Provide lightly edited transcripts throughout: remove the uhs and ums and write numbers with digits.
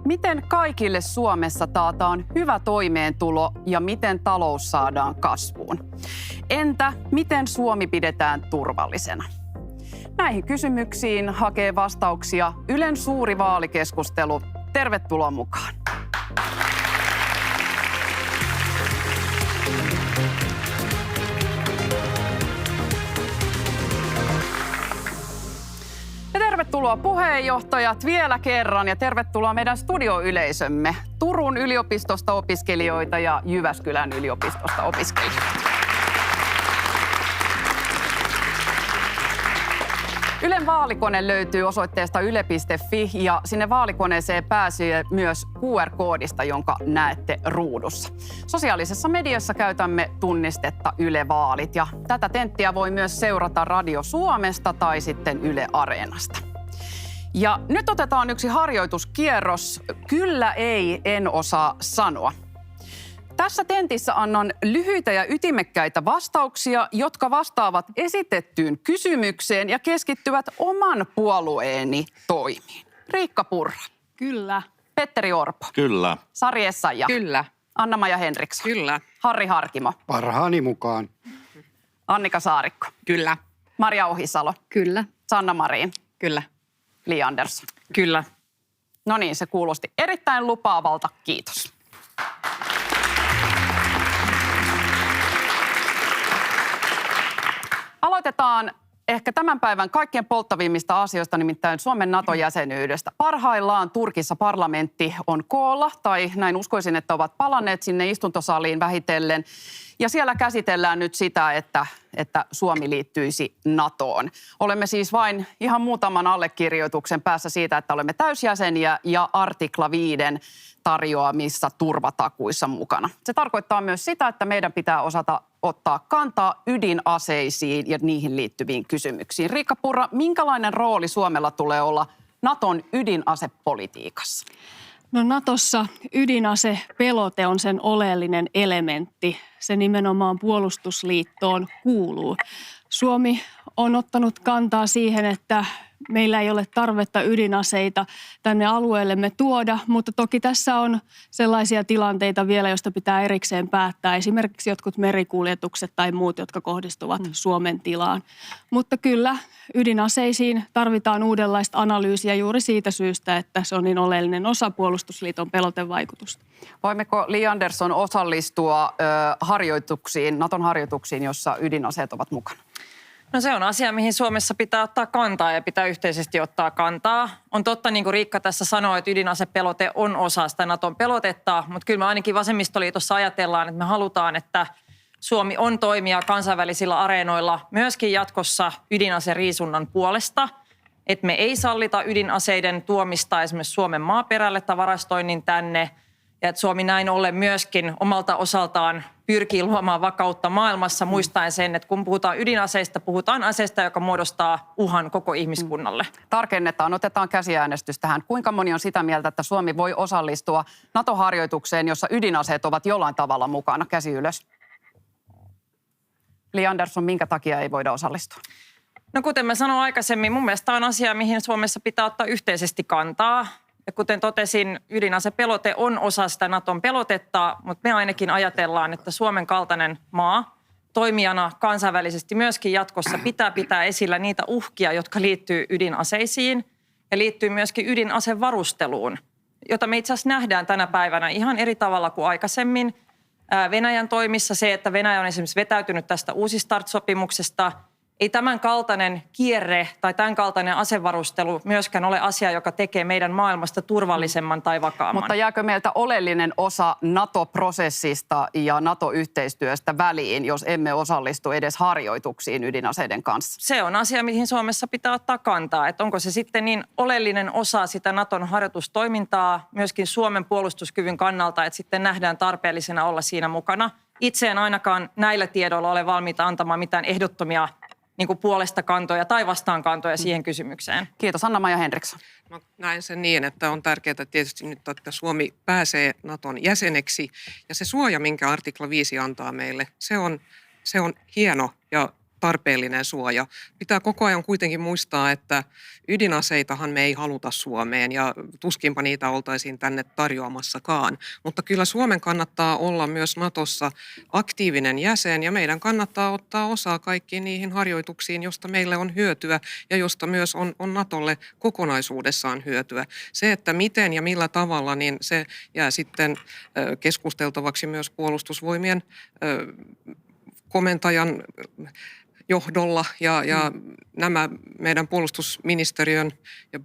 Miten kaikille Suomessa taataan hyvä toimeentulo ja miten talous saadaan kasvuun? Entä miten Suomi pidetään turvallisena? Näihin kysymyksiin hakee vastauksia Ylen suuri vaalikeskustelu. Tervetuloa mukaan. Ja tervetuloa puheenjohtajat vielä kerran ja tervetuloa meidän studioyleisömme Turun yliopistosta opiskelijoita ja Jyväskylän yliopistosta opiskelijoita. Ylen vaalikone löytyy osoitteesta yle.fi ja sinne vaalikoneeseen pääsee myös QR-koodista, jonka näette ruudussa. Sosiaalisessa mediassa käytämme tunnistetta Yle Vaalit ja tätä tenttiä voi myös seurata Radio Suomesta tai sitten Yle Areenasta. Ja nyt otetaan yksi harjoituskierros. Kyllä, ei, en osaa sanoa. Tässä tentissä annan lyhyitä ja ytimekkäitä vastauksia, jotka vastaavat esitettyyn kysymykseen ja keskittyvät oman puolueeni toimiin. Riikka Purra. Kyllä. Petteri Orpo. Kyllä. Sari Essayah. Kyllä. Anna-Maja Henriksson. Kyllä. Harri Harkimo. Parhaani mukaan. Annika Saarikko. Kyllä. Maria Ohisalo. Kyllä. Sanna Marin. Kyllä. Li Andersson. Kyllä. No niin, se kuulosti erittäin lupaavalta. Kiitos. Aloitetaan ehkä tämän päivän kaikkien polttavimmista asioista, nimittäin Suomen NATO-jäsenyydestä. Parhaillaan Turkissa parlamentti on koolla, tai näin uskoisin, että ovat palanneet sinne istuntosaliin vähitellen. Ja siellä käsitellään nyt sitä, että Suomi liittyisi NATOon. Olemme siis vain ihan muutaman allekirjoituksen päässä siitä, että olemme täysjäseniä ja artikla 5 tarjoamissa turvatakuissa mukana. Se tarkoittaa myös sitä, että meidän pitää osata ottaa kantaa ydinaseisiin ja niihin liittyviin kysymyksiin. Riikka Purra, minkälainen rooli Suomella tulee olla NATOn ydinasepolitiikassa? No Natossa ydinasepelote on sen oleellinen elementti. Se nimenomaan puolustusliittoon kuuluu. Suomi on ottanut kantaa siihen, että meillä ei ole tarvetta ydinaseita tänne alueellemme tuoda, mutta toki tässä on sellaisia tilanteita vielä, joista pitää erikseen päättää. Esimerkiksi jotkut merikuljetukset tai muut, jotka kohdistuvat Suomen tilaan. Mutta kyllä ydinaseisiin tarvitaan uudenlaista analyysiä juuri siitä syystä, että se on niin oleellinen osa puolustusliiton pelotevaikutusta. Voimmeko Li Andersson osallistua harjoituksiin, NATOn harjoituksiin, jossa ydinaseet ovat mukana? No se on asia, mihin Suomessa pitää ottaa kantaa ja pitää yhteisesti ottaa kantaa. On totta, niin kuin Riikka tässä sanoi, että ydinasepelote on osa sitä NATOn pelotetta, mutta kyllä me ainakin vasemmistoliitossa ajatellaan, että me halutaan, että Suomi on toimija kansainvälisillä areenoilla myöskin jatkossa ydinaseriisunnan puolesta. Että me ei sallita ydinaseiden tuomista esimerkiksi Suomen maaperälle tai varastoinnin tänne. Ja että Suomi näin ollen myöskin omalta osaltaan pyrkii luomaan vakautta maailmassa muistaen sen, että kun puhutaan ydinaseista, puhutaan aseista, joka muodostaa uhan koko ihmiskunnalle. Tarkennetaan, otetaan käsiäänestys tähän. Kuinka moni on sitä mieltä, että Suomi voi osallistua NATO-harjoitukseen, jossa ydinaseet ovat jollain tavalla mukana? Käsi ylös. Li Andersson, minkä takia ei voida osallistua? No kuten mä sanoin aikaisemmin, mun mielestä on asia, mihin Suomessa pitää ottaa yhteisesti kantaa. Ja kuten totesin, ydinasepelote on osa sitä NATOn pelotetta, mutta me ainakin ajatellaan, että Suomen kaltainen maa toimijana kansainvälisesti myöskin jatkossa pitää esillä niitä uhkia, jotka liittyy ydinaseisiin ja liittyy myöskin ydinasevarusteluun, jota me itse asiassa nähdään tänä päivänä ihan eri tavalla kuin aikaisemmin. Venäjän toimissa se, että Venäjä on esimerkiksi vetäytynyt tästä Uusi-Start-sopimuksesta. Ei tämän kaltainen kierre tai tämän kaltainen asevarustelu myöskään ole asia, joka tekee meidän maailmasta turvallisemman tai vakaamman. Mutta jääkö meiltä oleellinen osa NATO-prosessista ja NATO-yhteistyöstä väliin, jos emme osallistu edes harjoituksiin ydinaseiden kanssa? Se on asia, mihin Suomessa pitää ottaa kantaa. Että onko se sitten niin oleellinen osa sitä NATOn harjoitustoimintaa myöskin Suomen puolustuskyvyn kannalta, että sitten nähdään tarpeellisena olla siinä mukana. Itse en ainakaan näillä tiedoilla ole valmiita antamaan mitään ehdottomia niin kuin puolesta kantoja tai vastaan kantoja siihen kysymykseen. Kiitos. Anna-Maja Henriksson. No, näen sen niin, että on tärkeää tietysti nyt, että Suomi pääsee NATOn jäseneksi. Ja se suoja, minkä artikla 5 antaa meille, se on hieno ja tarpeellinen suoja. Pitää koko ajan kuitenkin muistaa, että ydinaseitahan me ei haluta Suomeen ja tuskinpa niitä oltaisiin tänne tarjoamassakaan. Mutta kyllä Suomen kannattaa olla myös Natossa aktiivinen jäsen ja meidän kannattaa ottaa osaa kaikkiin niihin harjoituksiin, josta meille on hyötyä ja josta myös on Natolle kokonaisuudessaan hyötyä. Se, että miten ja millä tavalla, niin se jää sitten keskusteltavaksi myös puolustusvoimien komentajan johdolla ja nämä meidän puolustusministeriön ja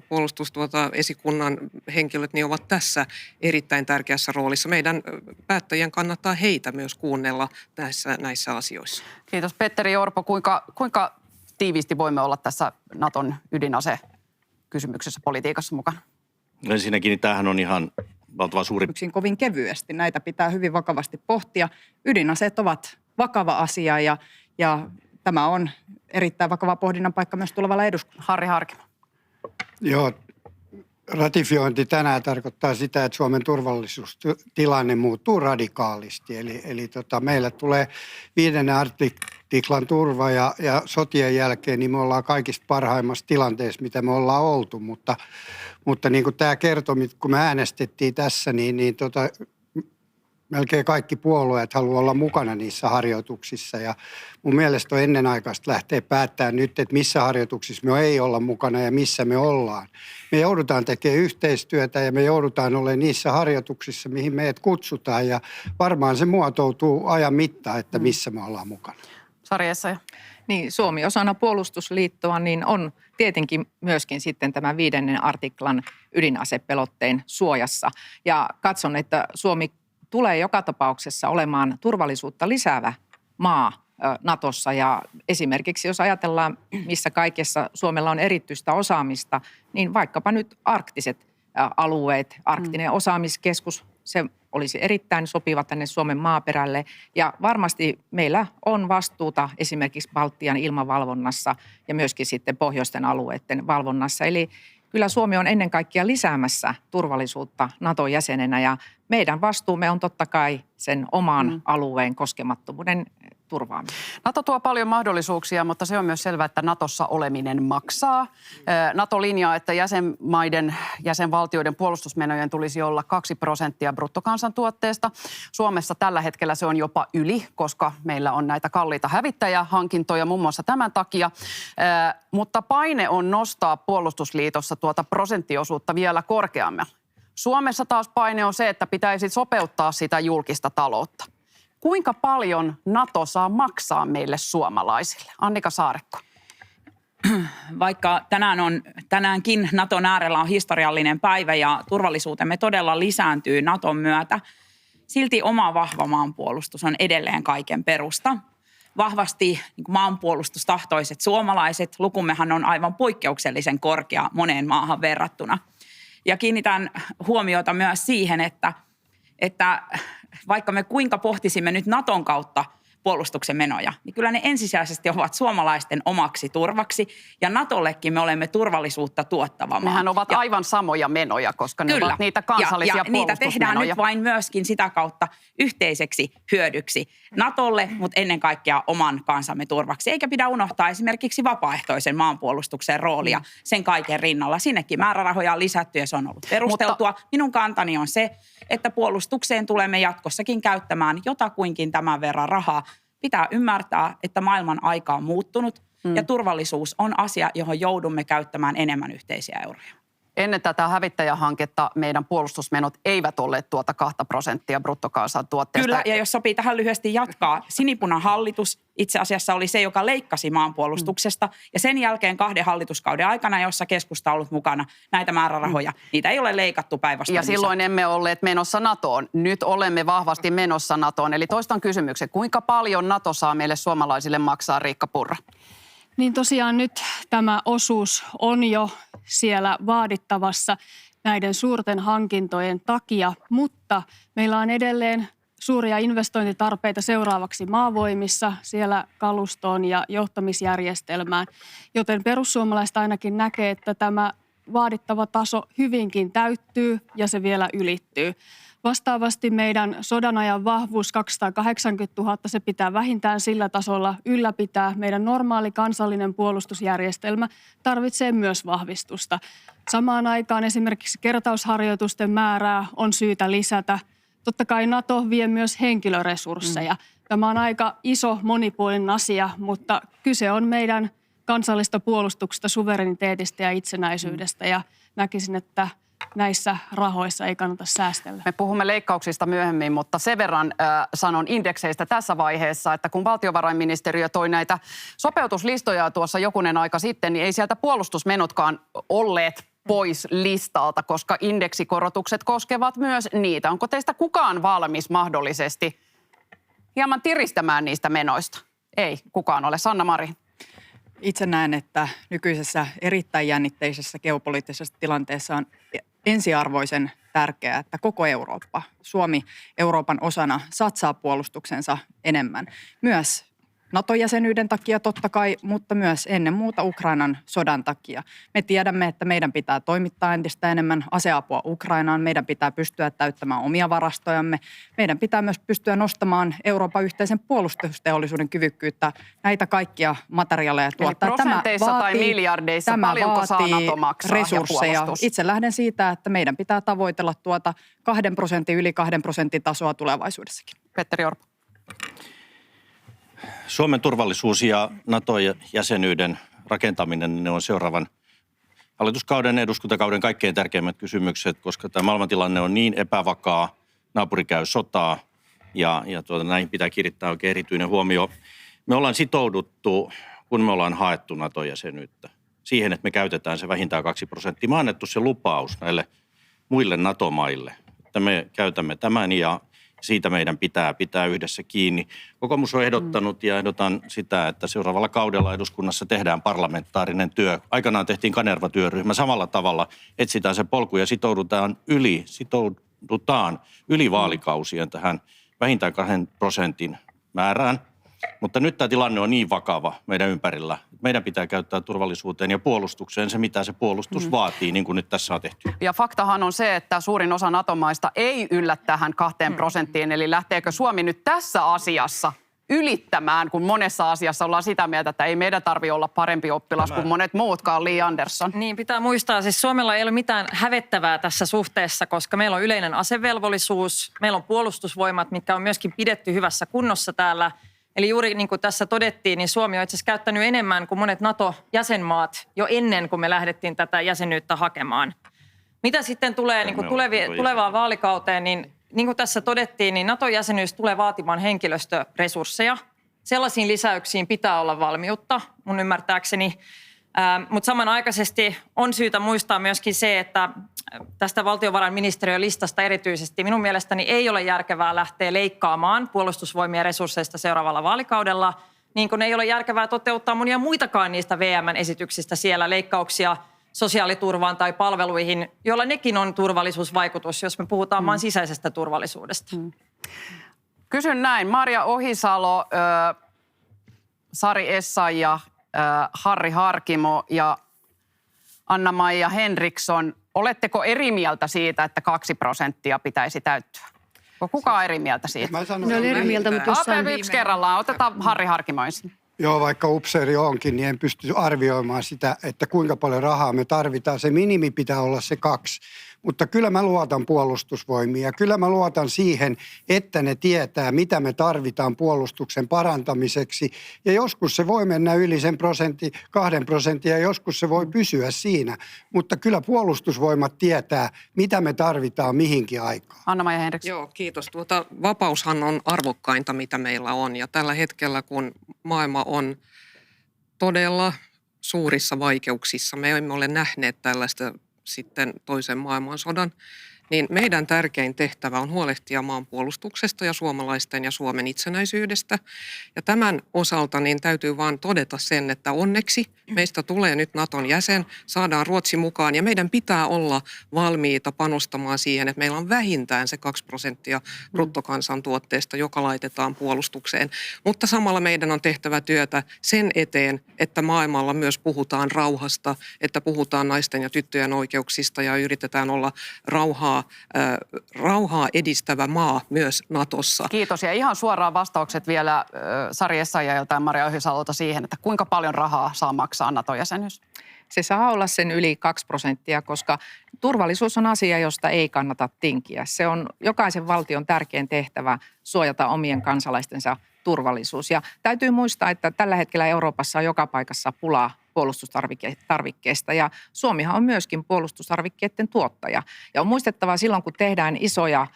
puolustusesikunnan henkilöt niin ovat tässä erittäin tärkeässä roolissa. Meidän päättäjien kannattaa heitä myös kuunnella näissä asioissa. Kiitos Petteri Orpo. Kuinka tiiviisti voimme olla tässä Naton ydinasekysymyksessä politiikassa mukana? Ensinnäkin tämähän on ihan valtavan suuri. Kovin kevyesti. Näitä pitää hyvin vakavasti pohtia. Ydinaseet ovat vakava asia ja tämä on erittäin vakava pohdinnan paikka myös tulevalla eduskunnalla. Harri Harkimo. Joo, ratifiointi tänään tarkoittaa sitä, että Suomen turvallisuustilanne muuttuu radikaalisti. Eli meille tulee 5. artiklan turva ja sotien jälkeen niin me ollaan kaikista parhaimmassa tilanteessa, mitä me ollaan oltu. Mutta niin kuin tämä kertoi, kun me äänestettiin tässä, niin melkein kaikki puolueet haluaa olla mukana niissä harjoituksissa ja mun mielestä on ennenaikaista lähteä päättämään nyt, että missä harjoituksissa me ei olla mukana ja missä me ollaan. Me joudutaan tekemään yhteistyötä ja me joudutaan olemaan niissä harjoituksissa, mihin meidät kutsutaan ja varmaan se muotoutuu ajan mittaan, että missä me ollaan mukana. Sari Essayah. Niin, Suomi osana puolustusliittoa niin on tietenkin myöskin sitten tämän 5. artiklan ydinasepelotteen suojassa ja katson, että Suomi tulee joka tapauksessa olemaan turvallisuutta lisäävä maa Natossa ja esimerkiksi jos ajatellaan, missä kaikessa Suomella on erityistä osaamista, niin vaikkapa nyt arktiset alueet, arktinen osaamiskeskus, se olisi erittäin sopiva tänne Suomen maaperälle ja varmasti meillä on vastuuta esimerkiksi Baltian ilmavalvonnassa ja myöskin sitten pohjoisten alueiden valvonnassa. Eli kyllä Suomi on ennen kaikkea lisäämässä turvallisuutta NATO-jäsenenä ja meidän vastuumme on totta kai sen oman alueen koskemattomuuden turvaaminen. NATO tuo paljon mahdollisuuksia, mutta se on myös selvää, että Natossa oleminen maksaa. NATO linjaa, että jäsenvaltioiden puolustusmenojen tulisi olla 2% bruttokansantuotteesta. Suomessa tällä hetkellä se on jopa yli, koska meillä on näitä kalliita hävittäjähankintoja muun muassa tämän takia. Mutta paine on nostaa puolustusliitossa tuota prosenttiosuutta vielä korkeammalle. Suomessa taas paine on se, että pitäisi sopeuttaa sitä julkista taloutta. Kuinka paljon NATO saa maksaa meille suomalaisille? Annika Saarikko. Vaikka tänäänkin Naton äärellä on historiallinen päivä ja turvallisuutemme todella lisääntyy Naton myötä, silti oma vahva maanpuolustus on edelleen kaiken perusta. Vahvasti maanpuolustustahtoiset suomalaiset, lukummehan on aivan poikkeuksellisen korkea moneen maahan verrattuna. Ja kiinnitän huomiota myös siihen, että vaikka me kuinka pohtisimme nyt Naton kautta puolustuksen menoja, niin kyllä ne ensisijaisesti ovat suomalaisten omaksi turvaksi. Ja Natollekin me olemme turvallisuutta tuottava maa. Nehän ovat aivan samoja menoja, koska ne ovat niitä kansallisia ja puolustusmenoja. niitä tehdään nyt vain myöskin sitä kautta yhteiseksi hyödyksi Natolle, mutta ennen kaikkea oman kansamme turvaksi. Eikä pidä unohtaa esimerkiksi vapaaehtoisen maanpuolustuksen roolia sen kaiken rinnalla. Sinnekin määrärahoja on lisätty ja se on ollut perusteltua. Minun kantani on se, että puolustukseen tulemme jatkossakin käyttämään jotakuinkin tämän verran rahaa. Pitää ymmärtää, että maailman aika on muuttunut ja turvallisuus on asia, johon joudumme käyttämään enemmän yhteisiä euroja. Ennen tätä hävittäjähanketta meidän puolustusmenot eivät olleet tuota 2% bruttokansantuotteesta. Kyllä, ja jos sopii tähän lyhyesti jatkaa, sinipunahallitus itse asiassa oli se, joka leikkasi maanpuolustuksesta. Ja sen jälkeen 2 hallituskauden aikana, jossa keskusta on ollut mukana näitä määrärahoja, niitä ei ole leikattu päinvastoin. Ja silloin emme olleet menossa NATOon. Nyt olemme vahvasti menossa NATOon. Eli toistan kysymyksen, kuinka paljon NATO saa meille suomalaisille maksaa, Riikka Purra? Niin tosiaan nyt tämä osuus on jo siellä vaadittavassa näiden suurten hankintojen takia, mutta meillä on edelleen suuria investointitarpeita seuraavaksi maavoimissa, siellä kalustoon ja johtamisjärjestelmään, joten perussuomalaiset ainakin näkee, että tämä vaadittava taso hyvinkin täyttyy ja se vielä ylittyy. Vastaavasti meidän sodanajan vahvuus 280 000, se pitää vähintään sillä tasolla ylläpitää. Meidän normaali kansallinen puolustusjärjestelmä tarvitsee myös vahvistusta. Samaan aikaan esimerkiksi kertausharjoitusten määrää on syytä lisätä. Totta kai NATO vie myös henkilöresursseja. Tämä on aika iso monipuolinen asia, mutta kyse on meidän kansallista puolustuksesta, suvereniteetista ja itsenäisyydestä ja näkisin, että näissä rahoissa ei kannata säästellä. Me puhumme leikkauksista myöhemmin, mutta sen verran sanon indekseistä tässä vaiheessa, että kun valtiovarainministeriö toi näitä sopeutuslistoja tuossa jokunen aika sitten, niin ei sieltä puolustusmenotkaan olleet pois listalta, koska indeksikorotukset koskevat myös niitä. Onko teistä kukaan valmis mahdollisesti hieman tiristämään niistä menoista? Ei kukaan ole. Sanna Marin. Itse näen, että nykyisessä erittäin jännitteisessä geopoliittisessa tilanteessa on ensiarvoisen tärkeää, että koko Eurooppa, Suomi Euroopan osana satsaa puolustuksensa enemmän. Myös NATO-jäsenyyden takia totta kai, mutta myös ennen muuta Ukrainan sodan takia. Me tiedämme, että meidän pitää toimittaa entistä enemmän aseapua Ukrainaan. Meidän pitää pystyä täyttämään omia varastojamme. Meidän pitää myös pystyä nostamaan Euroopan yhteisen puolustusteollisuuden kyvykkyyttä näitä kaikkia materiaaleja tuottaa. Eli prosenteissa tai miljardeissa, paljonko saa NATO maksaa resursseja. Itse lähden siitä, että meidän pitää tavoitella tuota 2%, yli 2% tasoa tulevaisuudessakin. Petteri Orpo. Suomen turvallisuus ja NATO-jäsenyyden rakentaminen, ne on seuraavan hallituskauden, eduskuntakauden kaikkein tärkeimmät kysymykset, koska tämä maailmantilanne on niin epävakaa, naapuri käy sotaa ja näihin pitää kiinnittää oikein erityinen huomio. Me ollaan sitouduttu, kun me ollaan haettu NATO-jäsenyyttä, siihen, että me käytetään se vähintään 2%. Me on annettu se lupaus näille muille NATO-maille, että me käytämme tämän ja siitä meidän pitää yhdessä kiinni. Kokoomus on ehdottanut ja ehdotan sitä, että seuraavalla kaudella eduskunnassa tehdään parlamentaarinen työ. Aikanaan tehtiin Kanerva-työryhmä. Samalla tavalla etsitään se polku ja sitoudutaan yli vaalikausien tähän vähintään 2% määrään. Mutta nyt tämä tilanne on niin vakava meidän ympärillä. Meidän pitää käyttää turvallisuuteen ja puolustukseen se, mitä se puolustus vaatii, niin kuin nyt tässä on tehty. Ja faktahan on se, että suurin osa NATO-maista ei yllä tähän 2%. Eli lähteekö Suomi nyt tässä asiassa ylittämään, kun monessa asiassa ollaan sitä mieltä, että ei meidän tarvitse olla parempi oppilas kuin monet muutkaan, Li Andersson. Niin, pitää muistaa, siis Suomella ei ole mitään hävettävää tässä suhteessa, koska meillä on yleinen asevelvollisuus, meillä on puolustusvoimat, mitkä on myöskin pidetty hyvässä kunnossa täällä. Eli juuri niin kuin tässä todettiin, niin Suomi on itse asiassa käyttänyt enemmän kuin monet NATO-jäsenmaat jo ennen kuin me lähdettiin tätä jäsenyyttä hakemaan. Mitä sitten tulee niin kuin tulevaan vaalikauteen, niin kuin tässä todettiin, niin NATO-jäsenyys tulee vaatimaan henkilöstöresursseja. Sellaisiin lisäyksiin pitää olla valmiutta, mun ymmärtääkseni. Mutta samanaikaisesti on syytä muistaa myöskin se, että tästä valtiovarainministeriön listasta erityisesti minun mielestäni ei ole järkevää lähteä leikkaamaan puolustusvoimien resursseista seuraavalla vaalikaudella, niin kuin ei ole järkevää toteuttaa monia muitakaan niistä VM-esityksistä siellä leikkauksia sosiaaliturvaan tai palveluihin, joilla nekin on turvallisuusvaikutus, jos me puhutaan maan sisäisestä turvallisuudesta. Kysyn näin, Maria Ohisalo, Sari Essayah, Harri Harkimo ja Anna-Maija Henriksson, oletteko eri mieltä siitä, että 2% pitäisi täyttyä? Onko kukaan eri mieltä siitä? Ne on eri mieltä, mutta jossain yksi kerrallaan. Otetaan Harri Harkimo ensin. Joo, vaikka upseeri onkin, niin en pysty arvioimaan sitä, että kuinka paljon rahaa me tarvitaan. Se minimi pitää olla se 2. Mutta kyllä mä luotan puolustusvoimiin ja kyllä mä luotan siihen, että ne tietää, mitä me tarvitaan puolustuksen parantamiseksi. Ja joskus se voi mennä yli sen 2% ja joskus se voi pysyä siinä. Mutta kyllä puolustusvoimat tietää, mitä me tarvitaan mihinkin aikaan. Anna-Maija Henriksson. Joo, kiitos. Vapaushan on arvokkainta, mitä meillä on. Ja tällä hetkellä, kun maailma on todella suurissa vaikeuksissa, me emme ole nähneet tällaista sitten toisen maailmansodan, niin meidän tärkein tehtävä on huolehtia maanpuolustuksesta ja suomalaisten ja Suomen itsenäisyydestä. Ja tämän osalta niin täytyy vaan todeta sen, että onneksi meistä tulee nyt Naton jäsen, saadaan Ruotsi mukaan ja meidän pitää olla valmiita panostamaan siihen, että meillä on vähintään se 2% bruttokansantuotteesta, joka laitetaan puolustukseen. Mutta samalla meidän on tehtävä työtä sen eteen, että maailmalla myös puhutaan rauhasta, että puhutaan naisten ja tyttöjen oikeuksista ja yritetään olla rauhaa rauhaa edistävä maa myös Natossa. Kiitos. Ja ihan suoraan vastaukset vielä Sari Essayahilta ja Maria Ohisalolta siihen, että kuinka paljon rahaa saa maksaa NATO-jäsenyys? Se saa olla sen yli 2%, koska turvallisuus on asia, josta ei kannata tinkiä. Se on jokaisen valtion tärkein tehtävä suojata omien kansalaistensa turvallisuus. Ja täytyy muistaa, että tällä hetkellä Euroopassa on joka paikassa pulaa puolustustarvikkeista ja Suomihan on myöskin puolustustarvikkeiden tuottaja. Ja on muistettava silloin, kun tehdään isoja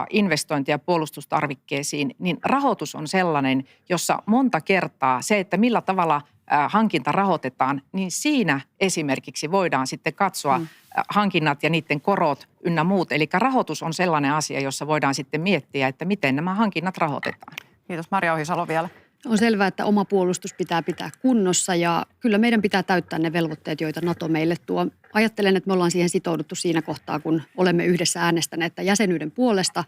investointia puolustustarvikkeisiin, niin rahoitus on sellainen, jossa monta kertaa se, että millä tavalla hankinta rahoitetaan, niin siinä esimerkiksi voidaan sitten katsoa hankinnat ja niiden korot ynnä muut. Eli rahoitus on sellainen asia, jossa voidaan sitten miettiä, että miten nämä hankinnat rahoitetaan. Kiitos. Maria Ohisalo vielä. On selvää, että oma puolustus pitää pitää kunnossa ja kyllä meidän pitää täyttää ne velvoitteet, joita NATO meille tuo. Ajattelen, että me ollaan siihen sitouduttu siinä kohtaa, kun olemme yhdessä äänestäneet jäsenyyden puolesta.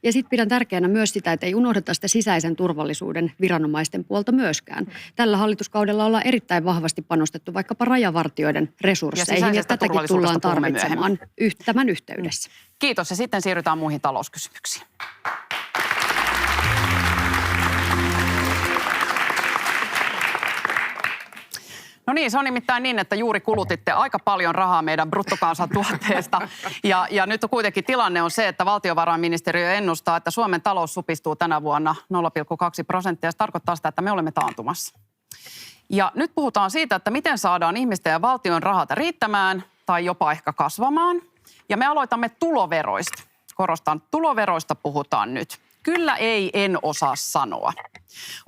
Ja sitten pidän tärkeänä myös sitä, että ei unohdeta sitä sisäisen turvallisuuden viranomaisten puolta myöskään. Tällä hallituskaudella ollaan erittäin vahvasti panostettu vaikkapa rajavartioiden resursseihin ja tätäkin tullaan tarvitsemaan tämän yhteydessä. Kiitos ja sitten siirrytään muihin talouskysymyksiin. No niin, se on nimittäin niin, että juuri kulutitte aika paljon rahaa meidän bruttokansantuotteesta. Ja nyt kuitenkin tilanne on se, että valtiovarainministeriö ennustaa, että Suomen talous supistuu tänä vuonna 0,2%. Se tarkoittaa sitä, että me olemme taantumassa. Ja nyt puhutaan siitä, että miten saadaan ihmisten ja valtion rahat riittämään tai jopa ehkä kasvamaan. Ja me aloitamme tuloveroista. Korostan, tuloveroista puhutaan nyt. Kyllä ei, en osaa sanoa.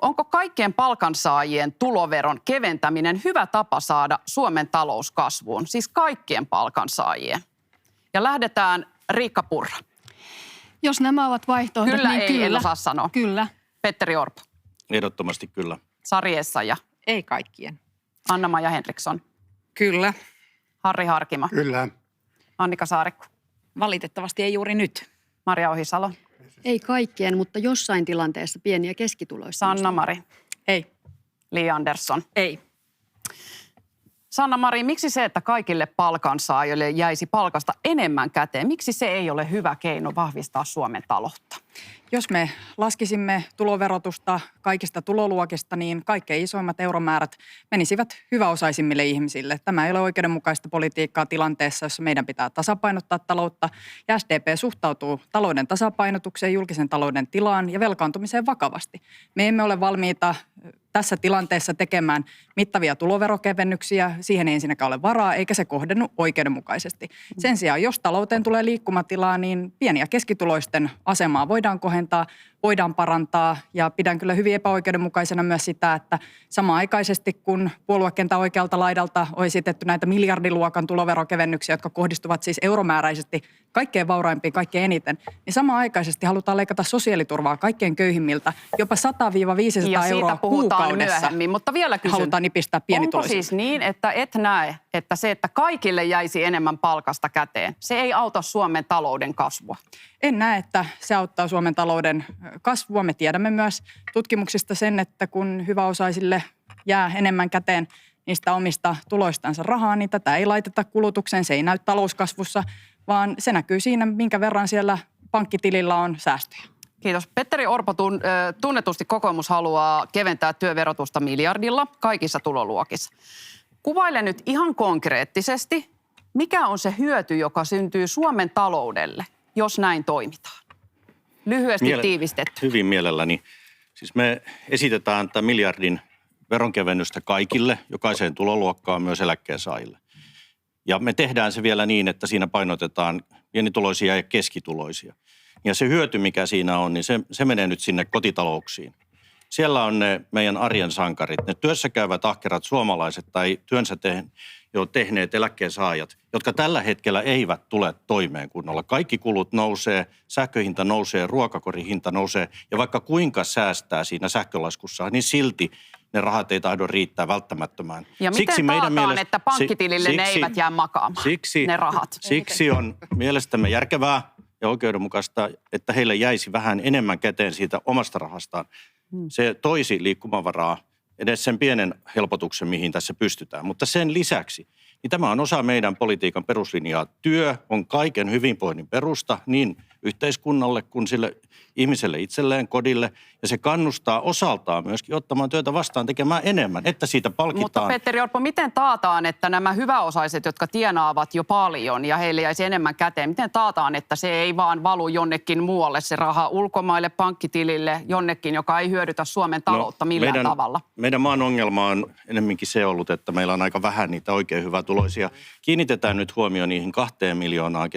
Onko kaikkien palkansaajien tuloveron keventäminen hyvä tapa saada Suomen talous kasvuun? Siis kaikkien palkansaajien. Ja lähdetään Riikka Purra. Jos nämä ovat vaihtoehdot, Kyllä niin ei, kyllä. en osaa sanoa. Kyllä. Petteri Orpo. Ehdottomasti kyllä. Sari Essayah. Ei kaikkien. Anna-Maja Henriksson. Kyllä. Harri Harkima. Kyllä. Annika Saarikko. Valitettavasti ei juuri nyt. Maria Ohisalo. Ei kaikkien, mutta jossain tilanteessa pieni- ja keskituloista. Sanna-Mari. Ei. Li Andersson. Ei. Sanna-Mari, miksi se, että kaikille palkansaajille jäisi palkasta enemmän käteen, miksi se ei ole hyvä keino vahvistaa Suomen taloutta? Jos me laskisimme tuloverotusta kaikista tuloluokista, niin kaikkein isoimmat euromäärät menisivät hyväosaisimmille ihmisille. Tämä ei ole oikeudenmukaista politiikkaa tilanteessa, jossa meidän pitää tasapainottaa taloutta. Ja SDP suhtautuu talouden tasapainotukseen, julkisen talouden tilaan ja velkaantumiseen vakavasti. Me emme ole valmiita tässä tilanteessa tekemään mittavia tuloverokevennyksiä. Siihen ei ensinnäkään ole varaa, eikä se kohdennu oikeudenmukaisesti. Sen sijaan, jos talouteen tulee liikkumatilaa, niin pieni- ja keskituloisten asemaa voidaan kohentaa, voidaan parantaa. Ja pidän kyllä hyvin epäoikeudenmukaisena myös sitä, että samanaikaisesti kun puoluekentän oikealta laidalta on esitetty näitä miljardiluokan tuloverokevennyksiä, jotka kohdistuvat siis euromääräisesti kaikkein vauraimpiin, kaikkein eniten, niin samanaikaisesti halutaan leikata sosiaaliturvaa kaikkein köyhimmiltä jopa 100-500 euroa kuukaudessa. Myöhemmin, mutta vielä kysyn. Halutaan nipistää pienituloisilta. Onko siis niin, että et näe, että se, että kaikille jäisi enemmän palkasta käteen, se ei auta Suomen talouden kasvua? En näe, että se auttaa Suomen talouden kasvua. Me tiedämme myös tutkimuksista sen, että kun hyväosaisille jää enemmän käteen niistä omista tuloistansa rahaa, niin tätä ei laiteta kulutukseen. Se ei näy talouskasvussa, vaan se näkyy siinä, minkä verran siellä pankkitilillä on säästöjä. Kiitos. Petteri Orpo, tunnetusti kokoomus haluaa keventää työverotusta miljardilla kaikissa tuloluokissa. Kuvaile nyt ihan konkreettisesti, mikä on se hyöty, joka syntyy Suomen taloudelle, jos näin toimitaan? Lyhyesti tiivistetty. Hyvin mielelläni. Siis me esitetään tämän miljardin veronkevennystä kaikille, jokaiseen tuloluokkaan, myös eläkkeensaajille. Ja me tehdään se vielä niin, että siinä painotetaan pienituloisia ja keskituloisia. Ja se hyöty, mikä siinä on, niin se menee nyt sinne kotitalouksiin. Siellä on ne meidän arjen sankarit, ne työssäkäyvät ahkerat suomalaiset tai työnsä jo tehneet eläkkeensaajat, jotka tällä hetkellä eivät tule toimeen kunnolla. Kaikki kulut nousee, sähköhinta nousee, ruokakorihinta nousee ja vaikka kuinka säästää siinä sähkölaskussa, niin silti ne rahat ei tahdo riittää välttämättömään. Ja miten taataan, että pankkitilille ne eivät jää makaamaan, ne rahat? Siksi on mielestämme järkevää ja oikeudenmukaista, että heille jäisi vähän enemmän käteen siitä omasta rahastaan. Se toisi liikkumavaraa edes sen pienen helpotuksen, mihin tässä pystytään. Mutta sen lisäksi niin tämä on osa meidän politiikan peruslinjaa. Työ on kaiken hyvinvoinnin perusta niin yhteiskunnalle kuin sille ihmiselle itselleen, kodille, ja se kannustaa osaltaan myöskin ottamaan työtä vastaan, tekemään enemmän, että siitä palkitaan. Mutta Petteri Orpo, miten taataan, että nämä hyväosaiset, jotka tienaavat jo paljon ja heille jäisi enemmän käteen, miten taataan, että se ei vaan valu jonnekin muualle, se raha ulkomaille, pankkitilille, jonnekin, joka ei hyödytä Suomen taloutta millään tavalla? Meidän maan ongelma on enemmänkin se ollut, että meillä on aika vähän niitä oikein hyvätuloisia. Kiinnitetään nyt huomio niihin 2 miljoonaan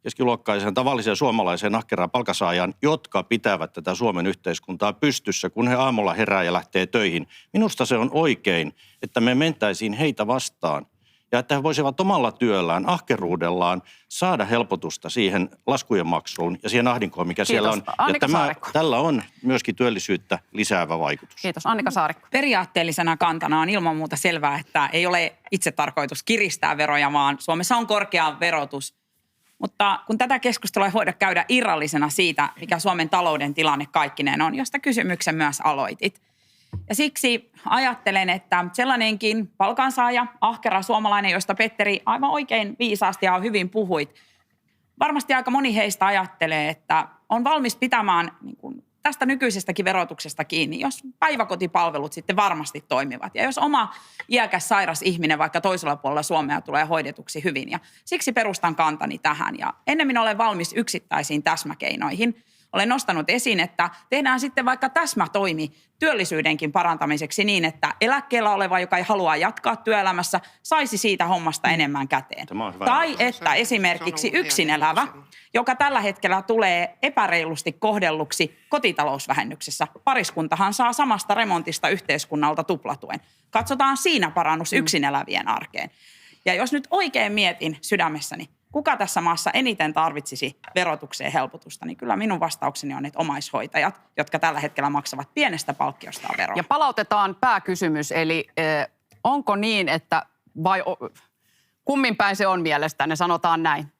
keskiluokkaiseen, tavalliseen suomalaiseen ahkeraan palkansaajan, jotka pitävät tätä Suomen yhteiskuntaa pystyssä, kun he aamulla herää ja lähtee töihin. Minusta se on oikein, että me mentäisiin heitä vastaan ja että he voisivat omalla työllään, ahkeruudellaan saada helpotusta siihen laskujen maksuun ja siihen ahdinkoon, mikä siellä on. Ja tällä on myöskin työllisyyttä lisäävä vaikutus. Kiitos. Annika Saarikko. Periaatteellisena kantana on ilman muuta selvää, että ei ole itse tarkoitus kiristää veroja, vaan Suomessa on korkea verotus. Mutta kun tätä keskustelua ei voida käydä irrallisena siitä, mikä Suomen talouden tilanne kaikkineen on, josta kysymyksen myös aloitit. Ja siksi ajattelen, että sellainenkin palkansaaja, ahkera suomalainen, josta Petteri aivan oikein viisaasti ja hyvin puhuit, varmasti aika moni heistä ajattelee, että on valmis pitämään tästä nykyisestäkin verotuksesta kiinni, jos päiväkotipalvelut sitten varmasti toimivat. Ja jos oma iäkäs sairas ihminen vaikka toisella puolella Suomea tulee hoidetuksi hyvin. Ja siksi perustan kantani tähän. Ja ennemmin olen valmis yksittäisiin täsmäkeinoihin. Olen nostanut esiin, että tehdään sitten vaikka täsmätoimi työllisyydenkin parantamiseksi niin, että eläkkeellä oleva, joka ei halua jatkaa työelämässä, saisi siitä hommasta enemmän käteen. Tai että esimerkiksi yksin elävä, joka tällä hetkellä tulee epäreilusti kohdelluksi kotitalousvähennyksessä. Pariskuntahan saa samasta remontista yhteiskunnalta tuplatuen. Katsotaan siinä parannus yksin elävien arkeen. Ja jos nyt oikein mietin sydämessäni, kuka tässä maassa eniten tarvitsisi verotukseen helpotusta, niin kyllä minun vastaukseni on, että omaishoitajat, jotka tällä hetkellä maksavat pienestä palkkiostaan veroa. Ja palautetaan pääkysymys, eli onko niin, että vai kummin päin se on mielestäni, sanotaan näin.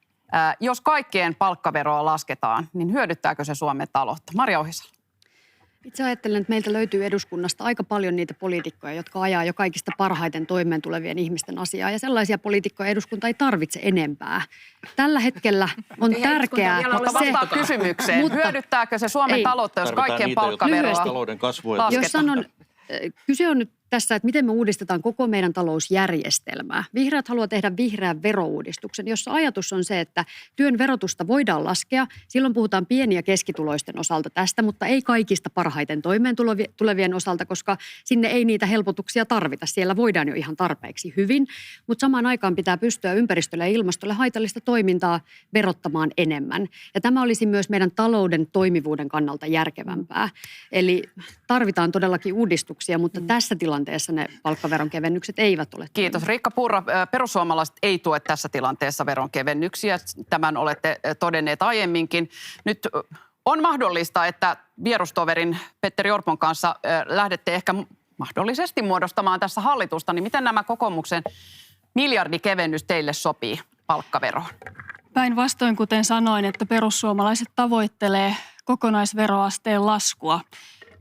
Jos kaikkien palkkaveroa lasketaan, niin hyödyttääkö se Suomen taloutta? Maria Ohisalo. Itse ajattelen, että meiltä löytyy eduskunnasta aika paljon niitä poliitikkoja, jotka ajaa jo kaikista parhaiten toimeen tulevien ihmisten asiaa. Ja sellaisia poliitikkoja eduskunta ei tarvitse enempää. Tällä hetkellä on tärkeää Mutta vastaa kysymykseen. Hyödyttääkö se Suomen taloutta, jos kaikkien palkkaveroa lasketaan? Jos sanon, kyse on nyt tässä, että miten me uudistetaan koko meidän talousjärjestelmää. Vihreät haluaa tehdä vihreän verouudistuksen, jossa ajatus on se, että työn verotusta voidaan laskea. Silloin puhutaan pieni- ja keskituloisten osalta tästä, mutta ei kaikista parhaiten toimeen tulevien osalta, koska sinne ei niitä helpotuksia tarvita. Siellä voidaan jo ihan tarpeeksi hyvin, mutta samaan aikaan pitää pystyä ympäristölle ja ilmastolle haitallista toimintaa verottamaan enemmän. Ja tämä olisi myös meidän talouden toimivuuden kannalta järkevämpää. Eli tarvitaan todellakin uudistuksia, mutta tässä tilanteessa ne palkkaveron kevennykset eivät ole. Kiitos. Riikka Purra, perussuomalaiset ei tue tässä tilanteessa veronkevennyksiä. Tämän olette todenneet aiemminkin. Nyt on mahdollista, että vierustoverin Petteri Orpon kanssa lähdette ehkä mahdollisesti muodostamaan tässä hallitusta. Niin miten nämä kokoomuksen miljardikevennys teille sopii palkkaveroon? Päinvastoin, kuten sanoin, että perussuomalaiset tavoittelee kokonaisveroasteen laskua.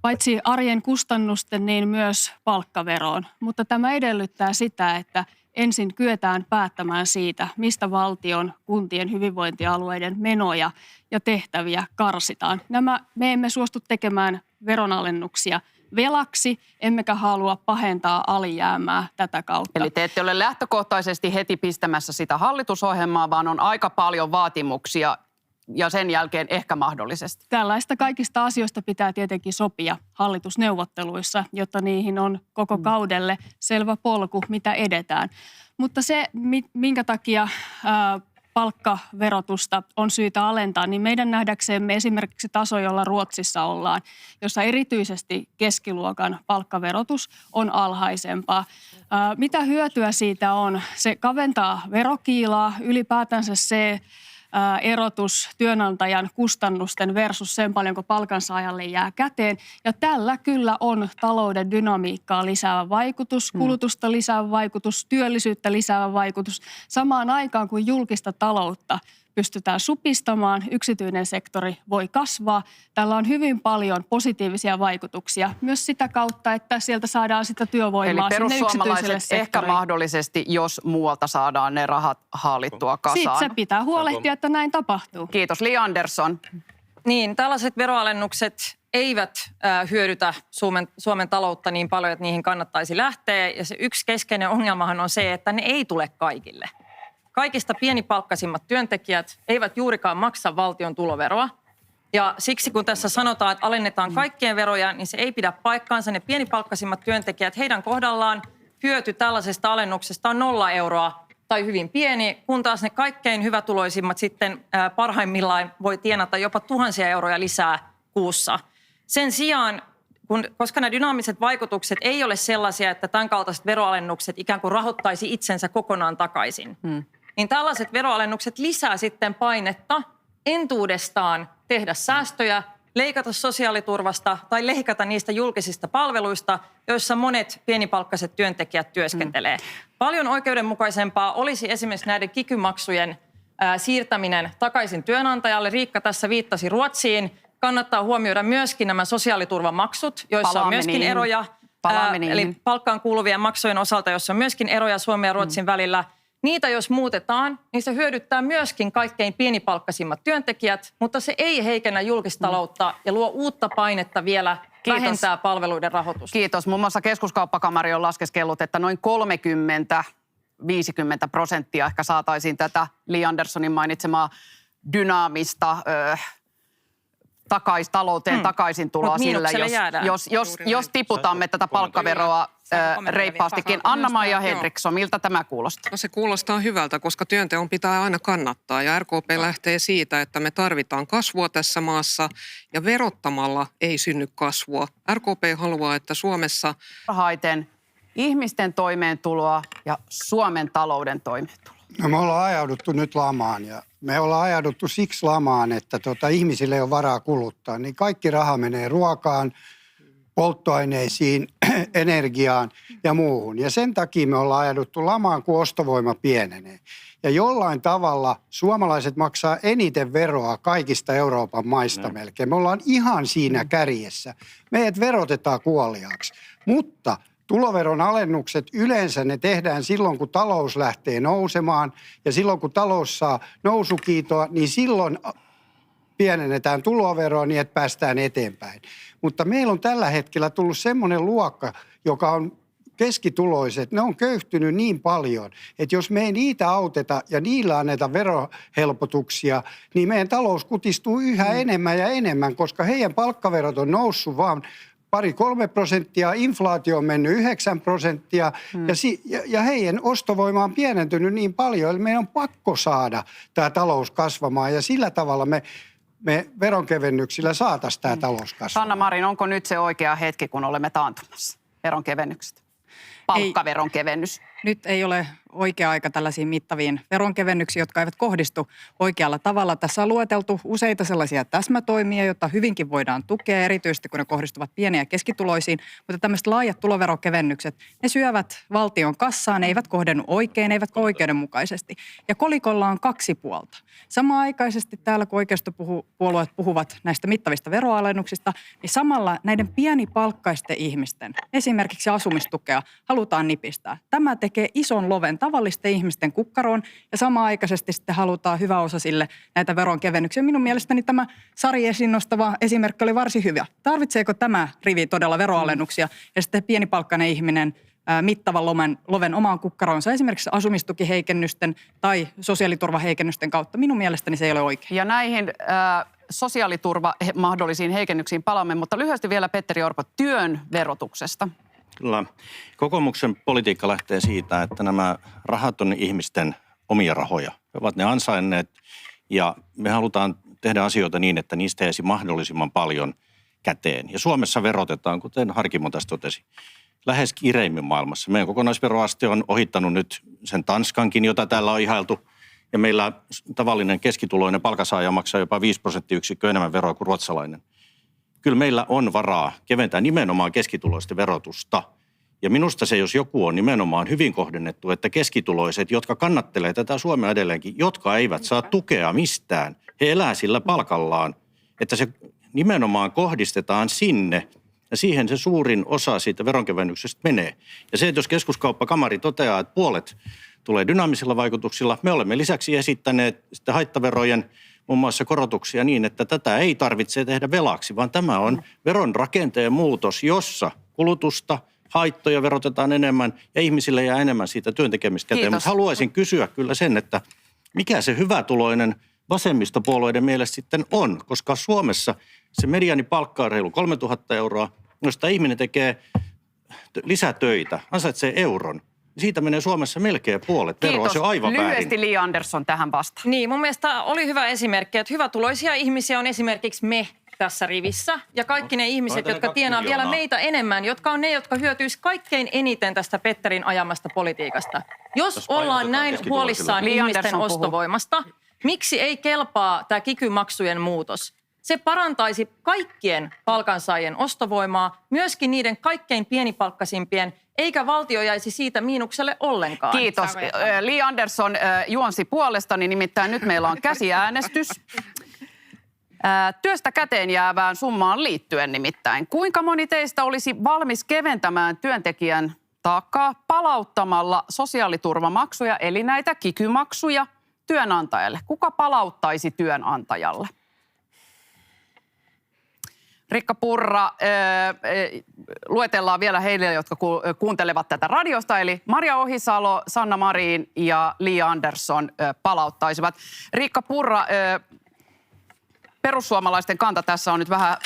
Paitsi arjen kustannusten, niin myös palkkaveroon. Mutta tämä edellyttää sitä, että ensin kyetään päättämään siitä, mistä valtion, kuntien, hyvinvointialueiden menoja ja tehtäviä karsitaan. Me emme suostu tekemään veronalennuksia velaksi, emmekä halua pahentaa alijäämää tätä kautta. Eli te ette ole lähtökohtaisesti heti pistämässä sitä hallitusohjelmaa, vaan on aika paljon vaatimuksia ja sen jälkeen ehkä mahdollisesti. Tällaista kaikista asioista pitää tietenkin sopia hallitusneuvotteluissa, jotta niihin on koko kaudelle selvä polku, mitä edetään. Mutta se, minkä takia palkkaverotusta on syytä alentaa, niin meidän nähdäksemme esimerkiksi taso, jolla Ruotsissa ollaan, jossa erityisesti keskiluokan palkkaverotus on alhaisempaa. Mitä hyötyä siitä on? Se kaventaa verokiilaa, ylipäätänsä se erotus työnantajan kustannusten versus sen paljonko palkansaajalle jää käteen. Ja tällä kyllä on talouden dynamiikkaa lisäävä vaikutus, kulutusta lisäävä vaikutus, työllisyyttä lisäävä vaikutus. Samaan aikaan kuin julkista taloutta pystytään supistamaan, yksityinen sektori voi kasvaa. Tällä on hyvin paljon positiivisia vaikutuksia myös sitä kautta, että sieltä saadaan sitä työvoimaa sinne yksityiselle perussuomalaiset ehkä sektorille. mahdollisesti, jos muualta saadaan ne rahat haalittua kasaan. Siitä se pitää huolehtia, että näin tapahtuu. Kiitos. Li Andersson. Niin, tällaiset veroalennukset eivät hyödytä Suomen taloutta niin paljon, että niihin kannattaisi lähteä. Ja se yksi keskeinen ongelmahan on se, että ne ei tule kaikille. Kaikista pienipalkkaisimmat työntekijät eivät juurikaan maksa valtion tuloveroa. Ja siksi kun tässä sanotaan, että alennetaan kaikkien veroja, niin se ei pidä paikkaansa. Ne pienipalkkaisimmat työntekijät, heidän kohdallaan hyöty tällaisesta alennuksesta on 0 euroa tai hyvin pieni, kun taas ne kaikkein hyvätuloisimmat sitten parhaimmillaan voi tienata jopa 1000 euroja lisää kuussa. Sen sijaan, koska nämä dynaamiset vaikutukset ei ole sellaisia, että tämän kaltaiset veroalennukset ikään kuin rahoittaisi itsensä kokonaan takaisin, niin tällaiset veroalennukset lisää sitten painetta entuudestaan tehdä säästöjä, leikata sosiaaliturvasta tai leikata niistä julkisista palveluista, joissa monet pienipalkkaiset työntekijät työskentelee. Paljon oikeudenmukaisempaa olisi esimerkiksi näiden kiky-maksujen siirtäminen takaisin työnantajalle. Riikka tässä viittasi Ruotsiin. Kannattaa huomioida myöskin nämä sosiaaliturvamaksut, joissa on myöskin eroja. Eli palkkaan kuuluvien maksujen osalta, jossa on myöskin eroja Suomen ja Ruotsin välillä. Niitä jos muutetaan, niin se hyödyttää myöskin kaikkein pienipalkkaisimmat työntekijät, mutta se ei heikennä julkistaloutta ja luo uutta painetta vielä vähentää palveluiden rahoitusta. Kiitos. Muun muassa Keskuskauppakamari on laskeskellut, että noin 30-50% ehkä saataisiin tätä Li Anderssonin mainitsemaa dynaamista talouteen takaisin tuloa sillä, jos tiputamme tätä palkkaveroa reippaastikin. Anna-Maija Henriksson, miltä tämä kuulostaa? No se kuulostaa hyvältä, koska työnteon pitää aina kannattaa ja RKP lähtee siitä, että me tarvitaan kasvua tässä maassa ja verottamalla ei synny kasvua. RKP haluaa, että Suomessa parhaiten ihmisten toimeentuloa ja Suomen talouden toimeentuloa. No me ollaan ajauduttu nyt lamaan ja me ollaan ajauduttu siksi lamaan, että ihmisille ei ole varaa kuluttaa. Niin kaikki raha menee ruokaan, polttoaineisiin, energiaan ja muuhun. Ja sen takia me ollaan ajauduttu lamaan, kun ostovoima pienenee. Ja jollain tavalla suomalaiset maksaa eniten veroa kaikista Euroopan maista melkein. Me ollaan ihan siinä kärjessä. Meidät verotetaan kuoliaaksi. Mutta tuloveron alennukset yleensä ne tehdään silloin, kun talous lähtee nousemaan. Ja silloin, kun talous saa nousukiitoa, niin silloin pienennetään tuloveroa niin, että päästään eteenpäin. Mutta meillä on tällä hetkellä tullut semmoinen luokka, joka on keskituloiset, ne on köyhtynyt niin paljon, että jos me ei niitä auteta ja niillä anneta verohelpotuksia, niin meidän talous kutistuu yhä enemmän ja enemmän, koska heidän palkkaverot on noussut vaan 2-3%, inflaatio on mennyt 9% ja heidän ostovoima on pienentynyt niin paljon, että meidän on pakko saada tämä talous kasvamaan ja sillä tavalla me veronkevennyksillä saataisiin tämä talous kasvamaan. Sanna Marin, onko nyt se oikea hetki, kun olemme taantumassa veronkevennykset? Palkkaveron kevennys. Nyt ei ole oikea aika tällaisiin mittaviin veronkevennyksiin, jotka eivät kohdistu oikealla tavalla. Tässä on lueteltu useita sellaisia täsmätoimia, joita hyvinkin voidaan tukea, erityisesti kun ne kohdistuvat pieni- ja keskituloisiin. Mutta tämmöiset laajat tuloverokevennykset, ne syövät valtion kassaan, ne eivät kohdennu oikein, eivätkä oikeudenmukaisesti. Ja kolikolla on 2 puolta. Samanaikaisesti täällä, kun oikeistopuolueet puhuvat näistä mittavista veroalennuksista, niin samalla näiden pienipalkkaisten ihmisten, esimerkiksi asumistukea, halutaan nipistää. Tämä tekee ison loven tavallisten ihmisten kukkaroon ja samanaikaisesti sitten halutaan hyväosaisille näitä veronkevennyksiä. Minun mielestäni tämä Sari esiin nostava esimerkki oli varsin hyvä. Tarvitseeko tämä rivi todella veroalennuksia ja sitten pienipalkkainen ihminen mittavan loven omaan kukkaroonsa esimerkiksi asumistukiheikennysten tai sosiaaliturvaheikennysten kautta? Minun mielestäni se ei ole oikein. Ja näihin sosiaaliturva mahdollisiin heikennyksiin palaamme, mutta lyhyesti vielä Petteri Orpo työn verotuksesta. Kyllä. Kokoomuksen politiikka lähtee siitä, että nämä rahat on ihmisten omia rahoja. He ovat ne ansainneet ja me halutaan tehdä asioita niin, että niistä jäisi mahdollisimman paljon käteen. Ja Suomessa verotetaan, kuten Harkimo tässä totesi, lähes kireimmin maailmassa. Meidän kokonaisveroaste on ohittanut nyt sen Tanskankin, jota täällä on ihailtu. Ja meillä tavallinen keskituloinen palkansaaja maksaa jopa 5% enemmän veroa kuin ruotsalainen. Kyllä meillä on varaa keventää nimenomaan keskituloisten verotusta. Ja minusta se, jos joku on nimenomaan hyvin kohdennettu, että keskituloiset, jotka kannattelee tätä Suomea edelleenkin, jotka eivät saa tukea mistään, he elää sillä palkallaan, että se nimenomaan kohdistetaan sinne ja siihen se suurin osa siitä veronkevennyksestä menee. Ja se, että jos keskuskauppakamari toteaa, että puolet tulee dynaamisilla vaikutuksilla, me olemme lisäksi esittäneet sitten haittaverojen muun muassa korotuksia niin, että tätä ei tarvitse tehdä velaksi, vaan tämä on veron rakenteen muutos, jossa kulutusta, haittoja verotetaan enemmän ja ihmisille jää enemmän siitä työntekemistä käteen. Mutta haluaisin kysyä kyllä sen, että mikä se hyvätuloinen vasemmistopuolueiden mielestä sitten on, koska Suomessa se mediaanipalkka on reilu 3 000 euroa, josta ihminen tekee lisätöitä, ansaitsee euron. Siitä menee Suomessa melkein puolet veroa, se on aivan väärin. Lyhyesti Li Andersson tähän vastaan. Niin, mun mielestä oli hyvä esimerkki, että hyvätuloisia ihmisiä on esimerkiksi me tässä rivissä. Ja kaikki ne ihmiset, jotka tienaa vielä meitä enemmän, jotka on ne, jotka hyötyisivät kaikkein eniten tästä Petterin ajamasta politiikasta. Jos ollaan näin huolissaan ihmisten ostovoimasta, miksi ei kelpaa tämä kiky-maksujen muutos? Se parantaisi kaikkien palkansaajien ostovoimaa, myöskin niiden kaikkein pienipalkkaisimpien, eikä valtio jäisi siitä miinukselle ollenkaan. Kiitos. Li Andersson juonsi puolestani, nimittäin nyt meillä on käsiäänestys. Työstä käteen jäävään summaan liittyen nimittäin. Kuinka moni teistä olisi valmis keventämään työntekijän taakkaa palauttamalla sosiaaliturvamaksuja, eli näitä kiky-maksuja työnantajalle? Kuka palauttaisi työnantajalle? Riikka Purra, luetellaan vielä heille, jotka kuuntelevat tätä radiosta, eli Maria Ohisalo, Sanna Marin ja Li Andersson palauttaisivat. Riikka Purra, perussuomalaisten kanta tässä on nyt vähän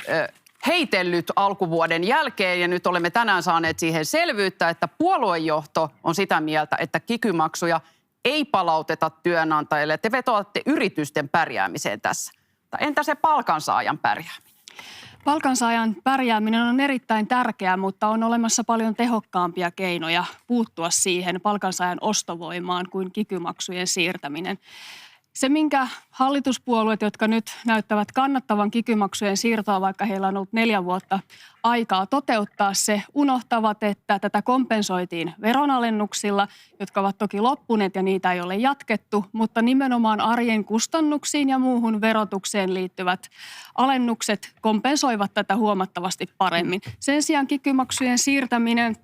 heitellyt alkuvuoden jälkeen ja nyt olemme tänään saaneet siihen selvyyttä, että puoluejohto on sitä mieltä, että kiky-maksuja ei palauteta työnantajille. Te vetoatte yritysten pärjäämiseen tässä. Entä se palkansaajan pärjääminen? Palkansaajan pärjääminen on erittäin tärkeää, mutta on olemassa paljon tehokkaampia keinoja puuttua siihen palkansaajan ostovoimaan kuin kiky-maksujen siirtäminen. Se, minkä hallituspuolueet, jotka nyt näyttävät kannattavan kiky-maksujen siirtoa, vaikka heillä on ollut 4 vuotta aikaa toteuttaa se, unohtavat, että tätä kompensoitiin veronalennuksilla, jotka ovat toki loppuneet ja niitä ei ole jatkettu, mutta nimenomaan arjen kustannuksiin ja muuhun verotukseen liittyvät alennukset kompensoivat tätä huomattavasti paremmin. Sen sijaan kiky-maksujen siirtäminen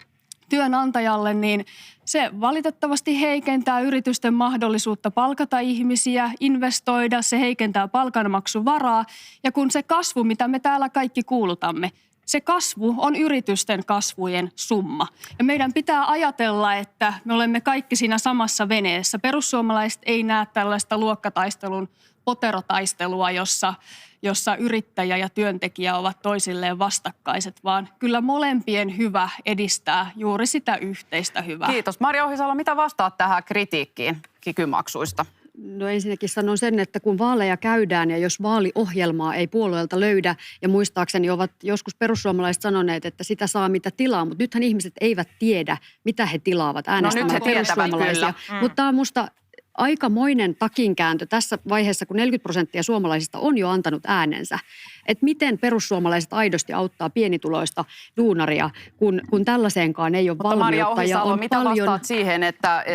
työnantajalle, niin se valitettavasti heikentää yritysten mahdollisuutta palkata ihmisiä, investoida, se heikentää palkanmaksuvaraa. Ja kun se kasvu, mitä me täällä kaikki kuulutamme, se kasvu on yritysten kasvujen summa. Ja meidän pitää ajatella, että me olemme kaikki siinä samassa veneessä. Perussuomalaiset ei näe tällaista luokkataistelun poterotaistelua, jossa yrittäjä ja työntekijä ovat toisilleen vastakkaiset, vaan kyllä molempien hyvä edistää juuri sitä yhteistä hyvää. Kiitos. Maria Ohisalo, mitä vastaat tähän kritiikkiin kiky-maksuista? No ensinnäkin sanon sen, että kun vaaleja käydään ja jos vaaliohjelmaa ei puolueelta löydä, ja muistaakseni ovat joskus perussuomalaiset sanoneet, että sitä saa mitä tilaa, mutta nythän ihmiset eivät tiedä, mitä he tilaavat äänestämään perussuomalaisia. Mutta tämä on musta aikamoinen takinkääntö tässä vaiheessa, kun 40% suomalaisista on jo antanut äänensä. Että miten perussuomalaiset aidosti auttaa pienituloista duunaria, kun tällaiseenkaan ei ole valmiutta. Maria Ohisalo, on mitä vastaat siihen, että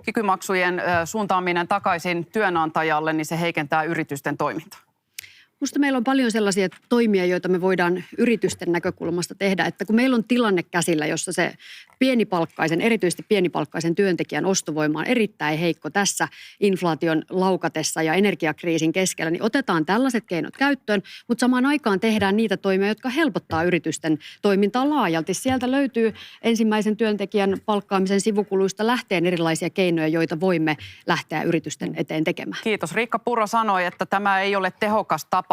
kiky-maksujen suuntaaminen takaisin työnantajalle, niin se heikentää yritysten toimintaa? Musta meillä on paljon sellaisia toimia, joita me voidaan yritysten näkökulmasta tehdä, että kun meillä on tilanne käsillä, jossa se pienipalkkaisen, erityisesti pienipalkkaisen työntekijän ostovoima on erittäin heikko tässä inflaation laukatessa ja energiakriisin keskellä, niin otetaan tällaiset keinot käyttöön, mutta samaan aikaan tehdään niitä toimia, jotka helpottaa yritysten toimintaa laajalti. Sieltä löytyy ensimmäisen työntekijän palkkaamisen sivukuluista lähteen erilaisia keinoja, joita voimme lähteä yritysten eteen tekemään. Kiitos. Riikka Purra sanoi, että tämä ei ole tehokas tapa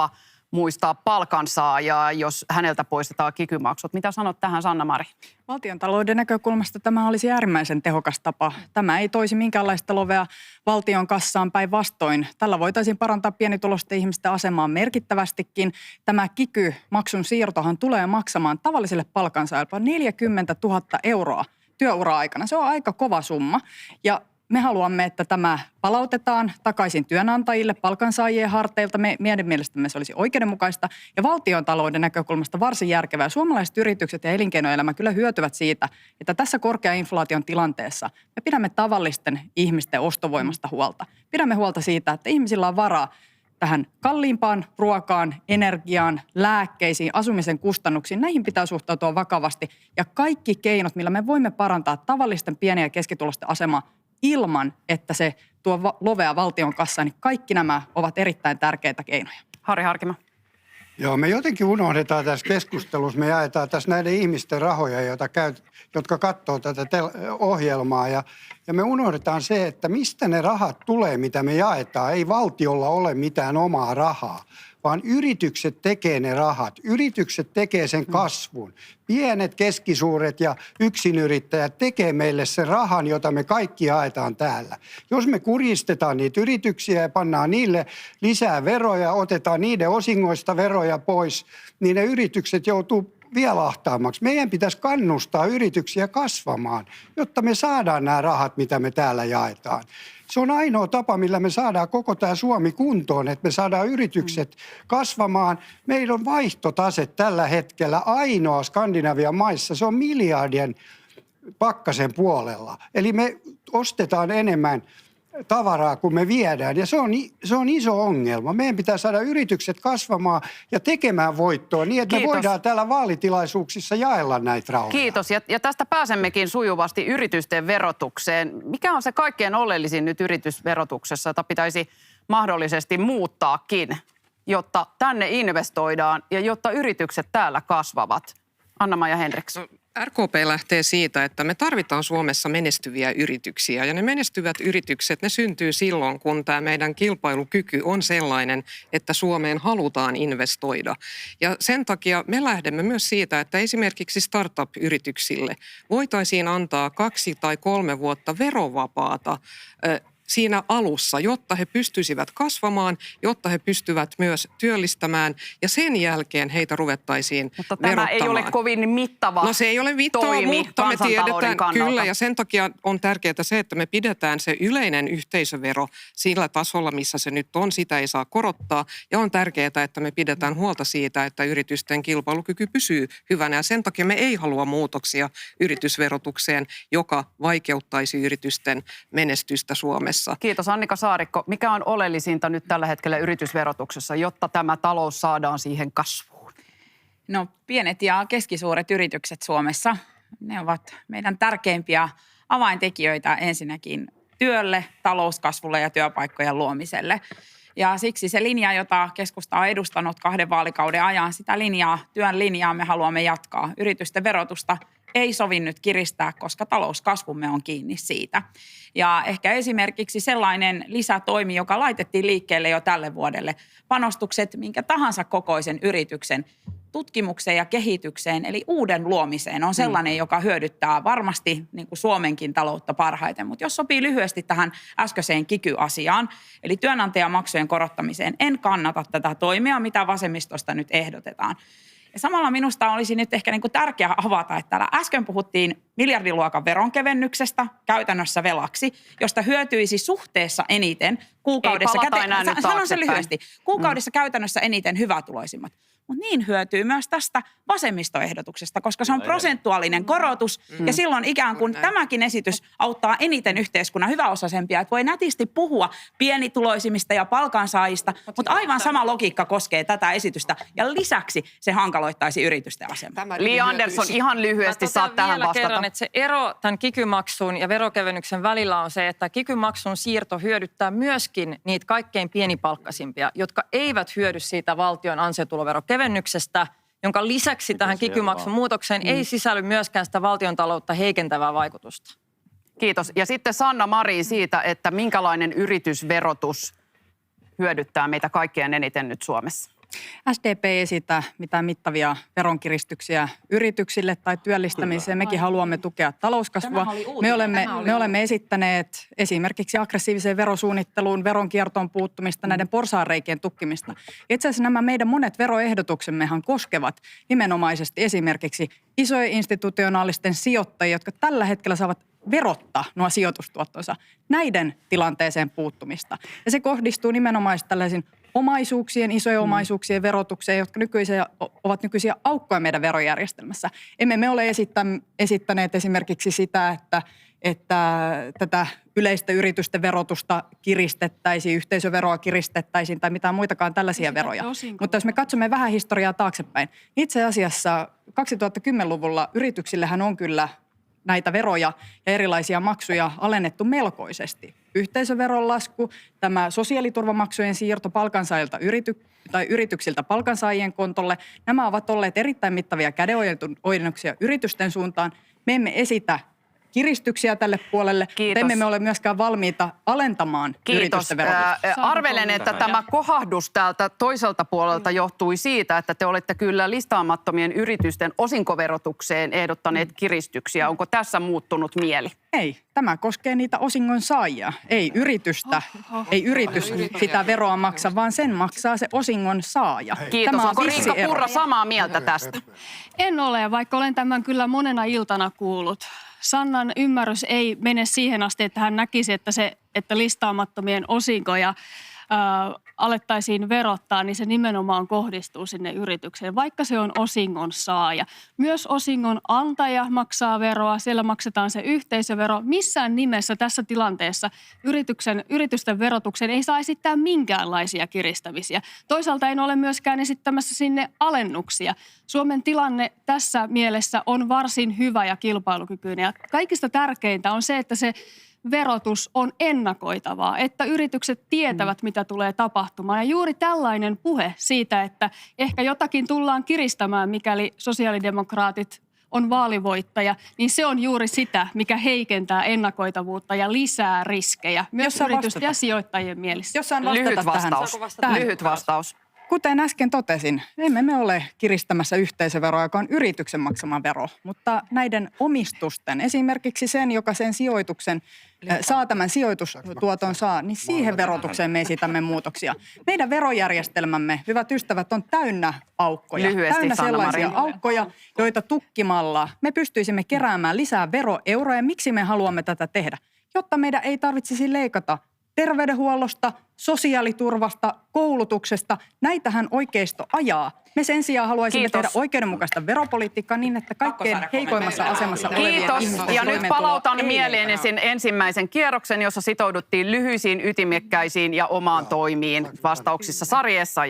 muistaa palkansaajaa, jos häneltä poistetaan kiky-maksut. Mitä sanot tähän, Sanna Marin? Valtiontalouden näkökulmasta tämä olisi äärimmäisen tehokas tapa. Tämä ei toisi minkäänlaista lovea valtion kassaan, päinvastoin. Tällä voitaisiin parantaa pienituloisten ihmisten asemaa merkittävästikin. Tämä kiky-maksun siirtohan tulee maksamaan tavalliselle palkansaajalle 40 000 euroa työura-aikana. Se on aika kova summa ja me haluamme, että tämä palautetaan takaisin työnantajille, palkansaajien harteilta. Meidän mielestämme se olisi oikeudenmukaista ja valtiontalouden näkökulmasta varsin järkevää. Suomalaiset yritykset ja elinkeinoelämä kyllä hyötyvät siitä, että tässä korkea-inflaation tilanteessa me pidämme tavallisten ihmisten ostovoimasta huolta. Pidämme huolta siitä, että ihmisillä on varaa tähän kalliimpaan ruokaan, energiaan, lääkkeisiin, asumisen kustannuksiin. Näihin pitää suhtautua vakavasti. Ja kaikki keinot, millä me voimme parantaa tavallisten pieni- ja keskituloisten asemaa ilman, että se tuo lovea valtion kassaan, niin kaikki nämä ovat erittäin tärkeitä keinoja. Harri Harkimo. Joo, me jotenkin unohdetaan tässä keskustelussa, me jaetaan tässä näiden ihmisten rahoja, jotka katsoo tätä ohjelmaa. Ja me unohdetaan se, että mistä ne rahat tulee, mitä me jaetaan. Ei valtiolla ole mitään omaa rahaa, vaan yritykset tekee ne rahat. Yritykset tekee sen kasvun. Pienet, keskisuuret ja yksinyrittäjät tekee meille sen rahan, jota me kaikki jaetaan täällä. Jos me kuristetaan niitä yrityksiä ja pannaan niille lisää veroja, otetaan niiden osingoista veroja pois, niin ne yritykset joutuu vielä ahtaammaksi. Meidän pitäisi kannustaa yrityksiä kasvamaan, jotta me saadaan nämä rahat, mitä me täällä jaetaan. Se on ainoa tapa, millä me saadaan koko tämä Suomi kuntoon, että me saadaan yritykset kasvamaan. Meillä on vaihtotase tällä hetkellä ainoa Skandinavian maissa. Se on miljardien pakkasen puolella. Eli me ostetaan enemmän tavaraa, kun me viedään. Ja se on iso ongelma. Meidän pitää saada yritykset kasvamaan ja tekemään voittoa niin, että me voidaan täällä vaalitilaisuuksissa jaella näitä rahoja. Kiitos. Ja tästä pääsemmekin sujuvasti yritysten verotukseen. Mikä on se kaikkein oleellisin nyt yritysverotuksessa, jota pitäisi mahdollisesti muuttaakin, jotta tänne investoidaan ja jotta yritykset täällä kasvavat? Anna-Maija Henriksson. RKP lähtee siitä, että me tarvitaan Suomessa menestyviä yrityksiä ja ne menestyvät yritykset, ne syntyy silloin, kun tämä meidän kilpailukyky on sellainen, että Suomeen halutaan investoida. Ja sen takia me lähdemme myös siitä, että esimerkiksi startup-yrityksille voitaisiin antaa 2 tai 3 vuotta verovapaata siinä alussa, jotta he pystyisivät kasvamaan, jotta he pystyvät myös työllistämään ja sen jälkeen heitä ruvettaisiin Mutta tämä verottamaan. ei ole kovin mittava No se ei ole mittava, toimi mutta me tiedetään kannalta. kyllä ja sen takia on tärkeää se, että me pidetään se yleinen yhteisövero sillä tasolla, missä se nyt on, sitä ei saa korottaa ja on tärkeää, että me pidetään huolta siitä, että yritysten kilpailukyky pysyy hyvänä ja sen takia me ei halua muutoksia yritysverotukseen, joka vaikeuttaisi yritysten menestystä Suomessa. Kiitos Annika Saarikko. Mikä on oleellisinta nyt tällä hetkellä yritysverotuksessa, jotta tämä talous saadaan siihen kasvuun? No pienet ja keskisuuret yritykset Suomessa, ne ovat meidän tärkeimpiä avaintekijöitä ensinnäkin työlle, talouskasvulle ja työpaikkojen luomiselle. Ja siksi se linja, jota keskusta on edustanut 2 vaalikauden ajan, sitä linjaa, työn linjaa me haluamme jatkaa. Yritysten verotusta ei sovi nyt kiristää, koska talouskasvumme on kiinni siitä. Ja ehkä esimerkiksi sellainen lisätoimi, joka laitettiin liikkeelle jo tälle vuodelle, panostukset minkä tahansa kokoisen yrityksen tutkimukseen ja kehitykseen, eli uuden luomiseen, on sellainen, joka hyödyttää varmasti niin kuin Suomenkin taloutta parhaiten. Mutta jos sopii lyhyesti tähän äskeiseen kiky-asiaan, eli työnantajamaksujen korottamiseen, en kannata tätä toimia, mitä vasemmistosta nyt ehdotetaan. Ja samalla minusta olisi nyt ehkä niin kuin tärkeää avata, että täällä äsken puhuttiin miljardiluokan veronkevennyksestä käytännössä velaksi, josta hyötyisi suhteessa eniten kuukaudessa. Sanon sen lyhyesti. Kuukaudessa käytännössä eniten hyvätuloisimmat. Mutta niin hyötyy myös tästä vasemmistoehdotuksesta, koska se on prosentuaalinen korotus ja silloin ikään kuin tämäkin esitys auttaa eniten yhteiskunnan hyväosaisempia, että voi nätisti puhua pienituloisimmista ja palkansaajista, mutta aivan sama logiikka koskee tätä esitystä ja lisäksi se hankaloittaisi yritysten asemaa. Li Andersson, ihan lyhyesti saat tähän vielä vastata. kerran, että se ero tämän kiky-maksun ja verokevennyksen välillä on se, että kiky-maksun siirto hyödyttää myöskin niitä kaikkein pienipalkkaisimpia, jotka eivät hyödy siitä valtion ansiotuloverokevennyksestä, jonka lisäksi tähän kiky-maksun muutokseen ei sisälly myöskään sitä valtiontaloutta heikentävää vaikutusta. Kiitos. Ja sitten Sanna Marin siitä, että minkälainen yritysverotus hyödyttää meitä kaikkien eniten nyt Suomessa. SDP ei esitä mitään mittavia veronkiristyksiä yrityksille tai työllistämiseen. Mekin haluamme tukea talouskasvua. Me olemme esittäneet esimerkiksi aggressiiviseen verosuunnitteluun, veronkiertoon puuttumista, näiden porsaanreikien tukkimista. Itse asiassa nämä meidän monet veroehdotuksemmehan koskevat nimenomaisesti esimerkiksi isojen institutionaalisten sijoittajia, jotka tällä hetkellä saavat verotta nuo sijoitustuottonsa, näiden tilanteeseen puuttumista. Ja se kohdistuu nimenomaan tällaisiin omaisuuksien, isojen omaisuuksien verotukseen, jotka ovat nykyisiä aukkoja meidän verojärjestelmässä. Emme me ole esittäneet esimerkiksi sitä, että tätä yleistä yritysten verotusta kiristettäisiin, yhteisöveroa kiristettäisiin tai mitään muitakaan tällaisia veroja. Mutta jos me katsomme vähän historiaa taaksepäin, niin itse asiassa 2010-luvulla yrityksillähän on kyllä näitä veroja ja erilaisia maksuja alennettu melkoisesti. Yhteisöveron lasku, tämä sosiaaliturvamaksujen siirto palkansaajilta yrityksiltä palkansaajien kontolle, nämä ovat olleet erittäin mittavia kädenojennuksia yritysten suuntaan. Me emme esitä kiristyksiä tälle puolelle, mutta emme me ole myöskään valmiita alentamaan yritysten verotusta. Arvelen, että tämä kohahdus täältä toiselta puolelta johtui siitä, että te olette kyllä listaamattomien yritysten osinkoverotukseen ehdottaneet kiristyksiä. Onko tässä muuttunut mieli? Ei, tämä koskee niitä osingon saajia. Ei yritystä, ei yritys sitä veroa maksa, vaan sen maksaa se osingon saaja. Kiitos. Tämä Onko on Riikka Purra samaa mieltä tästä? En ole, vaikka olen tämän kyllä monena iltana kuullut. Sannan ymmärrys ei mene siihen asti, että hän näkisi, että listaamattomien osinkoja alettaisiin verottaa, niin se nimenomaan kohdistuu sinne yritykseen, vaikka se on osingon saaja. Myös osingon antaja maksaa veroa, siellä maksetaan se yhteisövero. Missään nimessä tässä tilanteessa yritysten verotuksen ei saa esittää minkäänlaisia kiristämisiä. Toisaalta en ole myöskään esittämässä sinne alennuksia. Suomen tilanne tässä mielessä on varsin hyvä ja kilpailukykyinen. Ja kaikista tärkeintä on se, että se verotus on ennakoitavaa, että yritykset tietävät, mitä tulee tapahtumaan. Ja juuri tällainen puhe siitä, että ehkä jotakin tullaan kiristämään, mikäli sosiaalidemokraatit on vaalivoittaja, niin se on juuri sitä, mikä heikentää ennakoitavuutta ja lisää riskejä myös yritysten ja sijoittajien mielissä. Lyhyt vastaus. Kuten äsken totesin, emme me ole kiristämässä yhteisöveroa, joka on yrityksen maksama vero, mutta näiden omistusten, esimerkiksi sen, joka sen sijoituksen saa tämän sijoitustuoton saa, niin siihen verotukseen me esitämme muutoksia. Meidän verojärjestelmämme, hyvät ystävät, on täynnä aukkoja. Lyhyesti, täynnä sellaisia Sanna Marin. aukkoja, joita tukkimalla me pystyisimme keräämään lisää veroeuroja. Miksi me haluamme tätä tehdä? Jotta meidän ei tarvitsisi leikata terveydenhuollosta, sosiaaliturvasta, koulutuksesta. Näitähän oikeisto ajaa. Me sen sijaan haluaisimme tehdä oikeudenmukaista veropolitiikkaa niin, että kaikkein heikoimmassa asemassa olevien ihmisten Kiitos. Ja nyt toimeentuloa palautan ei mieleeni leikata. sen ensimmäisen kierroksen, jossa sitouduttiin lyhyisiin, ytimekkäisiin ja omaan toimiin vastauksissa Sarjessa.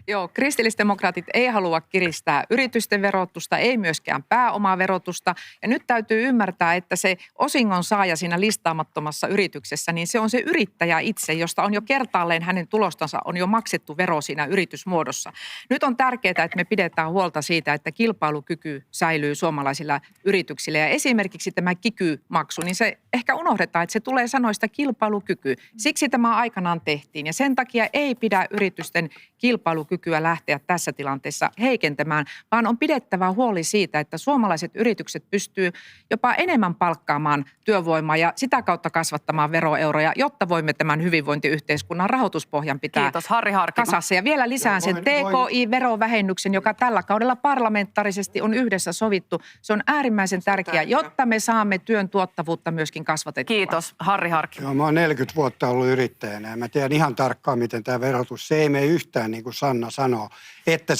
Joo, kristillisdemokraatit ei halua kiristää yritysten verotusta, ei myöskään pääomaverotusta. Ja nyt täytyy ymmärtää, että se osingon saaja siinä listaamattomassa yrityksessä, niin se on se yrittäjä itse, josta on jo kertaalleen hänen tulostansa on jo maksettu vero siinä yritysmuodossa. Nyt on tärkeää, että me pidetään huolta siitä, että kilpailukyky säilyy suomalaisilla yrityksillä. Ja esimerkiksi tämä kiky-maksu, niin se ehkä unohdetaan, että se tulee sanoista kilpailukyky. Siksi tämä aikanaan tehtiin ja sen takia ei pidä yritysten kilpailukykyä lähteä tässä tilanteessa heikentämään, vaan on pidettävä huoli siitä, että suomalaiset yritykset pystyy jopa enemmän palkkaamaan työvoimaa ja sitä kautta kasvattamaan veroeuroja, jotta voimme tämän hyvinvointiyhteiskunnan rahoituspohjan pitää Kiitos, Harri Harkimo. kasassa. Ja vielä lisään sen TKI-verovähennyksen, joka tällä kaudella parlamentaarisesti on yhdessä sovittu. Se on äärimmäisen tärkeää, jotta me saamme työn tuottavuutta myöskin kasvatettua. Kiitos, Harri Harkimo. Joo, mä oon 40 vuotta ollut yrittäjänä ja mä tiedän ihan tarkkaan, miten tämä verotus, se ei mene yhtään niin kuin Sanna sanoo, että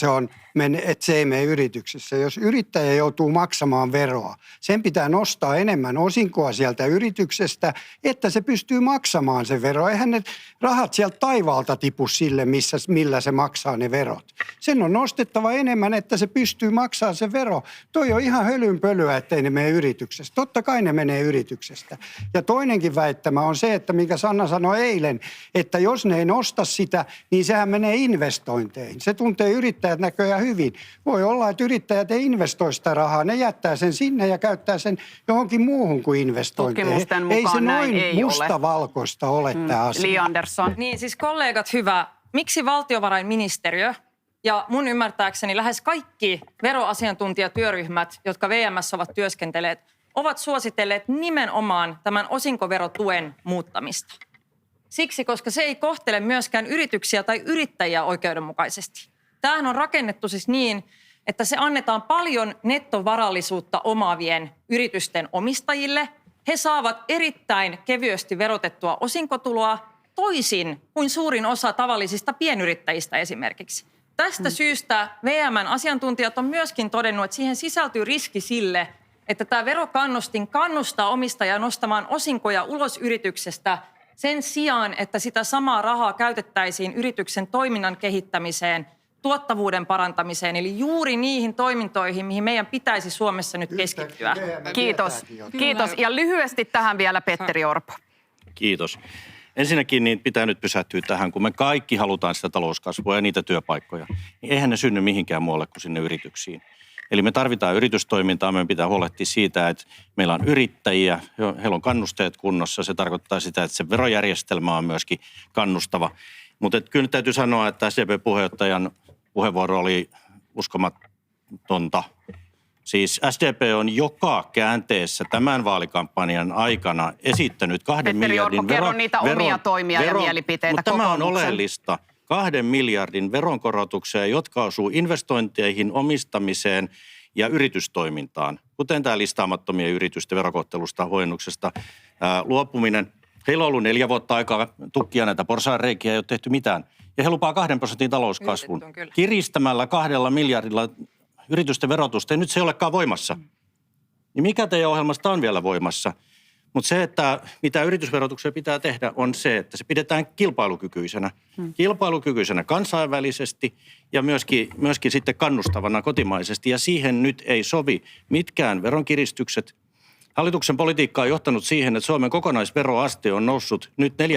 se ei mene yrityksessä. Jos yrittäjä joutuu maksamaan veroa, sen pitää nostaa enemmän osinkoa sieltä yrityksestä, että se pystyy maksamaan sen vero. Eihän ne rahat sieltä taivaalta tipu sille, millä se maksaa ne verot. Sen on nostettava enemmän, että se pystyy maksamaan se vero. Toi on ihan hölynpölyä, ettei ne mene yrityksestä. Totta kai ne menee yrityksestä. Ja toinenkin väittämä on se, että mikä Sanna sanoi eilen, että jos ne ei nosta sitä, niin sehän menee investointeihin. Se tuntee yrittäjät näköjään hyvin. Voi olla, että yrittäjät ei investoi sitä rahaa. Ne jättää sen sinne ja käyttää sen johonkin muuhun kuin investointeihin. Tutkimusten mukaan ei se näin noin ei mustavalkoista ole tämä asia. Li Andersson. Niin siis kollegat, hyvä. Miksi valtiovarainministeriö ja mun ymmärtääkseni lähes kaikki veroasiantuntijatyöryhmät, jotka VM:ssä ovat työskentelleet, ovat suositelleet nimenomaan tämän osinkoverotuen muuttamista? Siksi, koska se ei kohtele myöskään yrityksiä tai yrittäjiä oikeudenmukaisesti. Tämähän on rakennettu siis niin, että se annetaan paljon nettovarallisuutta omaavien yritysten omistajille he saavat erittäin kevyesti verotettua osinkotuloa toisin kuin suurin osa tavallisista pienyrittäjistä esimerkiksi. Tästä syystä VM:n asiantuntijat on myöskin todennut, että siihen sisältyy riski sille, että tämä verokannustin kannustaa omistajaa nostamaan osinkoja ulos yrityksestä sen sijaan, että sitä samaa rahaa käytettäisiin yrityksen toiminnan kehittämiseen, tuottavuuden parantamiseen, eli juuri niihin toimintoihin, mihin meidän pitäisi Suomessa nyt keskittyä. Kiitos. Kiitos. Ja lyhyesti tähän vielä Petteri Orpo. Kiitos. Ensinnäkin niin pitää nyt pysähtyä tähän, kun me kaikki halutaan sitä talouskasvua ja niitä työpaikkoja, niin eihän ne synny mihinkään muualle kuin sinne yrityksiin. Eli me tarvitaan yritystoimintaa, meidän pitää huolehtia siitä, että meillä on yrittäjiä, heillä on kannusteet kunnossa. Se tarkoittaa sitä, että se verojärjestelmä on myöskin kannustava. Mutta kyllä nyt täytyy sanoa, että SDP-puheenjohtajan puheenvuoro oli uskomatonta. Siis SDP on joka käänteessä tämän vaalikampanjan aikana esittänyt 2 Petteri miljardin Orpo, kerro niitä omia toimia ja mielipiteitä Mutta tämä on kokoomuksen. oleellista. 2 miljardin veronkorotukseen, jotka osuu investointeihin, omistamiseen ja yritystoimintaan, kuten tämä listaamattomien yritysten verokohtelusta, huojennuksesta luopuminen. Heillä on ollut 4 vuotta aikaa tukkia näitä porsaanreikiä, ei ole tehty mitään. Ja he lupaa 2% talouskasvun. Kiristämällä 2 miljardilla yritysten verotusta, ja nyt se ei olekaan voimassa. Niin mikä teidän ohjelmasta on vielä voimassa? Mutta se, että mitä yritysverotukseen pitää tehdä, on se, että se pidetään kilpailukykyisenä. Kilpailukykyisenä kansainvälisesti ja myöskin sitten kannustavana kotimaisesti. Ja siihen nyt ei sovi mitkään veronkiristykset. Hallituksen politiikka on johtanut siihen, että Suomen kokonaisveroaste on noussut nyt 43,2%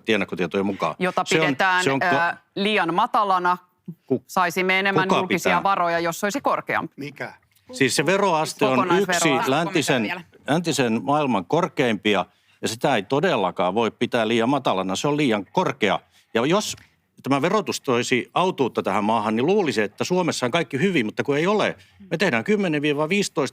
ennakkotietojen mukaan. Jota pidetään liian matalana. Saisimme enemmän julkisia varoja, jos se olisi korkeampi. Mikä? Siis se veroaste on yksi läntisen maailman korkeimpia, ja sitä ei todellakaan voi pitää liian matalana. Se on liian korkea. Ja jos tämä verotus toisi autuutta tähän maahan, niin luulisi, että Suomessa on kaikki hyvin, mutta kun ei ole. Me tehdään 10-15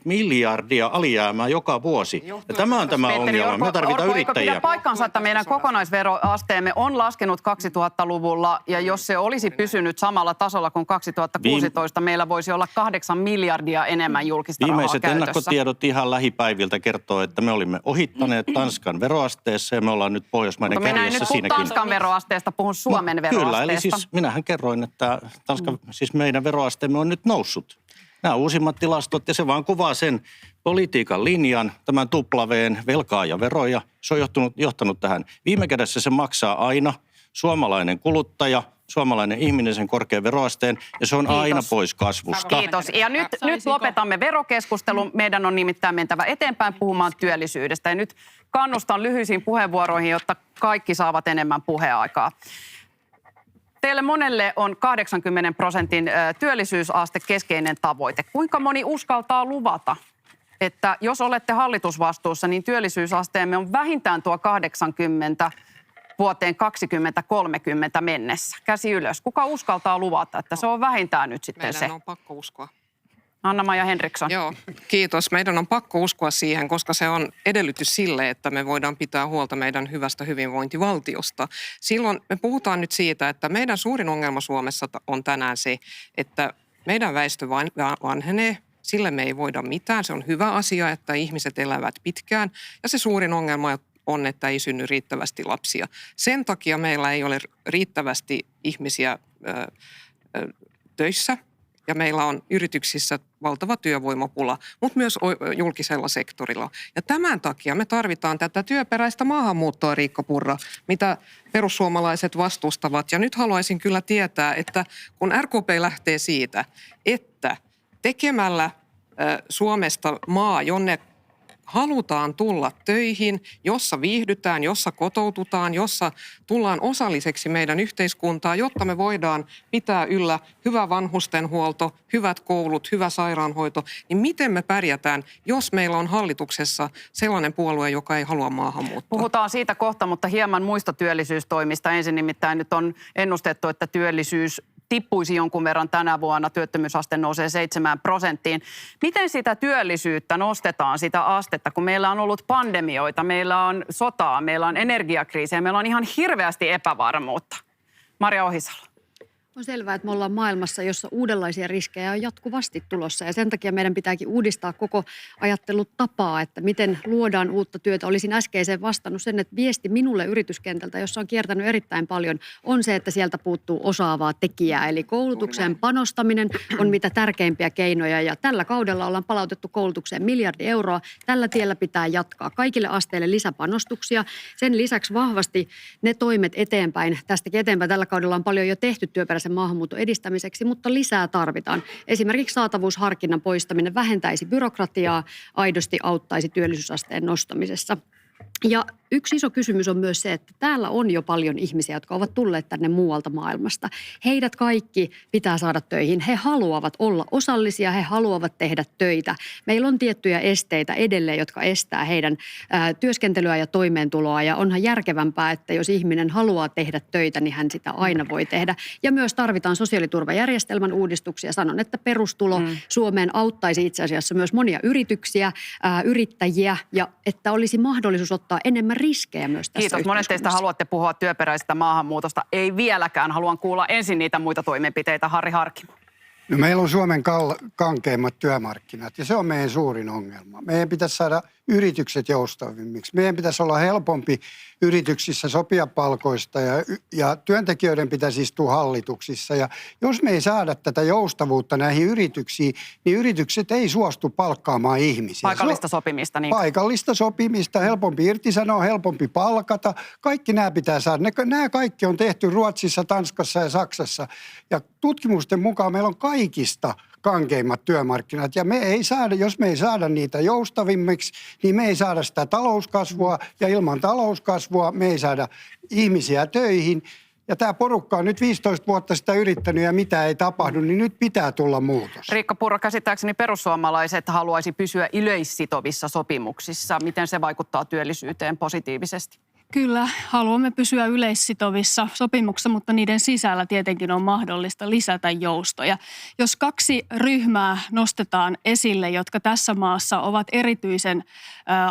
miljardia alijäämää joka vuosi. Ja tämä on tämä ongelma. Me tarvitaan yrittäjiä. Pidä paikkansa, että meidän kokonaisveroasteemme on laskenut 2000-luvulla, ja jos se olisi pysynyt samalla tasolla kuin 2016, meillä voisi olla 8 miljardia enemmän julkista rahaa Viimeiset käytössä. ennakkotiedot ihan lähipäiviltä kertoo, että me olimme ohittaneet Tanskan veroasteessa, ja me ollaan nyt Pohjoismaiden Minä en kärjessä nyt puhu siinäkin. Tanskan veroasteesta, puhun Suomen veroasteesta. Kyllä, eli siis minähän kerroin, että siis meidän veroasteemme on nyt noussut. Nämä uusimmat tilastot, ja se vaan kuvaa sen politiikan linjan, tämän tuplaveen velkaa ja veroja. Se on johtanut tähän. Viime kädessä se maksaa aina suomalainen kuluttaja, suomalainen ihminen sen korkean veroasteen, ja se on aina pois kasvusta. Kiitos. Ja nyt lopetamme verokeskustelun. Meidän on nimittäin mentävä eteenpäin puhumaan työllisyydestä. Ja nyt kannustan lyhyisiin puheenvuoroihin, jotta kaikki saavat enemmän puheaikaa. Teille monelle on 80% työllisyysaste keskeinen tavoite. Kuinka moni uskaltaa luvata, että jos olette hallitusvastuussa, niin työllisyysasteemme on vähintään tuo 80 vuoteen 2030 mennessä? Käsi ylös. Kuka uskaltaa luvata, että se on vähintään nyt sitten se? Meidän on pakko uskoa. Anna-Maija Henriksson. Joo, kiitos. Meidän on pakko uskoa siihen, koska se on edellytys sille, että me voidaan pitää huolta meidän hyvästä hyvinvointivaltiosta. Silloin me puhutaan nyt siitä, että meidän suurin ongelma Suomessa on tänään se, että meidän väestö vanhenee. Sille me ei voida mitään. Se on hyvä asia, että ihmiset elävät pitkään. Ja se suurin ongelma on, että ei synny riittävästi lapsia. Sen takia meillä ei ole riittävästi ihmisiä töissä. Ja meillä on yrityksissä valtava työvoimapula, mutta myös julkisella sektorilla. Ja tämän takia me tarvitaan tätä työperäistä maahanmuuttoa, Riikka Purra, mitä perussuomalaiset vastustavat. Ja nyt haluaisin kyllä tietää, että kun RKP lähtee siitä, että tekemällä Suomesta maa, jonne halutaan tulla töihin, jossa viihdytään, jossa kotoututaan, jossa tullaan osalliseksi meidän yhteiskuntaa, jotta me voidaan pitää yllä hyvä vanhustenhuolto, hyvät koulut, hyvä sairaanhoito, niin miten me pärjätään, jos meillä on hallituksessa sellainen puolue, joka ei halua maahanmuuttoa? Puhutaan siitä kohta, mutta hieman muista työllisyystoimista. Ensin nimittäin nyt on ennustettu, että työllisyys tippuisi jonkun verran tänä vuonna, työttömyysaste nousee 7%. Miten sitä työllisyyttä nostetaan, sitä astetta, kun meillä on ollut pandemioita, meillä on sotaa, meillä on energiakriisiä, meillä on ihan hirveästi epävarmuutta? Maria Ohisalo. On selvää, että me ollaan maailmassa, jossa uudenlaisia riskejä on jatkuvasti tulossa ja sen takia meidän pitääkin uudistaa koko ajattelutapaa, että miten luodaan uutta työtä. Olisin äskeiseen vastannut sen, että viesti minulle yrityskentältä, jossa on kiertänyt erittäin paljon, on se, että sieltä puuttuu osaavaa tekijää. Eli koulutukseen panostaminen on mitä tärkeimpiä keinoja ja tällä kaudella ollaan palautettu koulutukseen 1 miljardi euroa. Tällä tiellä pitää jatkaa kaikille asteille lisäpanostuksia. Sen lisäksi vahvasti ne toimet eteenpäin, tästäkin eteenpäin tällä kaudella on paljon jo tehty työperäisen maahanmuuton edistämiseksi, mutta lisää tarvitaan. Esimerkiksi saatavuusharkinnan poistaminen vähentäisi byrokratiaa, aidosti auttaisi työllisyysasteen nostamisessa. Ja yksi iso kysymys on myös se, että täällä on jo paljon ihmisiä, jotka ovat tulleet tänne muualta maailmasta. Heidät kaikki pitää saada töihin. He haluavat olla osallisia, he haluavat tehdä töitä. Meillä on tiettyjä esteitä edelleen, jotka estää heidän työskentelyä ja toimeentuloa. Ja onhan järkevämpää, että jos ihminen haluaa tehdä töitä, niin hän sitä aina voi tehdä. Ja myös tarvitaan sosiaaliturvajärjestelmän uudistuksia. Sanon, että perustulo Suomeen auttaisi itse asiassa myös monia yrityksiä, yrittäjiä ja että olisi mahdollisuus ottaa enemmän riskejä myös tässä Kiitos. Monet teistä haluatte puhua työperäisestä maahanmuutosta. Ei vieläkään. Haluan kuulla ensin niitä muita toimenpiteitä. Harri Harkimo. No meillä on Suomen kankeimmat työmarkkinat ja se on meidän suurin ongelma. Meidän pitäisi saada yritykset joustavimmiksi. Meidän pitäisi olla helpompi yrityksissä sopia palkoista ja työntekijöiden pitäisi istua hallituksissa. Ja jos me ei saada tätä joustavuutta näihin yrityksiin, niin yritykset ei suostu palkkaamaan ihmisiä. Paikallista sopimista. Niin. Paikallista sopimista, helpompi irtisanoa, helpompi palkata. Kaikki nämä pitää saada. Nämä kaikki on tehty Ruotsissa, Tanskassa ja Saksassa. Ja tutkimusten mukaan meillä on kaikista kankeimmat työmarkkinat. Ja me ei saada, jos me ei saada niitä joustavimmiksi, niin me ei saada sitä talouskasvua. Ja ilman talouskasvua me ei saada ihmisiä töihin. Ja tämä porukka on nyt 15 vuotta sitä yrittänyt ja mitä ei tapahdu, niin nyt pitää tulla muutos. Riikka Purra, käsittääkseni perussuomalaiset haluaisi pysyä yleissitovissa sopimuksissa. Miten se vaikuttaa työllisyyteen positiivisesti? Kyllä, haluamme pysyä yleissitovissa sopimuksissa, mutta niiden sisällä tietenkin on mahdollista lisätä joustoja. Jos 2 ryhmää nostetaan esille, jotka tässä maassa ovat erityisen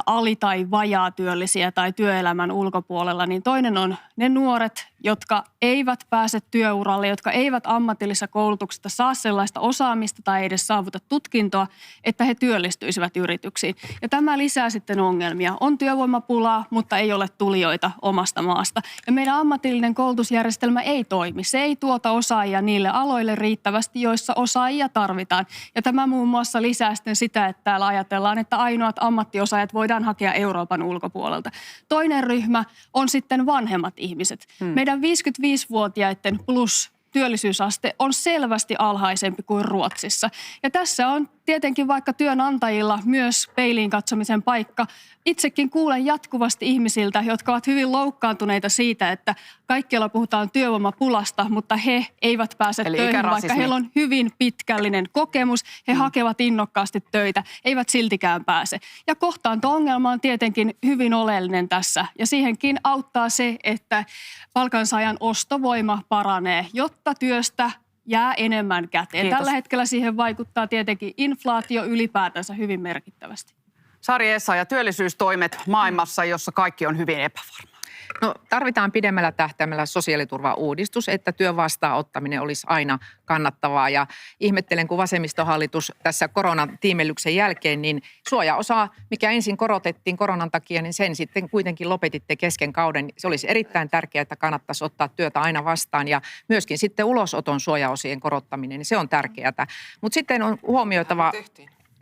ali- tai vajaatyöllisiä tai työelämän ulkopuolella, niin toinen on ne nuoret, jotka eivät pääse työuralle, jotka eivät ammatillisessa koulutuksessa saa sellaista osaamista tai edes saavuta tutkintoa, että he työllistyisivät yrityksiin. Ja tämä lisää sitten ongelmia. On työvoimapulaa, mutta ei ole tulijoita omasta maasta. Ja meidän ammatillinen koulutusjärjestelmä ei toimi. Se ei tuota osaajia niille aloille riittävästi, joissa osaajia tarvitaan. Ja tämä muun muassa lisää sitten sitä, että täällä ajatellaan, että ainoat ammattiosaajat voidaan hakea Euroopan ulkopuolelta. Toinen ryhmä on sitten vanhemmat ihmiset. Meidän 55-vuotiaiden plus työllisyysaste on selvästi alhaisempi kuin Ruotsissa. Ja tässä on tietenkin vaikka työnantajilla myös peiliin katsomisen paikka. Itsekin kuulen jatkuvasti ihmisiltä, jotka ovat hyvin loukkaantuneita siitä, että kaikkialla puhutaan työvoimapulasta, mutta he eivät pääse töihin, vaikka heillä on hyvin pitkällinen kokemus. He hakevat innokkaasti töitä, eivät siltikään pääse. Ja kohtaanto-ongelma on tietenkin hyvin oleellinen tässä. Ja siihenkin auttaa se, että palkansaajan ostovoima paranee, jotta työstä jää enemmän käteen. Kiitos. Tällä hetkellä siihen vaikuttaa tietenkin inflaatio ylipäätänsä hyvin merkittävästi. Sari Essayah, työllisyystoimet maailmassa, jossa kaikki on hyvin epävarmaa. No, tarvitaan pidemmällä tähtäimellä sosiaaliturvauudistus, että työn vastaanottaminen olisi aina kannattavaa. Ja ihmettelen, kun vasemmistohallitus tässä koronan tiimellyksen jälkeen, niin suojaosaa, mikä ensin korotettiin koronan takia, niin sen sitten kuitenkin lopetitte kesken kauden. Se olisi erittäin tärkeää, että kannattaisi ottaa työtä aina vastaan. Ja myöskin sitten ulosoton suojaosien korottaminen, niin se on tärkeää. Mutta sitten on huomioitava...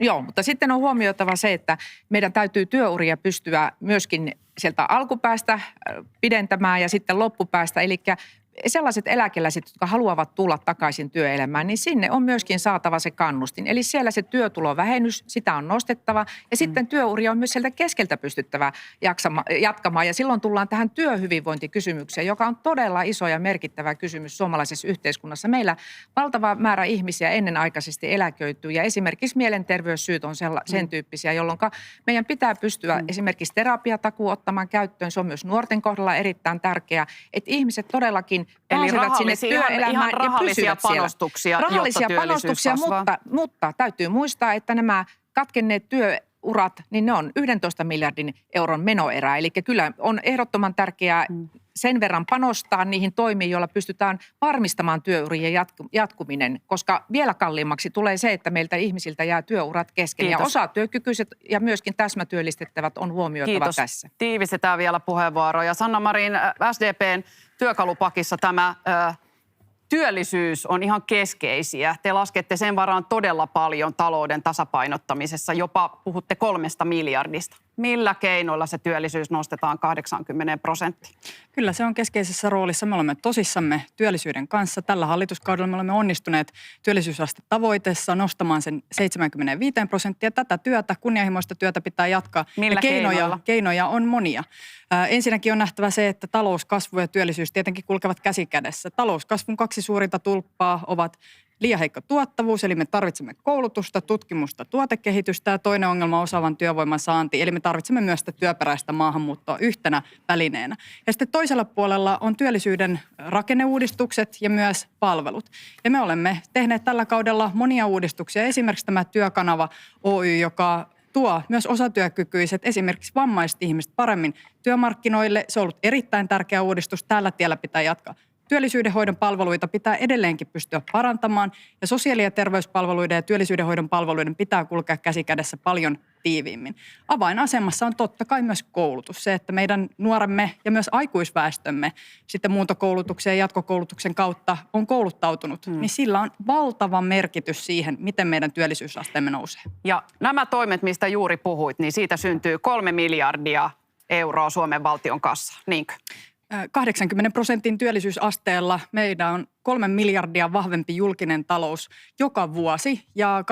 Joo, mutta sitten on huomioitava se, että meidän täytyy työuria pystyä myöskin sieltä alkupäästä pidentämään ja sitten loppupäästä. Eli sellaiset eläkeläiset, jotka haluavat tulla takaisin työelämään, niin sinne on myöskin saatava se kannustin. Eli siellä se työtulovähennys, sitä on nostettava ja sitten työuria on myös sieltä keskeltä pystyttävä jatkamaan. Ja silloin tullaan tähän työhyvinvointikysymykseen, joka on todella iso ja merkittävä kysymys suomalaisessa yhteiskunnassa. Meillä valtava määrä ihmisiä ennenaikaisesti eläköityy ja esimerkiksi mielenterveyssyyt on sen tyyppisiä, jolloin meidän pitää pystyä esimerkiksi terapiatakuu ottamaan käyttöön. Se on myös nuorten kohdalla erittäin tärkeää, että ihmiset todellakin pääsevät sinne työelämään ja pysyvät panostuksia, rahallisia panostuksia, mutta täytyy muistaa, että nämä katkenneet työurat, niin ne on 11 miljardin euron menoerä. Eli kyllä on ehdottoman tärkeää sen verran panostaa niihin toimiin, joilla pystytään varmistamaan työurien jatkuminen, koska vielä kalliimmaksi tulee se, että meiltä ihmisiltä jää työurat kesken. Kiitos. Ja osatyökykyiset ja myöskin täsmätyöllistettävät on huomioitava Kiitos. tässä. Tiivistetään vielä puheenvuoroja. Sanna Marin, SDPn työkalupakissa tämä työllisyys on ihan keskeisiä. Te laskette sen varaan todella paljon talouden tasapainottamisessa, jopa puhutte 3 miljardista. Millä keinoilla se työllisyys nostetaan 80%? Kyllä se on keskeisessä roolissa. Me olemme tosissamme työllisyyden kanssa. Tällä hallituskaudella me olemme onnistuneet työllisyysastetavoitteessa nostamaan sen 75%. Tätä työtä, kunnianhimoista työtä pitää jatkaa. Millä keinoja on monia. Ensinnäkin on nähtävä se, että talouskasvu ja työllisyys tietenkin kulkevat käsi kädessä. Talouskasvun 2 suurinta tulppaa ovat liian heikko tuottavuus, eli me tarvitsemme koulutusta, tutkimusta, tuotekehitystä ja toinen ongelma on osaavan työvoiman saanti, eli me tarvitsemme myös sitä työperäistä maahanmuuttoa yhtenä välineenä. Ja sitten toisella puolella on työllisyyden rakenneuudistukset ja myös palvelut. Ja me olemme tehneet tällä kaudella monia uudistuksia, esimerkiksi tämä Työkanava Oy, joka tuo myös osatyökykyiset, esimerkiksi vammaiset ihmiset paremmin työmarkkinoille. Se on ollut erittäin tärkeä uudistus. Tällä tiellä pitää jatkaa. Työllisyydenhoidon palveluita pitää edelleenkin pystyä parantamaan ja sosiaali- ja terveyspalveluiden ja työllisyydenhoidon palveluiden pitää kulkea käsi kädessä paljon tiiviimmin. Avainasemassa on totta kai myös koulutus. Se, että meidän nuoremme ja myös aikuisväestömme sitten muuntokoulutuksen ja jatkokoulutuksen kautta on kouluttautunut, niin sillä on valtava merkitys siihen, miten meidän työllisyysasteemme nousee. Ja nämä toimet, mistä juuri puhuit, niin siitä syntyy 3 miljardia euroa Suomen valtion kassaan, niinkö? 80% työllisyysasteella meidän on 3 miljardia vahvempi julkinen talous joka vuosi ja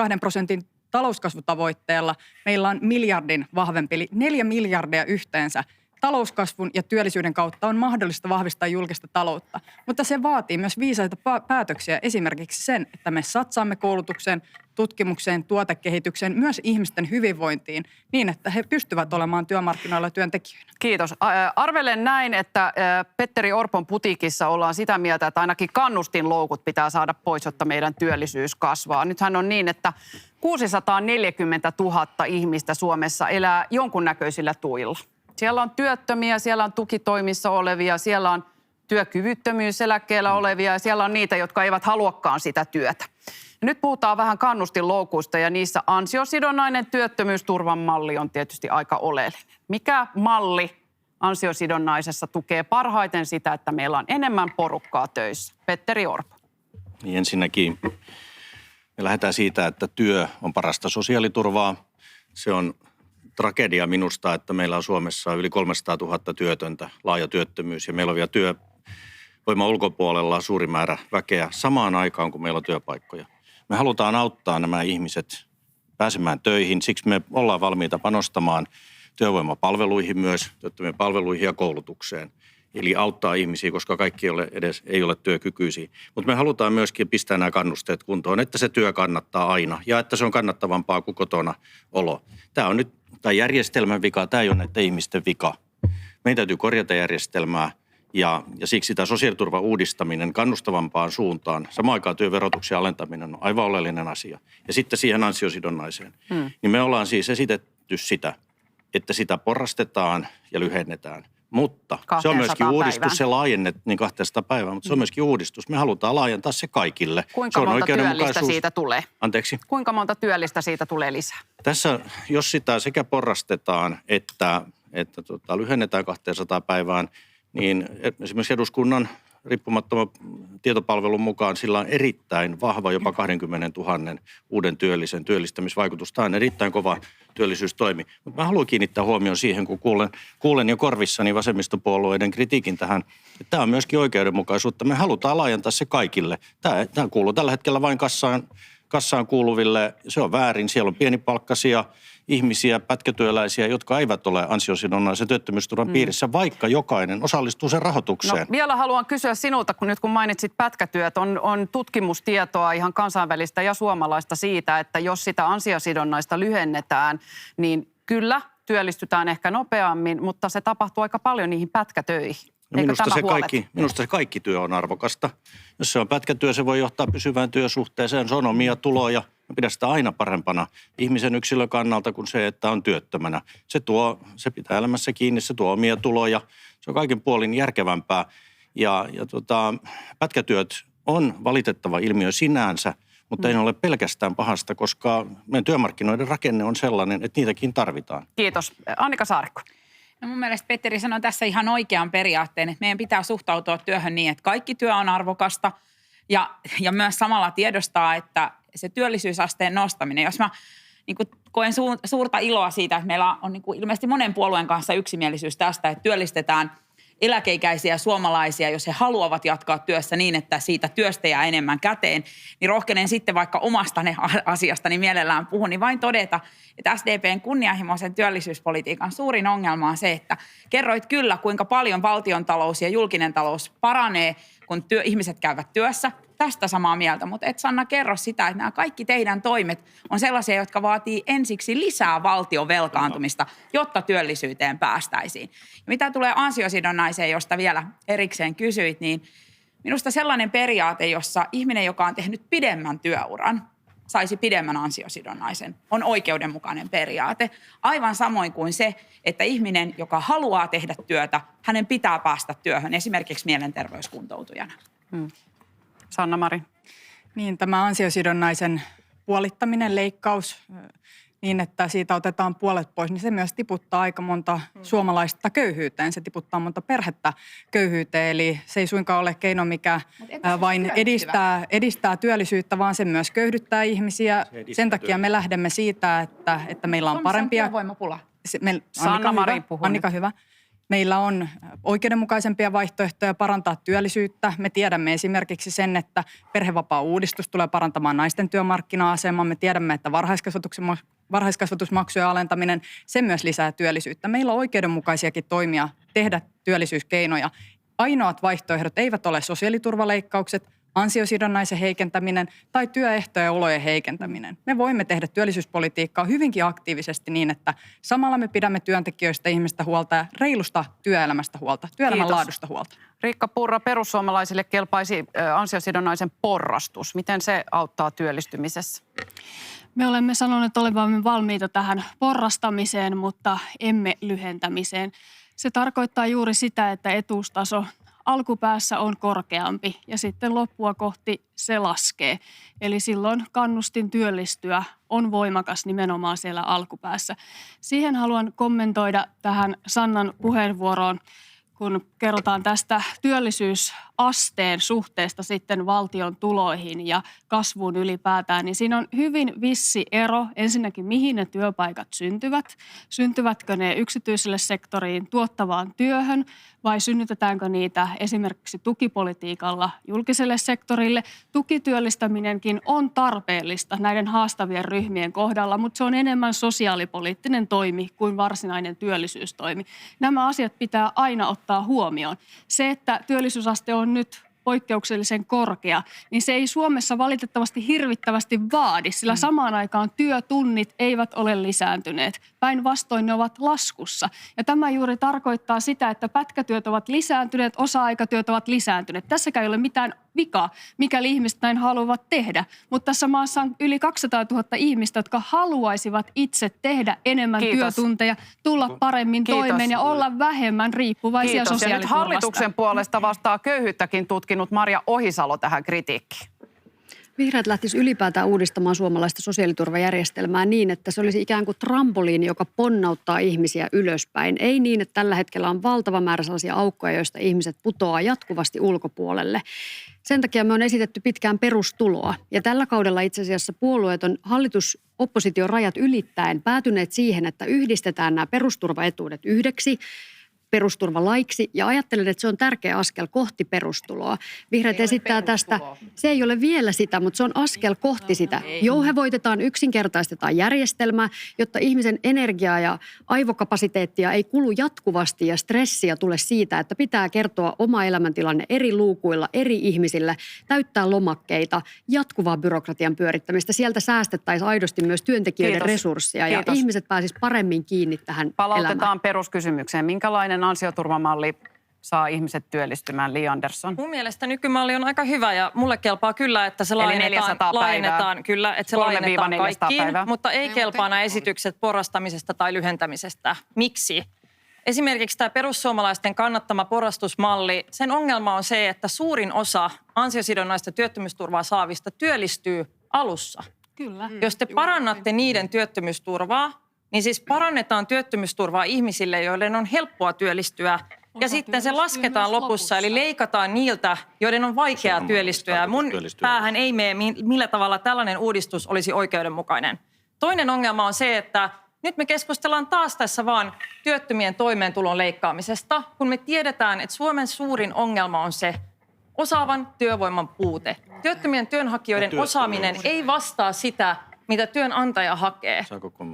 2% talouskasvutavoitteella meillä on miljardin vahvempi, eli 4 miljardia yhteensä. Talouskasvun ja työllisyyden kautta on mahdollista vahvistaa julkista taloutta, mutta se vaatii myös viisaita päätöksiä, esimerkiksi sen, että me satsaamme koulutukseen, tutkimukseen, tuotekehitykseen, myös ihmisten hyvinvointiin niin, että he pystyvät olemaan työmarkkinoilla työntekijöinä. Kiitos. Arvelen näin, että Petteri Orpon putiikissa ollaan sitä mieltä, että ainakin kannustinloukut pitää saada pois, jotta meidän työllisyys kasvaa. Nythän on niin, että 640 000 ihmistä Suomessa elää jonkunnäköisillä tuilla. Siellä on työttömiä, siellä on tukitoimissa olevia, siellä on työkyvyttömyyseläkkeellä olevia ja siellä on niitä, jotka eivät haluakaan sitä työtä. Ja nyt puhutaan vähän kannustinloukuista ja niissä ansiosidonnainen työttömyysturvan malli on tietysti aika oleellinen. Mikä malli ansiosidonnaisessa tukee parhaiten sitä, että meillä on enemmän porukkaa töissä? Petteri Orpo. Niin ensinnäkin me lähdetään siitä, että työ on parasta sosiaaliturvaa. Se on tragedia minusta, että meillä on Suomessa yli 300 000 työtöntä, laaja työttömyys ja meillä on vielä työvoiman ulkopuolella suuri määrä väkeä samaan aikaan, kun meillä on työpaikkoja. Me halutaan auttaa nämä ihmiset pääsemään töihin, siksi me ollaan valmiita panostamaan työvoimapalveluihin myös, työttömien palveluihin ja koulutukseen. Eli auttaa ihmisiä, koska kaikki ei ole työkykyisiä. Mutta me halutaan myöskin pistää nämä kannusteet kuntoon, että se työ kannattaa aina ja että se on kannattavampaa kuin kotona olo. Tämä on nyt järjestelmän vika, tämä ei ole näiden ihmisten vika. Meidän täytyy korjata järjestelmää ja siksi tämä sosiaaliturvan uudistaminen kannustavampaan suuntaan, samaan aikaan työverotuksen alentaminen on aivan oleellinen asia. Ja sitten siihen ansiosidonnaiseen. Niin me ollaan siis esitetty sitä, että sitä porrastetaan ja lyhennetään. Mutta se on myöskin uudistus, päivää. Se laajennettiin niin 200 päivää, mutta se on myöskin uudistus. Me halutaan laajentaa se kaikille. Kuinka se on monta työllistä siitä tulee? Anteeksi? Kuinka monta työllistä siitä tulee lisää? Tässä, jos sitä sekä porrastetaan että lyhennetään 200 päivään, niin esimerkiksi eduskunnan riippumattoman tietopalvelun mukaan sillä on erittäin vahva, jopa 20 000 uuden työllisen työllistämisvaikutus. Tämä on erittäin kova työllisyystoimi. Mutta mä haluan kiinnittää huomioon siihen, kun kuulen jo korvissani vasemmistopuolueiden kritiikin tähän, että tämä on myöskin oikeudenmukaisuutta. Me halutaan laajentaa se kaikille. Tämä kuuluu tällä hetkellä vain kassaan kuuluville. Se on väärin. Siellä on pienipalkkaisia ihmisiä, pätkätyöläisiä, jotka eivät ole ansiosidonnaisen työttömyysturvan piirissä, vaikka jokainen osallistuu sen rahoitukseen. No, vielä haluan kysyä sinulta, kun mainitsit pätkätyöt, on tutkimustietoa ihan kansainvälistä ja suomalaista siitä, että jos sitä ansiosidonnaista lyhennetään, niin kyllä työllistytään ehkä nopeammin, mutta se tapahtuu aika paljon niihin pätkätöihin. Minusta se kaikki työ on arvokasta. Jos se on pätkätyö, se voi johtaa pysyvään työsuhteeseen. Se on omia tuloja. Mä pidän sitä aina parempana ihmisen yksilön kannalta kuin se, että on työttömänä. Se pitää elämässä kiinni, se tuo omia tuloja. Se on kaikin puolin järkevämpää. Pätkätyöt on valitettava ilmiö sinänsä, mutta ei ole pelkästään pahasta, koska meidän työmarkkinoiden rakenne on sellainen, että niitäkin tarvitaan. Kiitos. Annika Saarikko. No mun mielestä Petteri sanoi tässä ihan oikean periaatteen, että meidän pitää suhtautua työhön niin, että kaikki työ on arvokasta ja myös samalla tiedostaa, että se työllisyysasteen nostaminen, jos mä niin kuin koen suurta iloa siitä, että meillä on niin kuin ilmeisesti monen puolueen kanssa yksimielisyys tästä, että työllistetään eläkeikäisiä suomalaisia, jos he haluavat jatkaa työssä niin, että siitä työstä jää enemmän käteen, niin rohkenen sitten vaikka omasta asiastani mielellään puhun, niin vain todeta, että SDPn kunnianhimoisen työllisyyspolitiikan suurin ongelma on se, että kerroit kyllä, kuinka paljon valtiontalous ja julkinen talous paranee, kun ihmiset käyvät työssä. Tästä samaa mieltä, mutta et Sanna kerro sitä, että nämä kaikki teidän toimet on sellaisia, jotka vaatii ensiksi lisää valtion velkaantumista, jotta työllisyyteen päästäisiin. Ja mitä tulee ansiosidonnaiseen, josta vielä erikseen kysyit, niin minusta sellainen periaate, jossa ihminen, joka on tehnyt pidemmän työuran, saisi pidemmän ansiosidonnaisen, on oikeudenmukainen periaate. Aivan samoin kuin se, että ihminen, joka haluaa tehdä työtä, hänen pitää päästä työhön, esimerkiksi mielenterveyskuntoutujana. Sanna-Mari. Niin, tämä ansiosidonnaisen puolittaminen, leikkaus, niin että siitä otetaan puolet pois, niin se myös tiputtaa aika monta suomalaista köyhyyteen. Se tiputtaa monta perhettä köyhyyteen, eli se ei suinkaan ole keino, mikä vain edistää työllisyyttä, vaan se myös köyhdyttää ihmisiä. Sen takia me lähdemme siitä, että meillä on parempia... työvoimapula. Sanna-Mari puhuu. Annika, hyvä. Meillä on oikeudenmukaisempia vaihtoehtoja parantaa työllisyyttä. Me tiedämme esimerkiksi sen, että perhevapaa-uudistus tulee parantamaan naisten työmarkkina-asemaa. Me tiedämme, että varhaiskasvatusmaksujen alentaminen, se myös lisää työllisyyttä. Meillä on oikeudenmukaisiakin toimia tehdä työllisyyskeinoja. Ainoat vaihtoehdot eivät ole sosiaaliturvaleikkaukset, ansiosidonnaisen heikentäminen tai työehtojen ja olojen heikentäminen. Me voimme tehdä työllisyyspolitiikkaa hyvinkin aktiivisesti niin, että samalla me pidämme työntekijöistä ihmistä huolta ja reilusta työelämästä huolta, työelämän laadusta huolta. Riikka Purra, perussuomalaisille kelpaisi ansiosidonnaisen porrastus. Miten se auttaa työllistymisessä? Me olemme sanoneet olevamme valmiita tähän porrastamiseen, mutta emme lyhentämiseen. Se tarkoittaa juuri sitä, että etuustaso alkupäässä on korkeampi ja sitten loppua kohti se laskee. Eli silloin kannustin työllistyä on voimakas nimenomaan siellä alkupäässä. Siihen haluan kommentoida tähän Sannan puheenvuoroon, kun kerrotaan tästä työllisyysasteen suhteesta sitten valtion tuloihin ja kasvuun ylipäätään, niin siinä on hyvin vissi ero. Ensinnäkin, mihin ne työpaikat syntyvät. Syntyvätkö ne yksityiselle sektoriin tuottavaan työhön vai synnytetäänkö niitä esimerkiksi tukipolitiikalla julkiselle sektorille? Tukityöllistäminenkin on tarpeellista näiden haastavien ryhmien kohdalla, mutta se on enemmän sosiaalipoliittinen toimi kuin varsinainen työllisyystoimi. Nämä asiat pitää aina ottaa huomioon. Se, että työllisyysaste on nyt poikkeuksellisen korkea, niin se ei Suomessa valitettavasti hirvittävästi vaadi, sillä samaan aikaan työtunnit eivät ole lisääntyneet. Päinvastoin ne ovat laskussa. Ja tämä juuri tarkoittaa sitä, että pätkätyöt ovat lisääntyneet, osa-aikatyöt ovat lisääntyneet. Tässäkään ei ole mitään vikaa, mikäli ihmiset näin haluavat tehdä. Mutta tässä maassa on yli 200 000 ihmistä, jotka haluaisivat itse tehdä enemmän työtunteja, tulla paremmin toimeen ja olla vähemmän riippuvaisia sosiaaliturvasta. Ja nyt hallituksen puolesta vastaa köyhyyttäkin tutkinut Maria Ohisalo tähän kritiikkiin. Vihreät lähtisi ylipäätään uudistamaan suomalaista sosiaaliturvajärjestelmää niin, että se olisi ikään kuin trampoliini, joka ponnauttaa ihmisiä ylöspäin. Ei niin, että tällä hetkellä on valtava määrä sellaisia aukkoja, joista ihmiset putoaa jatkuvasti ulkopuolelle. Sen takia me on esitetty pitkään perustuloa. Ja tällä kaudella itse asiassa puolueet on hallitus-opposition rajat ylittäen päätyneet siihen, että yhdistetään nämä perusturvaetuudet yhdeksi perusturvalaiksi ja ajattelen, että se on tärkeä askel kohti perustuloa. Vihreät esittää tästä, se ei ole vielä sitä, mutta se on askel kohti sitä. Jouhevoitetaan, yksinkertaistetaan järjestelmää, jotta ihmisen energiaa ja aivokapasiteettia ei kulu jatkuvasti ja stressiä tule siitä, että pitää kertoa oma elämäntilanne eri luukuilla, eri ihmisille, täyttää lomakkeita, jatkuvaa byrokratian pyörittämistä. Sieltä säästettäisiin aidosti myös työntekijöiden resursseja ja ihmiset pääsisivät paremmin kiinni tähän Palautetaan elämään. peruskysymykseen. Minkälainen ansioturvamalli saa ihmiset työllistymään? Li Andersson. Mun mielestä nykymalli on aika hyvä ja mulle kelpaa kyllä, että se laajennetaan kyllä, että se laajennetaan kaikkiin, päivää. mutta ei kelpaa nämä esitykset porrastamisesta tai lyhentämisestä. Miksi? Esimerkiksi tämä perussuomalaisten kannattama porrastusmalli, sen ongelma on se, että suurin osa ansiosidonnaista työttömyysturvaa saavista työllistyy alussa. Kyllä. Jos te parannatte niiden työttömyysturvaa, niin siis parannetaan työttömyysturvaa ihmisille, joiden on helppoa työllistyä. Ja sitten se lasketaan lopussa, eli leikataan niiltä, joiden on vaikeaa työllistyä. Ja mun päähän ei mene, millä tavalla tällainen uudistus olisi oikeudenmukainen. Toinen ongelma on se, että nyt me keskustellaan taas tässä vaan työttömien toimeentulon leikkaamisesta, kun me tiedetään, että Suomen suurin ongelma on se osaavan työvoiman puute. Työttömien työnhakijoiden osaaminen ei vastaa sitä, mitä työnantaja hakee.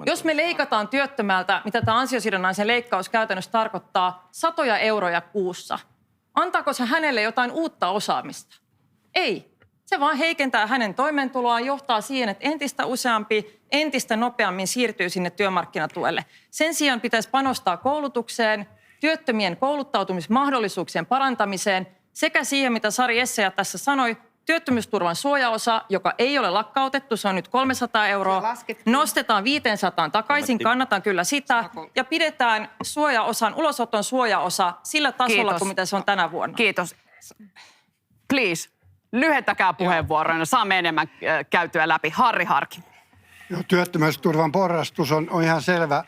Jos me leikataan työttömältä, mitä tämä ansiosidonnaisen leikkaus käytännössä tarkoittaa, 100 euroja kuussa, antaako se hänelle jotain uutta osaamista? Ei. Se vaan heikentää hänen toimeentuloaan, johtaa siihen, että entistä useampi, entistä nopeammin siirtyy sinne työmarkkinatuelle. Sen sijaan pitäisi panostaa koulutukseen, työttömien kouluttautumismahdollisuuksien parantamiseen sekä siihen, mitä Sari Essayah tässä sanoi, työttömyysturvan suojaosa, joka ei ole lakkautettu, se on nyt 300 euroa, nostetaan 500 takaisin, kannatan kyllä sitä, ja pidetään suojaosan, ulosoton suojaosa sillä tasolla, kuin mitä se on tänä vuonna. Kiitos. Please, lyhentäkää puheenvuoroina, saamme enemmän käytyä läpi. Harri Harkimo. Työttömyysturvan porrastus on ihan selvä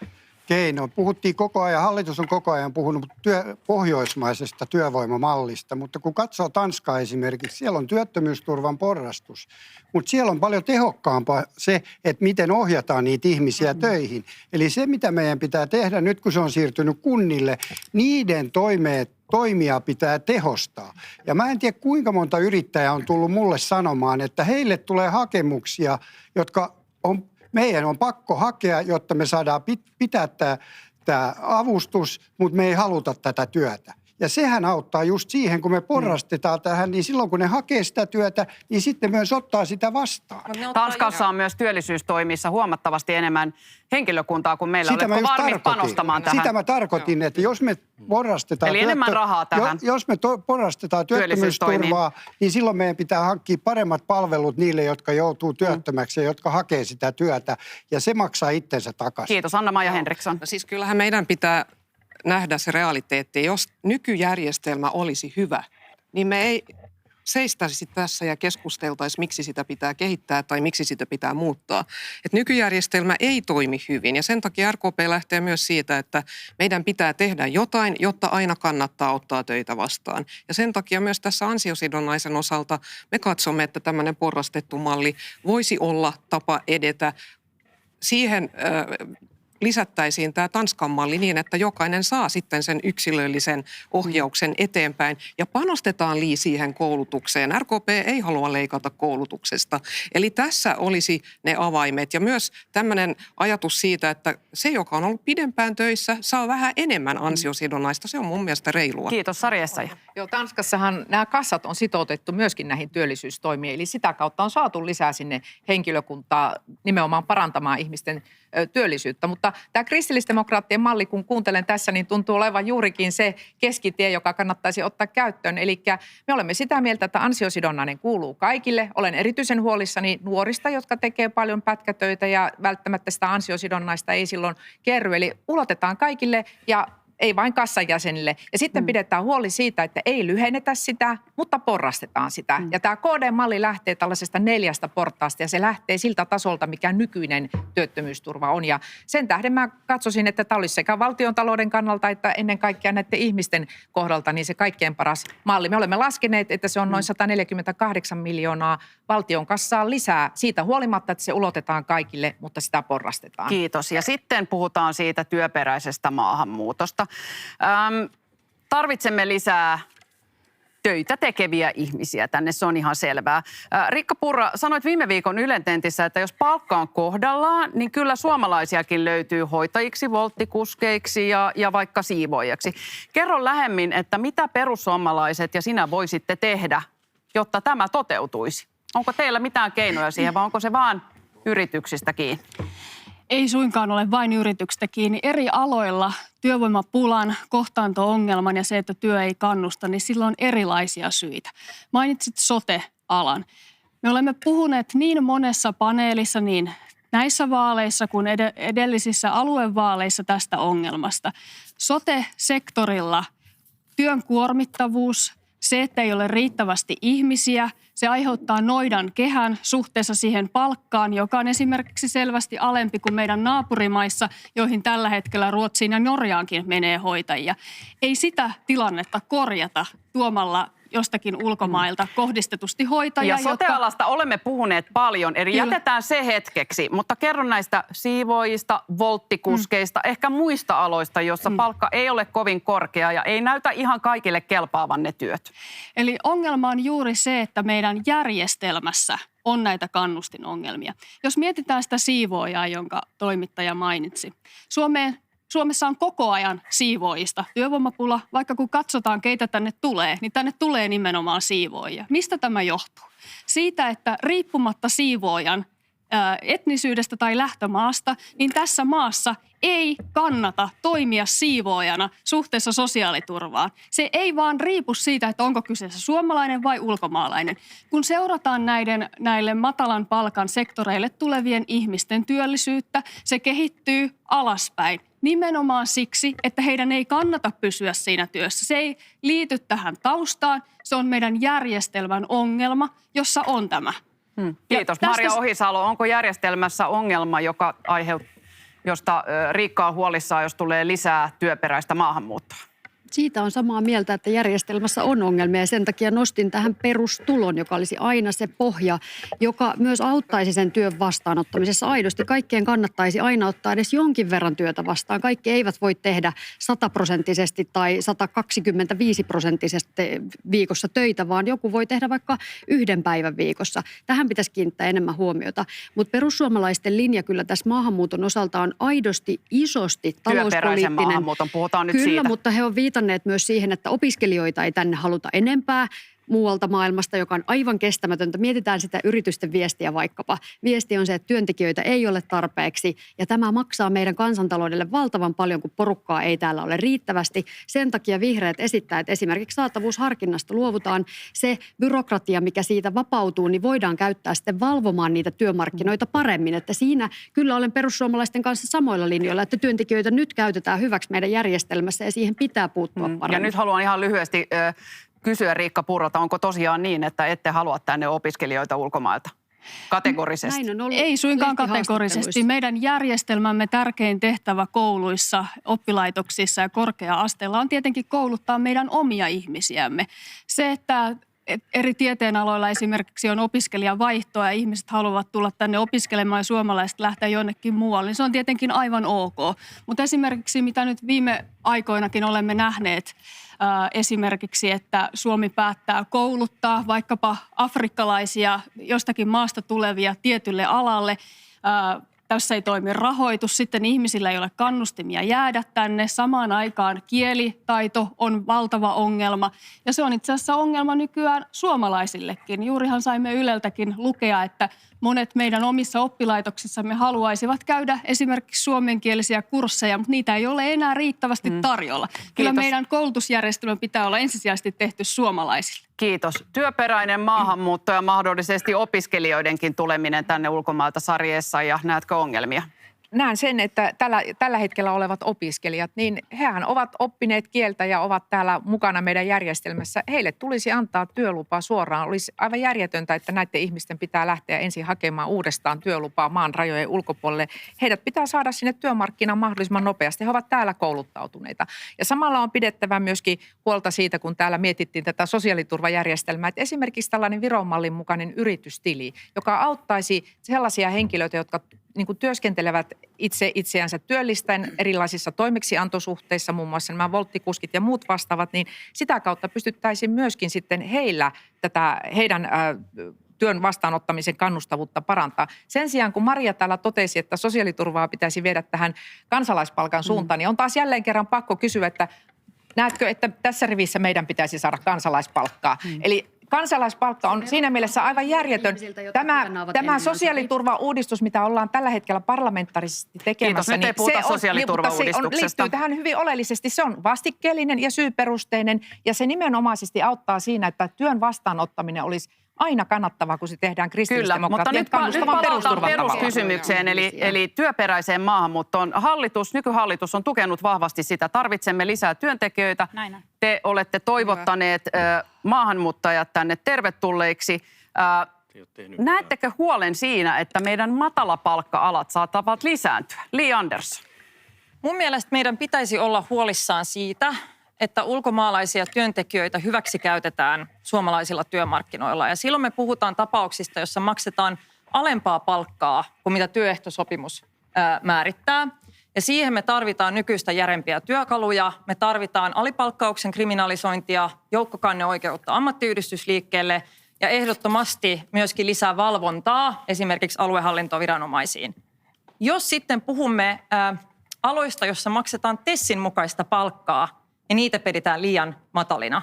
keino. Puhuttiin koko ajan, hallitus on koko ajan puhunut pohjoismaisesta työvoimamallista, mutta kun katsoo Tanskaa esimerkiksi, siellä on työttömyysturvan porrastus, mutta siellä on paljon tehokkaampaa se, että miten ohjataan niitä ihmisiä töihin. Eli se, mitä meidän pitää tehdä nyt, kun se on siirtynyt kunnille, niiden toimia pitää tehostaa. Ja mä en tiedä, kuinka monta yrittäjää on tullut mulle sanomaan, että heille tulee hakemuksia, jotka meidän on pakko hakea, jotta me saadaan pitää tämä avustus, mutta me ei haluta tätä työtä. Ja sehän auttaa just siihen, kun me porrastetaan tähän, niin silloin kun ne hakee sitä työtä, niin sitten myös ottaa sitä vastaan. Tanskassa on myös työllisyystoimissa huomattavasti enemmän henkilökuntaa kuin meillä. Oletko valmis panostamaan tähän? Sitä mä tarkoitin, että jos me porrastetaan, eli enemmän rahaa tähän. Jos me porrastetaan työttömyysturvaa, niin silloin meidän pitää hankkia paremmat palvelut niille, jotka joutuu työttömäksi ja jotka hakee sitä työtä. Ja se maksaa itsensä takaisin. Kiitos. Anna-Maija Henriksson. No siis kyllähän meidän pitää nähdä se realiteetti. Jos nykyjärjestelmä olisi hyvä, niin me ei seistäisi tässä ja keskusteltaisi, miksi sitä pitää kehittää tai miksi sitä pitää muuttaa. Et nykyjärjestelmä ei toimi hyvin ja sen takia RKP lähtee myös siitä, että meidän pitää tehdä jotain, jotta aina kannattaa ottaa töitä vastaan. Ja sen takia myös tässä ansiosidonnaisen osalta me katsomme, että tämmöinen porrastettu malli voisi olla tapa edetä. Siihen lisättäisiin tämä Tanskan malli niin, että jokainen saa sitten sen yksilöllisen ohjauksen eteenpäin ja panostetaan siihen koulutukseen. RKP ei halua leikata koulutuksesta. Eli tässä olisi ne avaimet ja myös tämmöinen ajatus siitä, että se, joka on ollut pidempään töissä, saa vähän enemmän ansiosidonnaista. Se on mun mielestä reilua. Kiitos, Sari Essayah. Joo, Tanskassahan nämä kassat on sitoutettu myöskin näihin työllisyystoimiin, eli sitä kautta on saatu lisää sinne henkilökuntaa nimenomaan parantamaan ihmisten työllisyyttä. Mutta tämä kristillisdemokraattien malli, kun kuuntelen tässä, niin tuntuu olevan juurikin se keskitie, joka kannattaisi ottaa käyttöön. Eli me olemme sitä mieltä, että ansiosidonnainen kuuluu kaikille. Olen erityisen huolissani nuorista, jotka tekee paljon pätkätöitä ja välttämättä sitä ansiosidonnaista ei silloin kerry. Eli ulotetaan kaikille ja ei vain kassan jäsenille. Ja sitten pidetään huoli siitä, että ei lyhennetä sitä, mutta porrastetaan sitä. Ja tämä KD-malli lähtee tällaisesta 4 portaasta ja se lähtee siltä tasolta, mikä nykyinen työttömyysturva on. Ja sen tähden mä katsoisin, että tämä olisi sekä valtiontalouden kannalta että ennen kaikkea näiden ihmisten kohdalta niin se kaikkein paras malli. Me olemme laskeneet, että se on noin 148 miljoonaa valtion kassaan lisää siitä huolimatta, että se ulotetaan kaikille, mutta sitä porrastetaan. Kiitos. Ja sitten puhutaan siitä työperäisestä maahanmuutosta. Tarvitsemme lisää töitä tekeviä ihmisiä tänne, se on ihan selvää. Riikka Purra, sanoit viime viikon Ylen Tentissä, että jos palkka on kohdallaan, niin kyllä suomalaisiakin löytyy hoitajiksi, volttikuskeiksi ja vaikka siivoajaksi. Kerro lähemmin, että mitä perussuomalaiset ja sinä voisitte tehdä, jotta tämä toteutuisi? Onko teillä mitään keinoja siihen vai onko se vaan yrityksistä kiinni? Ei suinkaan ole vain yrityksistä kiinni. Eri aloilla työvoimapulan, kohtaanto-ongelman ja se, että työ ei kannusta, niin sillä on erilaisia syitä. Mainitsit sote-alan. Me olemme puhuneet niin monessa paneelissa, niin näissä vaaleissa kuin edellisissä aluevaaleissa tästä ongelmasta. Sote-sektorilla työn kuormittavuus, se, että ei ole riittävästi ihmisiä, se aiheuttaa noidan kehän suhteessa siihen palkkaan, joka on esimerkiksi selvästi alempi kuin meidän naapurimaissa, joihin tällä hetkellä Ruotsiin ja Norjaankin menee hoitajia. Ei sitä tilannetta korjata tuomalla jostakin ulkomailta kohdistetusti hoitajia. Ja sote-alasta olemme puhuneet paljon, eli jätetään se hetkeksi, mutta kerro näistä siivoojista, volttikuskeista, ehkä muista aloista, joissa palkka ei ole kovin korkea ja ei näytä ihan kaikille kelpaavan ne työt. Eli ongelma on juuri se, että meidän järjestelmässä on näitä kannustinongelmia. Jos mietitään sitä siivoojaa, jonka toimittaja mainitsi. Suomessa on koko ajan siivoojista työvoimapula, vaikka kun katsotaan, keitä tänne tulee, niin tänne tulee nimenomaan siivoojia. Mistä tämä johtuu? Siitä, että riippumatta siivoojan etnisyydestä tai lähtömaasta, niin tässä maassa ei kannata toimia siivoojana suhteessa sosiaaliturvaan. Se ei vaan riipu siitä, että onko kyseessä suomalainen vai ulkomaalainen. Kun seurataan näille matalan palkan sektoreille tulevien ihmisten työllisyyttä, se kehittyy alaspäin. Nimenomaan siksi, että heidän ei kannata pysyä siinä työssä. Se ei liity tähän taustaan. Se on meidän järjestelmän ongelma, jossa on tämä. Kiitos. Maria Ohisalo, onko järjestelmässä ongelma, josta Riikka on huolissaan, jos tulee lisää työperäistä maahanmuuttoa? Siitä on samaa mieltä, että järjestelmässä on ongelmia ja sen takia nostin tähän perustulon, joka olisi aina se pohja, joka myös auttaisi sen työn vastaanottamisessa aidosti. Kaikkien kannattaisi aina ottaa edes jonkin verran työtä vastaan. Kaikki eivät voi tehdä 100% tai 125% viikossa töitä, vaan joku voi tehdä vaikka 1 päivän viikossa. Tähän pitäisi kiinnittää enemmän huomiota. Mutta perussuomalaisten linja kyllä tässä maahanmuuton osalta on aidosti isosti talouspoliittinen. Työperäisen maahanmuuton, puhutaan nyt siitä. Kyllä, mutta he on viitanneet myös siihen, että opiskelijoita ei tänne haluta enempää muualta maailmasta, joka on aivan kestämätöntä. Mietitään sitä yritysten viestiä vaikkapa. Viesti on se, että työntekijöitä ei ole tarpeeksi ja tämä maksaa meidän kansantaloudelle valtavan paljon, kun porukkaa ei täällä ole riittävästi. Sen takia vihreät esittää, että esimerkiksi saatavuusharkinnasta luovutaan. Se byrokratia, mikä siitä vapautuu, niin voidaan käyttää sitten valvomaan niitä työmarkkinoita paremmin. Että siinä kyllä olen perussuomalaisten kanssa samoilla linjoilla, että työntekijöitä nyt käytetään hyväksi meidän järjestelmässä ja siihen pitää puuttua paremmin. Ja nyt haluan ihan lyhyesti kysyä Riikka Purralta, onko tosiaan niin, että ette halua tänne opiskelijoita ulkomailta? Kategorisesti. Näin on ollut ei suinkaan kategorisesti. Meidän järjestelmämme tärkein tehtävä kouluissa, oppilaitoksissa ja korkea-asteella on tietenkin kouluttaa meidän omia ihmisiämme. Se, että eri tieteenaloilla esimerkiksi on opiskelijavaihtoa ja ihmiset haluavat tulla tänne opiskelemaan ja suomalaiset lähteä jonnekin muualle, niin se on tietenkin aivan ok. Mutta esimerkiksi mitä nyt viime aikoinakin olemme nähneet, esimerkiksi, että Suomi päättää kouluttaa vaikkapa afrikkalaisia jostakin maasta tulevia tietylle alalle. Tässä ei toimi rahoitus, sitten ihmisillä ei ole kannustimia jäädä tänne. Samaan aikaan kielitaito on valtava ongelma ja se on itse asiassa ongelma nykyään suomalaisillekin. Juurihan saimme Yleltäkin lukea, että monet meidän omissa oppilaitoksissamme haluaisivat käydä esimerkiksi suomenkielisiä kursseja, mutta niitä ei ole enää riittävästi tarjolla. Kyllä meidän koulutusjärjestelmä pitää olla ensisijaisesti tehty suomalaisille. Kiitos. Työperäinen maahanmuutto ja mahdollisesti opiskelijoidenkin tuleminen tänne ulkomailta sarjeessa ja näetkö ongelmia? Näen sen, että tällä hetkellä olevat opiskelijat, niin hehän ovat oppineet kieltä ja ovat täällä mukana meidän järjestelmässä. Heille tulisi antaa työlupaa suoraan. Olisi aivan järjetöntä, että näiden ihmisten pitää lähteä ensin hakemaan uudestaan työlupaa maan rajojen ulkopuolelle. Heidät pitää saada sinne työmarkkinaan mahdollisimman nopeasti. He ovat täällä kouluttautuneita. Ja samalla on pidettävä myöskin huolta siitä, kun täällä mietittiin tätä sosiaaliturvajärjestelmää, että esimerkiksi tällainen Viron mallin mukainen yritystili, joka auttaisi sellaisia henkilöitä, jotka niin kuin työskentelevät itseänsä työllistäen erilaisissa toimeksiantosuhteissa, muun muassa nämä volttikuskit ja muut vastaavat, niin sitä kautta pystyttäisiin myöskin sitten heidän työn vastaanottamisen kannustavuutta parantaa. Sen sijaan, kun Maria täällä totesi, että sosiaaliturvaa pitäisi viedä tähän kansalaispalkan suuntaan, niin on taas jälleen kerran pakko kysyä, että näetkö, että tässä rivissä meidän pitäisi saada kansalaispalkkaa? Eli kansalaispalkka on siinä mielessä aivan järjetön. Tämä sosiaaliturva-uudistus, mitä ollaan tällä hetkellä parlamentaarisesti tekemässä, Kiitos, nyt ei puhuta sosiaaliturva-uudistuksesta. liittyy tähän hyvin oleellisesti. Se on vastikkeellinen ja syyperusteinen ja se nimenomaisesti auttaa siinä, että työn vastaanottaminen olisi aina kannattavaa, kun se tehdään kristillisdemokraattien kannustavan perusturvan tavalla. Peruskysymykseen, eli työperäiseen maahanmuuttoon. Nykyhallitus on tukenut vahvasti sitä. Tarvitsemme lisää työntekijöitä. Näin on. Te olette toivottaneet maahanmuuttajat tänne tervetulleiksi. Näettekö huolen siinä, että meidän matalapalkka-alat saattavat lisääntyä? Li Andersson. Mun mielestä meidän pitäisi olla huolissaan siitä, että ulkomaalaisia työntekijöitä hyväksikäytetään suomalaisilla työmarkkinoilla. Ja silloin me puhutaan tapauksista, jossa maksetaan alempaa palkkaa kuin mitä työehtosopimus määrittää. Ja siihen me tarvitaan nykyistä järempiä työkaluja. Me tarvitaan alipalkkauksen kriminalisointia, joukkokanneoikeutta ammattiyhdistysliikkeelle ja ehdottomasti myöskin lisää valvontaa esimerkiksi aluehallintoviranomaisiin. Jos sitten puhumme aloista, jossa maksetaan TESin mukaista palkkaa, ja niitä pidetään liian matalina.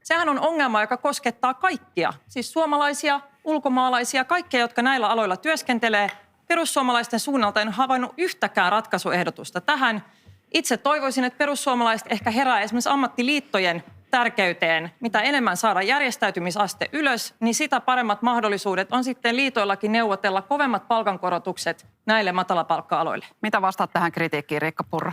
Sehän on ongelma, joka koskettaa kaikkia, siis suomalaisia, ulkomaalaisia, kaikkia, jotka näillä aloilla työskentelee. Perussuomalaisten suunnalta en havainnut yhtäkään ratkaisuehdotusta tähän. Itse toivoisin, että perussuomalaiset ehkä herää esimerkiksi ammattiliittojen tärkeyteen. Mitä enemmän saada järjestäytymisaste ylös, niin sitä paremmat mahdollisuudet on sitten liitoillakin neuvotella kovemmat palkankorotukset näille matalapalkka-aloille. Mitä vastaat tähän kritiikkiin, Riikka Purra?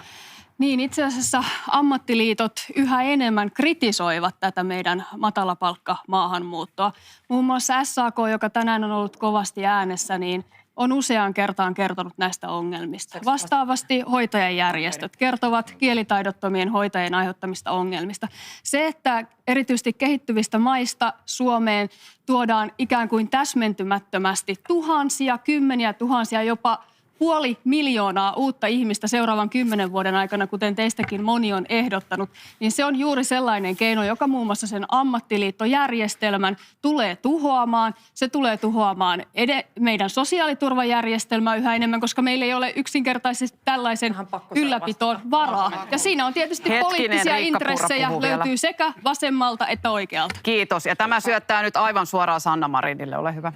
Niin, itse asiassa ammattiliitot yhä enemmän kritisoivat tätä meidän matalapalkka-maahanmuuttoa. Muun muassa SAK, joka tänään on ollut kovasti äänessä, niin on useaan kertaan kertonut näistä ongelmista. Vastaavasti hoitajajärjestöt kertovat kielitaidottomien hoitajien aiheuttamista ongelmista. Se, että erityisesti kehittyvistä maista Suomeen tuodaan ikään kuin täsmentymättömästi tuhansia, kymmeniä tuhansia, jopa 500,000 uutta ihmistä seuraavan 10 vuoden aikana, kuten teistäkin moni on ehdottanut, niin se on juuri sellainen keino, joka muun muassa sen ammattiliittojärjestelmän tulee tuhoamaan. Se tulee tuhoamaan meidän sosiaaliturvajärjestelmää yhä enemmän, koska meillä ei ole yksinkertaisesti tällaisen ylläpitoon varaa. Ja siinä on tietysti poliittisia intressejä, löytyy sekä vasemmalta että oikealta. Kiitos. Ja tämä syöttää nyt aivan suoraan Sanna Marinille. Ole hyvä.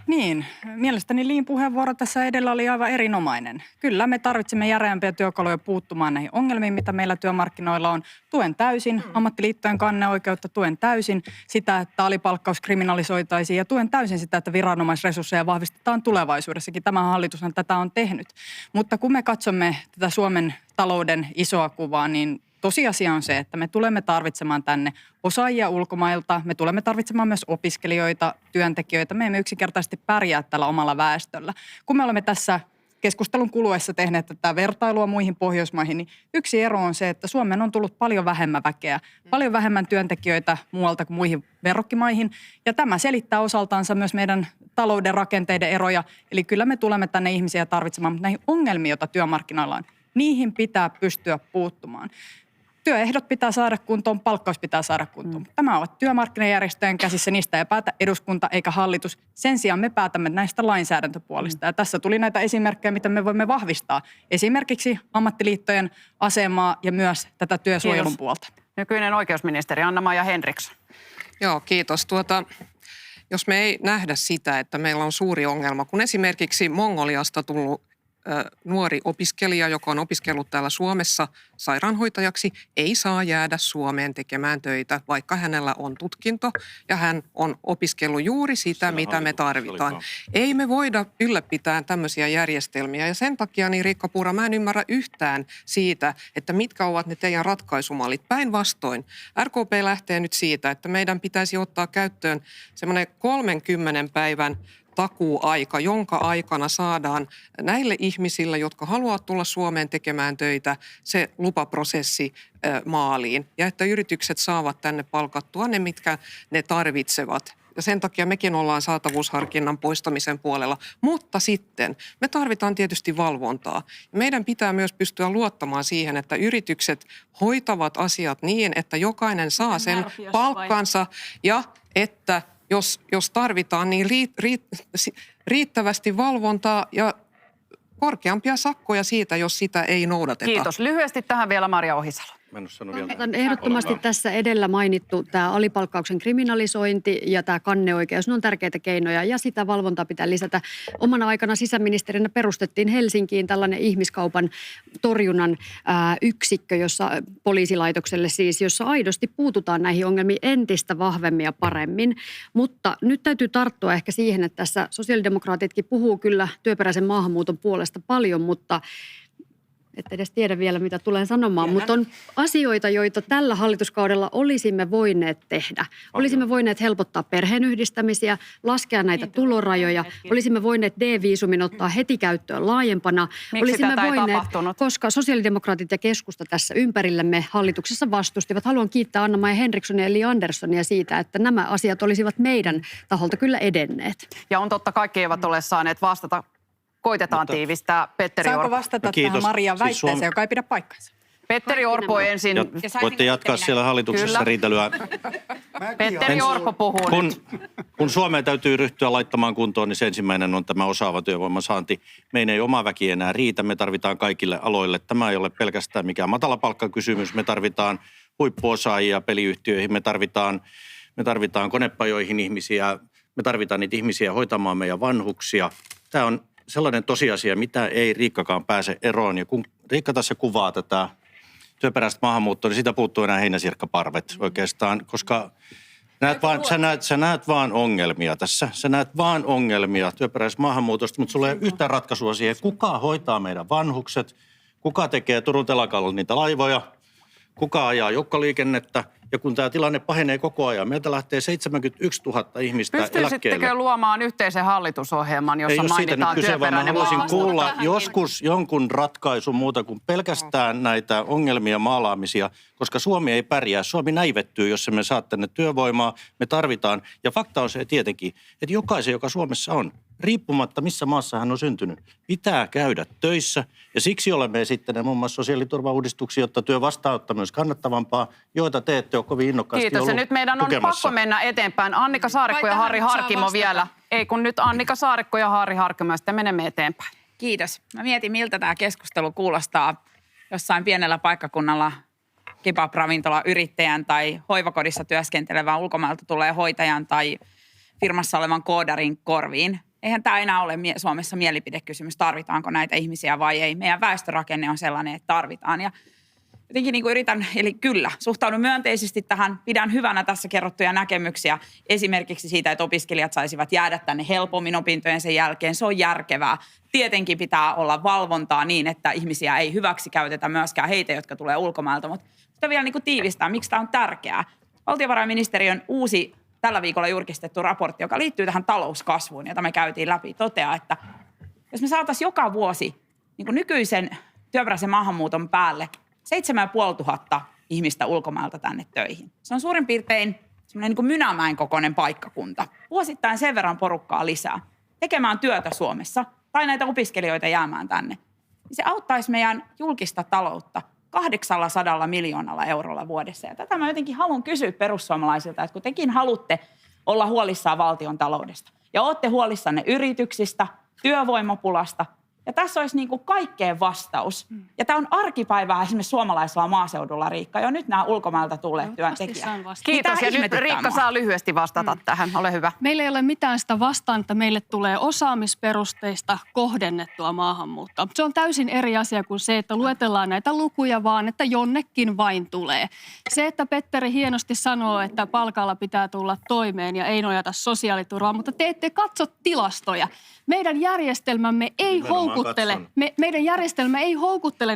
Niin, mielestäni Liin puheenvuoro tässä edellä oli aivan erinomainen. Kyllä me tarvitsemme järeämpiä työkaluja puuttumaan näihin ongelmiin, mitä meillä työmarkkinoilla on. Tuen täysin ammattiliittojen kanneoikeutta, tuen täysin sitä, että alipalkkaus kriminalisoitaisiin ja tuen täysin sitä, että viranomaisresursseja vahvistetaan tulevaisuudessakin. Tämä hallitushan tätä on tehnyt. Mutta kun me katsomme tätä Suomen talouden isoa kuvaa, niin tosiasia on se, että me tulemme tarvitsemaan tänne osaajia ulkomailta, me tulemme tarvitsemaan myös opiskelijoita, työntekijöitä. Me emme yksinkertaisesti pärjää tällä omalla väestöllä. Kun me olemme tässä keskustelun kuluessa tehneet tätä vertailua muihin Pohjoismaihin, niin yksi ero on se, että Suomeen on tullut paljon vähemmän väkeä, paljon vähemmän työntekijöitä muualta kuin muihin verrokkimaihin. Ja tämä selittää osaltaansa myös meidän talouden rakenteiden eroja. Eli kyllä me tulemme tänne ihmisiä tarvitsemaan, mutta näihin ongelmiin, joita työmarkkinoilla on, niihin pitää pystyä puuttumaan. Työehdot pitää saada kuntoon, palkkaus pitää saada kuntoon. Tämä ovat työmarkkinajärjestöjen käsissä, niistä ei päätä eduskunta eikä hallitus. Sen sijaan me päätämme näistä lainsäädäntöpuolista. Ja tässä tuli näitä esimerkkejä, mitä me voimme vahvistaa. Esimerkiksi ammattiliittojen asemaa ja myös tätä työsuojelun puolta. Nykyinen oikeusministeri Anna-Maija Henriksson. Joo, kiitos. Jos me ei nähdä sitä, että meillä on suuri ongelma, kun esimerkiksi Mongoliasta tullut nuori opiskelija, joka on opiskellut täällä Suomessa sairaanhoitajaksi, ei saa jäädä Suomeen tekemään töitä, vaikka hänellä on tutkinto ja hän on opiskellut juuri sitä, mitä me tarvitaan. Ei me voida ylläpitää tämmöisiä järjestelmiä ja sen takia, niin Riikka Purra, mä en ymmärrä yhtään siitä, että mitkä ovat ne teidän ratkaisumallit. Päinvastoin, RKP lähtee nyt siitä, että meidän pitäisi ottaa käyttöön semmoinen 30 päivän takuuaika, jonka aikana saadaan näille ihmisille, jotka haluavat tulla Suomeen tekemään töitä, se lupaprosessi maaliin. Ja että yritykset saavat tänne palkattua ne, mitkä ne tarvitsevat. Ja sen takia mekin ollaan saatavuusharkinnan poistamisen puolella. Mutta sitten me tarvitaan tietysti valvontaa. Meidän pitää myös pystyä luottamaan siihen, että yritykset hoitavat asiat niin, että jokainen saa sen palkkansa ja että jos tarvitaan, niin riittävästi valvontaa ja korkeampia sakkoja siitä, jos sitä ei noudateta. Kiitos. Lyhyesti tähän vielä Maria Ohisalo. Mä en ole sanonut vielä. On ehdottomasti tässä edellä mainittu tämä alipalkkauksen kriminalisointi ja tämä kanneoikeus. Ne on tärkeitä keinoja ja sitä valvontaa pitää lisätä. Omana aikana sisäministerinä perustettiin Helsinkiin tällainen ihmiskaupan torjunnan yksikkö, jossa poliisilaitokselle siis, jossa aidosti puututaan näihin ongelmiin entistä vahvemmin ja paremmin. Mutta nyt täytyy tarttua ehkä siihen, että tässä sosiaalidemokraatitkin puhuu kyllä työperäisen maahanmuuton puolesta paljon, mutta ette edes tiedä vielä, mitä tulen sanomaan, mutta on asioita, joita tällä hallituskaudella olisimme voineet tehdä. Olisimme voineet helpottaa perheenyhdistämisiä, laskea näitä tulorajoja. Olisimme voineet D-viisumin ottaa heti käyttöön laajempana. Miksi olisimme tätä ei voineet, tapahtunut? koska sosiaalidemokraatit ja keskusta tässä ympärillämme hallituksessa vastustivat. Haluan kiittää Anna-Maja Henrikssonia ja Li Anderssonia siitä, että nämä asiat olisivat meidän taholta kyllä edenneet. Ja on totta, kaikki eivät ole saaneet vastata. Koitetaan tiivistää. Petteri Saanko Orpo. vastata Kiitos. tähän Marian Siis väitteeseen, joka ei pidä paikkaansa? Petteri Orpo ensin. Voitte jatkaa siellä hallituksessa Kyllä. riitelyä. Petteri Orpo puhuu nyt. Kun Suomeen täytyy ryhtyä laittamaan kuntoon, niin se ensimmäinen on tämä osaava työvoiman saanti. Meidän ei oma väki enää riitä, me tarvitaan kaikille aloille. Tämä ei ole pelkästään mikään matalapalkkakysymys, me tarvitaan huippuosaajia peliyhtiöihin, me tarvitaan konepajoihin ihmisiä, me tarvitaan niitä ihmisiä hoitamaan meidän vanhuksia. Tämä on sellainen tosiasia, mitä ei Riikkakaan pääse eroon. Ja kun Riikka tässä kuvaa tätä työperäistä maahanmuuttoa, niin siitä puuttuu enää heinäsirkkaparvet oikeastaan, koska sä näet vaan ongelmia tässä. Sä näet vaan ongelmia työperäisestä maahanmuutosta, mutta sulla ei ole yhtään ratkaisua siihen, kuka hoitaa meidän vanhukset, kuka tekee Turun telakalla niitä laivoja, kuka ajaa joukkoliikennettä. Ja kun tämä tilanne pahenee koko ajan, meiltä lähtee 71 000 ihmistä eläkkeelle. Pystyisittekö luomaan yhteisen hallitusohjelman, jossa mainitaan työperäinen Mä haluaisin kuulla maahanmuutto? joskus jonkun ratkaisun muuta kuin pelkästään näitä ongelmia maalaamisia, koska Suomi ei pärjää. Suomi näivettyy, jos me saa tänne työvoimaa. Me tarvitaan. Ja fakta on se tietenkin, että jokaisen, joka Suomessa on, riippumatta missä maassa hän on syntynyt, pitää käydä töissä. Ja siksi olemme esittäneet muun muassa sosiaaliturvauudistuksia, jotta työ vastaanottaminen olisi kannattavampaa, joita te ette ole kovin innokkaasti Kiitos. ollut Ja nyt meidän on tukemassa. pakko mennä eteenpäin. Annika Saarikko ja Vai Harri tähän saa Harkimo vastata? vielä. Ei kun nyt Annika Saarikko ja Harri Harkimo, ja sitten menemme eteenpäin. Kiitos. Mä mietin, miltä tämä keskustelu kuulostaa jossain pienellä paikkakunnalla kebab-ravintola yrittäjän tai hoivakodissa työskentelevän ulkomailta tulee hoitajan tai firmassa olevan koodarin korviin. Eihän tämä enää ole Suomessa mielipidekysymys, tarvitaanko näitä ihmisiä vai ei. Meidän väestörakenne on sellainen, että tarvitaan. Ja jotenkin niin kuin yritän, eli kyllä, suhtaudun myönteisesti tähän. Pidän hyvänä tässä kerrottuja näkemyksiä esimerkiksi siitä, että opiskelijat saisivat jäädä tänne helpommin opintojen sen jälkeen. Se on järkevää. Tietenkin pitää olla valvontaa niin, että ihmisiä ei hyväksikäytetä myöskään heitä, jotka tulee ulkomailta. Mutta sitä vielä niin kuin tiivistää, miksi tämä on tärkeää. Valtiovarainministeriön uusi tällä viikolla julkistettu raportti, joka liittyy tähän talouskasvuun, jota me käytiin läpi, toteaa, että jos me saataisiin joka vuosi niin kuin nykyisen työperäisen maahanmuuton päälle 7500 ihmistä ulkomailta tänne töihin. Se on suurin piirtein semmoinen niin kuin Mynämäen kokoinen paikkakunta. Vuosittain sen verran porukkaa lisää tekemään työtä Suomessa tai näitä opiskelijoita jäämään tänne. Se auttaisi meidän julkista taloutta 800 miljoonalla eurolla vuodessa. Ja tätä mä jotenkin haluan kysyä perussuomalaisilta, että kun tekin haluatte olla huolissaan valtion taloudesta ja olette huolissanne yrityksistä, työvoimapulasta, ja tässä olisi niin kuin kaikkeen vastaus. Ja tämä on arkipäivää esimerkiksi suomalaisella maaseudulla, Riikka. Jo nyt nämä ulkomailta tulleet työntekijät. Kiitos. Ja nyt Riikka saa lyhyesti vastata tähän. Ole hyvä. Meillä ei ole mitään sitä vastaan, että meille tulee osaamisperusteista kohdennettua maahanmuuttoa. Se on täysin eri asia kuin se, että luetellaan näitä lukuja vaan, että jonnekin vain tulee. Se, että Petteri hienosti sanoo, että palkalla pitää tulla toimeen ja ei nojata sosiaaliturvaan, mutta te ette katso tilastoja. Meidän järjestelmämme ei meidän järjestelmä ei houkuttele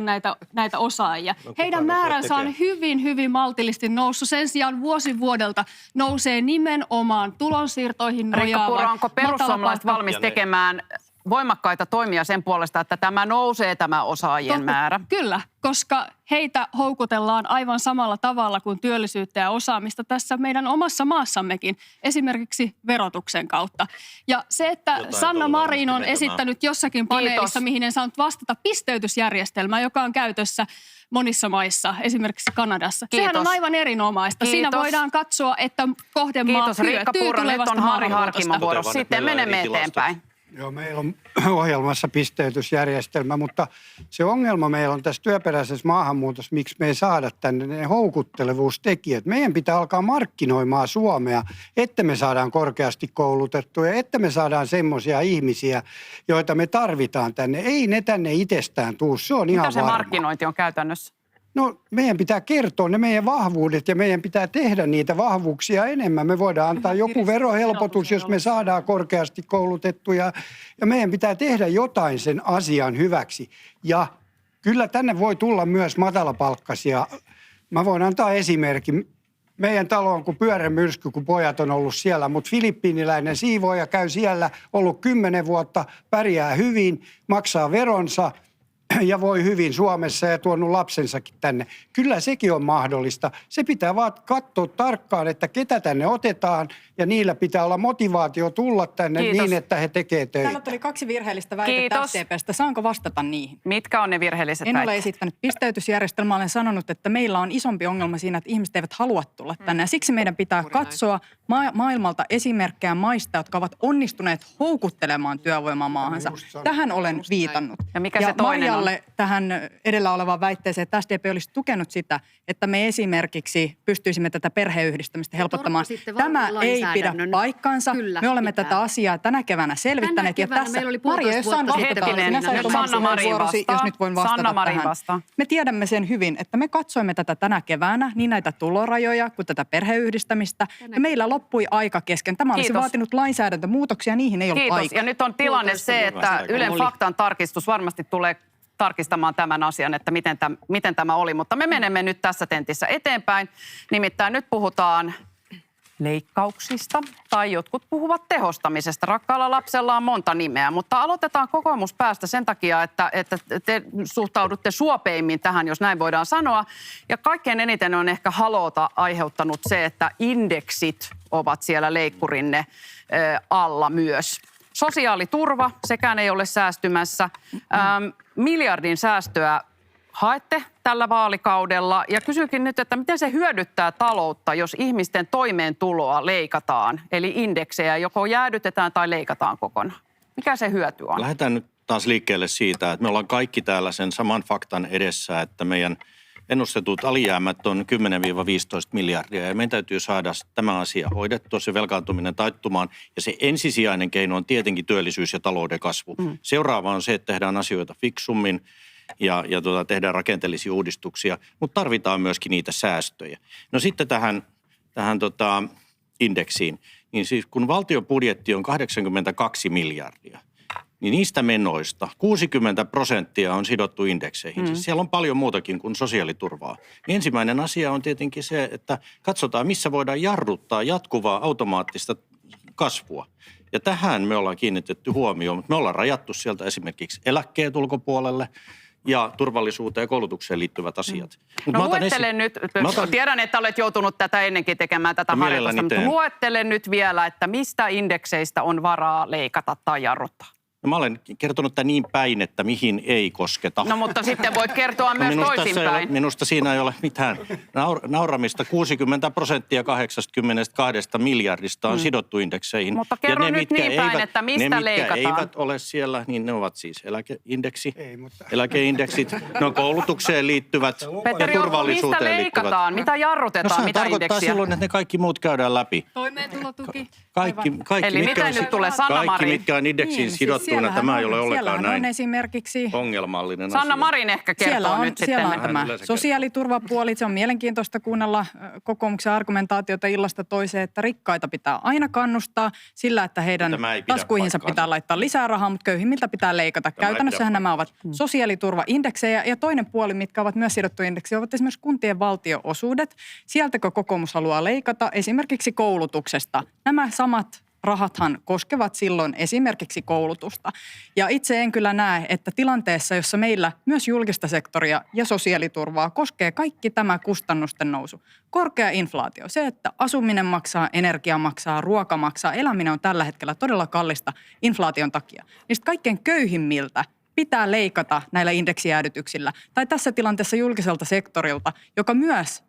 näitä osaajia. Heidän määränsä on hyvin, hyvin maltillisesti noussut. Sen sijaan vuosi vuodelta nousee nimenomaan tulonsiirtoihin Riikka nojaava Purra, onko perussuomalaiset valmis tekemään voimakkaita toimia sen puolesta, että tämä nousee, tämä osaajien määrä? Kyllä, koska heitä houkutellaan aivan samalla tavalla kuin työllisyyttä ja osaamista tässä meidän omassa maassammekin, esimerkiksi verotuksen kautta. Ja se, että Sanna Marin on esittänyt jossakin paneelissa, mihin en saanut vastata, pisteytysjärjestelmää, joka on käytössä monissa maissa, esimerkiksi Kanadassa. Sehän on aivan erinomaista. Siinä voidaan katsoa, että kohdemaa hyötyy tulevasta maahanmuutosta. Harri Harkimo vuorossa. Sitten menemme eteenpäin. Joo, meillä on ohjelmassa pisteytysjärjestelmä, mutta se ongelma meillä on tässä työperäisessä maahanmuutossa, miksi me ei saada tänne ne houkuttelevuustekijät. Meidän pitää alkaa markkinoimaan Suomea, että me saadaan korkeasti koulutettuja, että me saadaan semmoisia ihmisiä, joita me tarvitaan tänne. Ei ne tänne itsestään tuu, se on ihan Mitä se varma. markkinointi on käytännössä? No meidän pitää kertoa ne meidän vahvuudet ja meidän pitää tehdä niitä vahvuuksia enemmän. Me voidaan antaa joku verohelpotus, jos me saadaan korkeasti koulutettuja ja meidän pitää tehdä jotain sen asian hyväksi. Ja kyllä tänne voi tulla myös matalapalkkaisia. Mä voin antaa esimerkin. Meidän talo on kuin pyörämyrsky, kun pojat on ollut siellä, mutta filippiiniläinen siivooja käy siellä, ollut 10 vuotta, pärjää hyvin, maksaa veronsa ja voi hyvin Suomessa ja tuonut lapsensakin tänne. Kyllä sekin on mahdollista. Se pitää vaan katsoa tarkkaan, että ketä tänne otetaan ja niillä pitää olla motivaatio tulla tänne niin, että he tekee töitä. Täällä tuli 2 virheellistä väitettä SDP:stä. Saanko vastata niihin? Mitkä on ne virheelliset En ole väitteet? esittänyt pisteytysjärjestelmää. Olen sanonut, että meillä on isompi ongelma siinä, että ihmiset eivät halua tulla tänne. Ja siksi meidän pitää katsoa maailmalta esimerkkejä maista, jotka ovat onnistuneet houkuttelemaan työvoimaa maahansa. Tähän olen viitannut. Ja mikä se toinen on? Marialle tähän edellä olevaan väitteeseen, että SDP olisi tukenut sitä, että me esimerkiksi pystyisimme tätä perheyhdistämistä helpottamaan. Tämä ei pidä paikkaansa. Kyllä, me olemme pitää. tätä asiaa tänä keväänä selvittäneet. Tänä keväänä meillä oli Maria, jos saan puolitoista vastata, vuotta sinä sitten. sait oman Sanna Marin puheenvuorosi, vastaa. jos nyt voin vastata Sanna Marin tähän. vastaa. Me tiedämme sen hyvin, että me katsoimme tätä tänä keväänä, niin näitä tulorajoja kuin tätä perheyhdistämistä. Ja meillä loppui aika kesken. Tämä olisi Kiitos. vaatinut lainsäädäntömuutoksia, niihin ei ollut Kiitos. aikaa. Ja nyt on tilanne Kiitos. se, että Ylen faktan tarkistus varmasti tulee tarkistamaan tämän asian, että miten tämä oli. Mutta me menemme nyt tässä tentissä eteenpäin. Nimittäin nyt puhutaan leikkauksista tai jotkut puhuvat tehostamisesta. Rakkaalla lapsella on monta nimeä, mutta aloitetaan kokoomuspäästä sen takia, että te suhtaudutte suopeimmin tähän, jos näin voidaan sanoa. Ja kaikkein eniten on ehkä haloota aiheuttanut se, että indeksit ovat siellä leikkurinne alla myös. Sosiaaliturva, sekään ei ole säästymässä. Miljardin säästöä haette tällä vaalikaudella ja kysynkin nyt, että miten se hyödyttää taloutta, jos ihmisten toimeentuloa leikataan, eli indeksejä joko jäädytetään tai leikataan kokonaan. Mikä se hyöty on? Lähdetään nyt taas liikkeelle siitä, että me ollaan kaikki täällä sen saman faktan edessä, että meidän ennustetut alijäämät on 10-15 miljardia ja meidän täytyy saada tämä asia hoidettua, se velkaantuminen taittumaan. Ja se ensisijainen keino on tietenkin työllisyys ja talouden kasvu. Seuraava on se, että tehdään asioita fiksummin ja tehdään rakenteellisia uudistuksia, mutta tarvitaan myöskin niitä säästöjä. No sitten tähän indeksiin, niin siis kun valtion budjetti on 82 miljardia, niin niistä menoista 60% on sidottu indekseihin. Siis siellä on paljon muutakin kuin sosiaaliturvaa. Niin ensimmäinen asia on tietenkin se, että katsotaan, missä voidaan jarruttaa jatkuvaa automaattista kasvua. Ja tähän me ollaan kiinnitetty huomioon, mutta me ollaan rajattu sieltä esimerkiksi eläkkeet ulkopuolelle ja turvallisuuteen ja koulutukseen liittyvät asiat. No luettele nyt, tiedän, että olet joutunut tätä ennenkin tekemään tätä harjoitusta, mutta luettele nyt vielä, että mistä indekseistä on varaa leikata tai jarruttaa. No mä olen kertonut tämän niin päin, että mihin ei kosketa. No mutta sitten voit kertoa myös toisinpäin. Minusta siinä ei ole mitään nauramista. 60% 82 miljardista on sidottu indekseihin. Mutta kerro ja ne, nyt niin päin, että mistä leikataan. Ne, mitkä eivät ole siellä, niin ne ovat siis eläkeindeksit. Ne on koulutukseen liittyvät ja turvallisuuteen mistä leikataan? Mitä jarrutetaan? No, mitä tarkoittaa indeksiä? silloin, että ne kaikki muut käydään läpi. Toimeentulotuki. Kaikki, Eli mitä nyt tulee, Sanna Marin? Kaikki, mitkä on indeksiin sidottuina, tämä ei ole ollenkaan näin esimerkiksi ongelmallinen asia. Sanna Marin ehkä kertoo nyt sitten. Siellä on tämä sosiaaliturvapuoli. Se on mielenkiintoista kuunnella kokoomuksen argumentaatiota illasta toiseen, että rikkaita pitää aina kannustaa sillä, että heidän taskuihinsa pitää laittaa lisää rahaa, mutta köyhimmiltä pitää leikata. Käytännössähän nämä ovat sosiaaliturvaindeksejä ja toinen puoli, mitkä ovat myös sidottu indeksiä, ovat esimerkiksi kuntien valtionosuudet. Sieltäkö kokoomus haluaa leikata esimerkiksi koulutuksesta? Nämä samat rahathan koskevat silloin esimerkiksi koulutusta. Ja itse en kyllä näe, että tilanteessa, jossa meillä myös julkista sektoria ja sosiaaliturvaa koskee kaikki tämä kustannusten nousu, korkea inflaatio, se, että asuminen maksaa, energia maksaa, ruoka maksaa, eläminen on tällä hetkellä todella kallista inflaation takia. Niistä kaikkein köyhimmiltä pitää leikata näillä indeksijäädytyksillä. Tai tässä tilanteessa julkiselta sektorilta,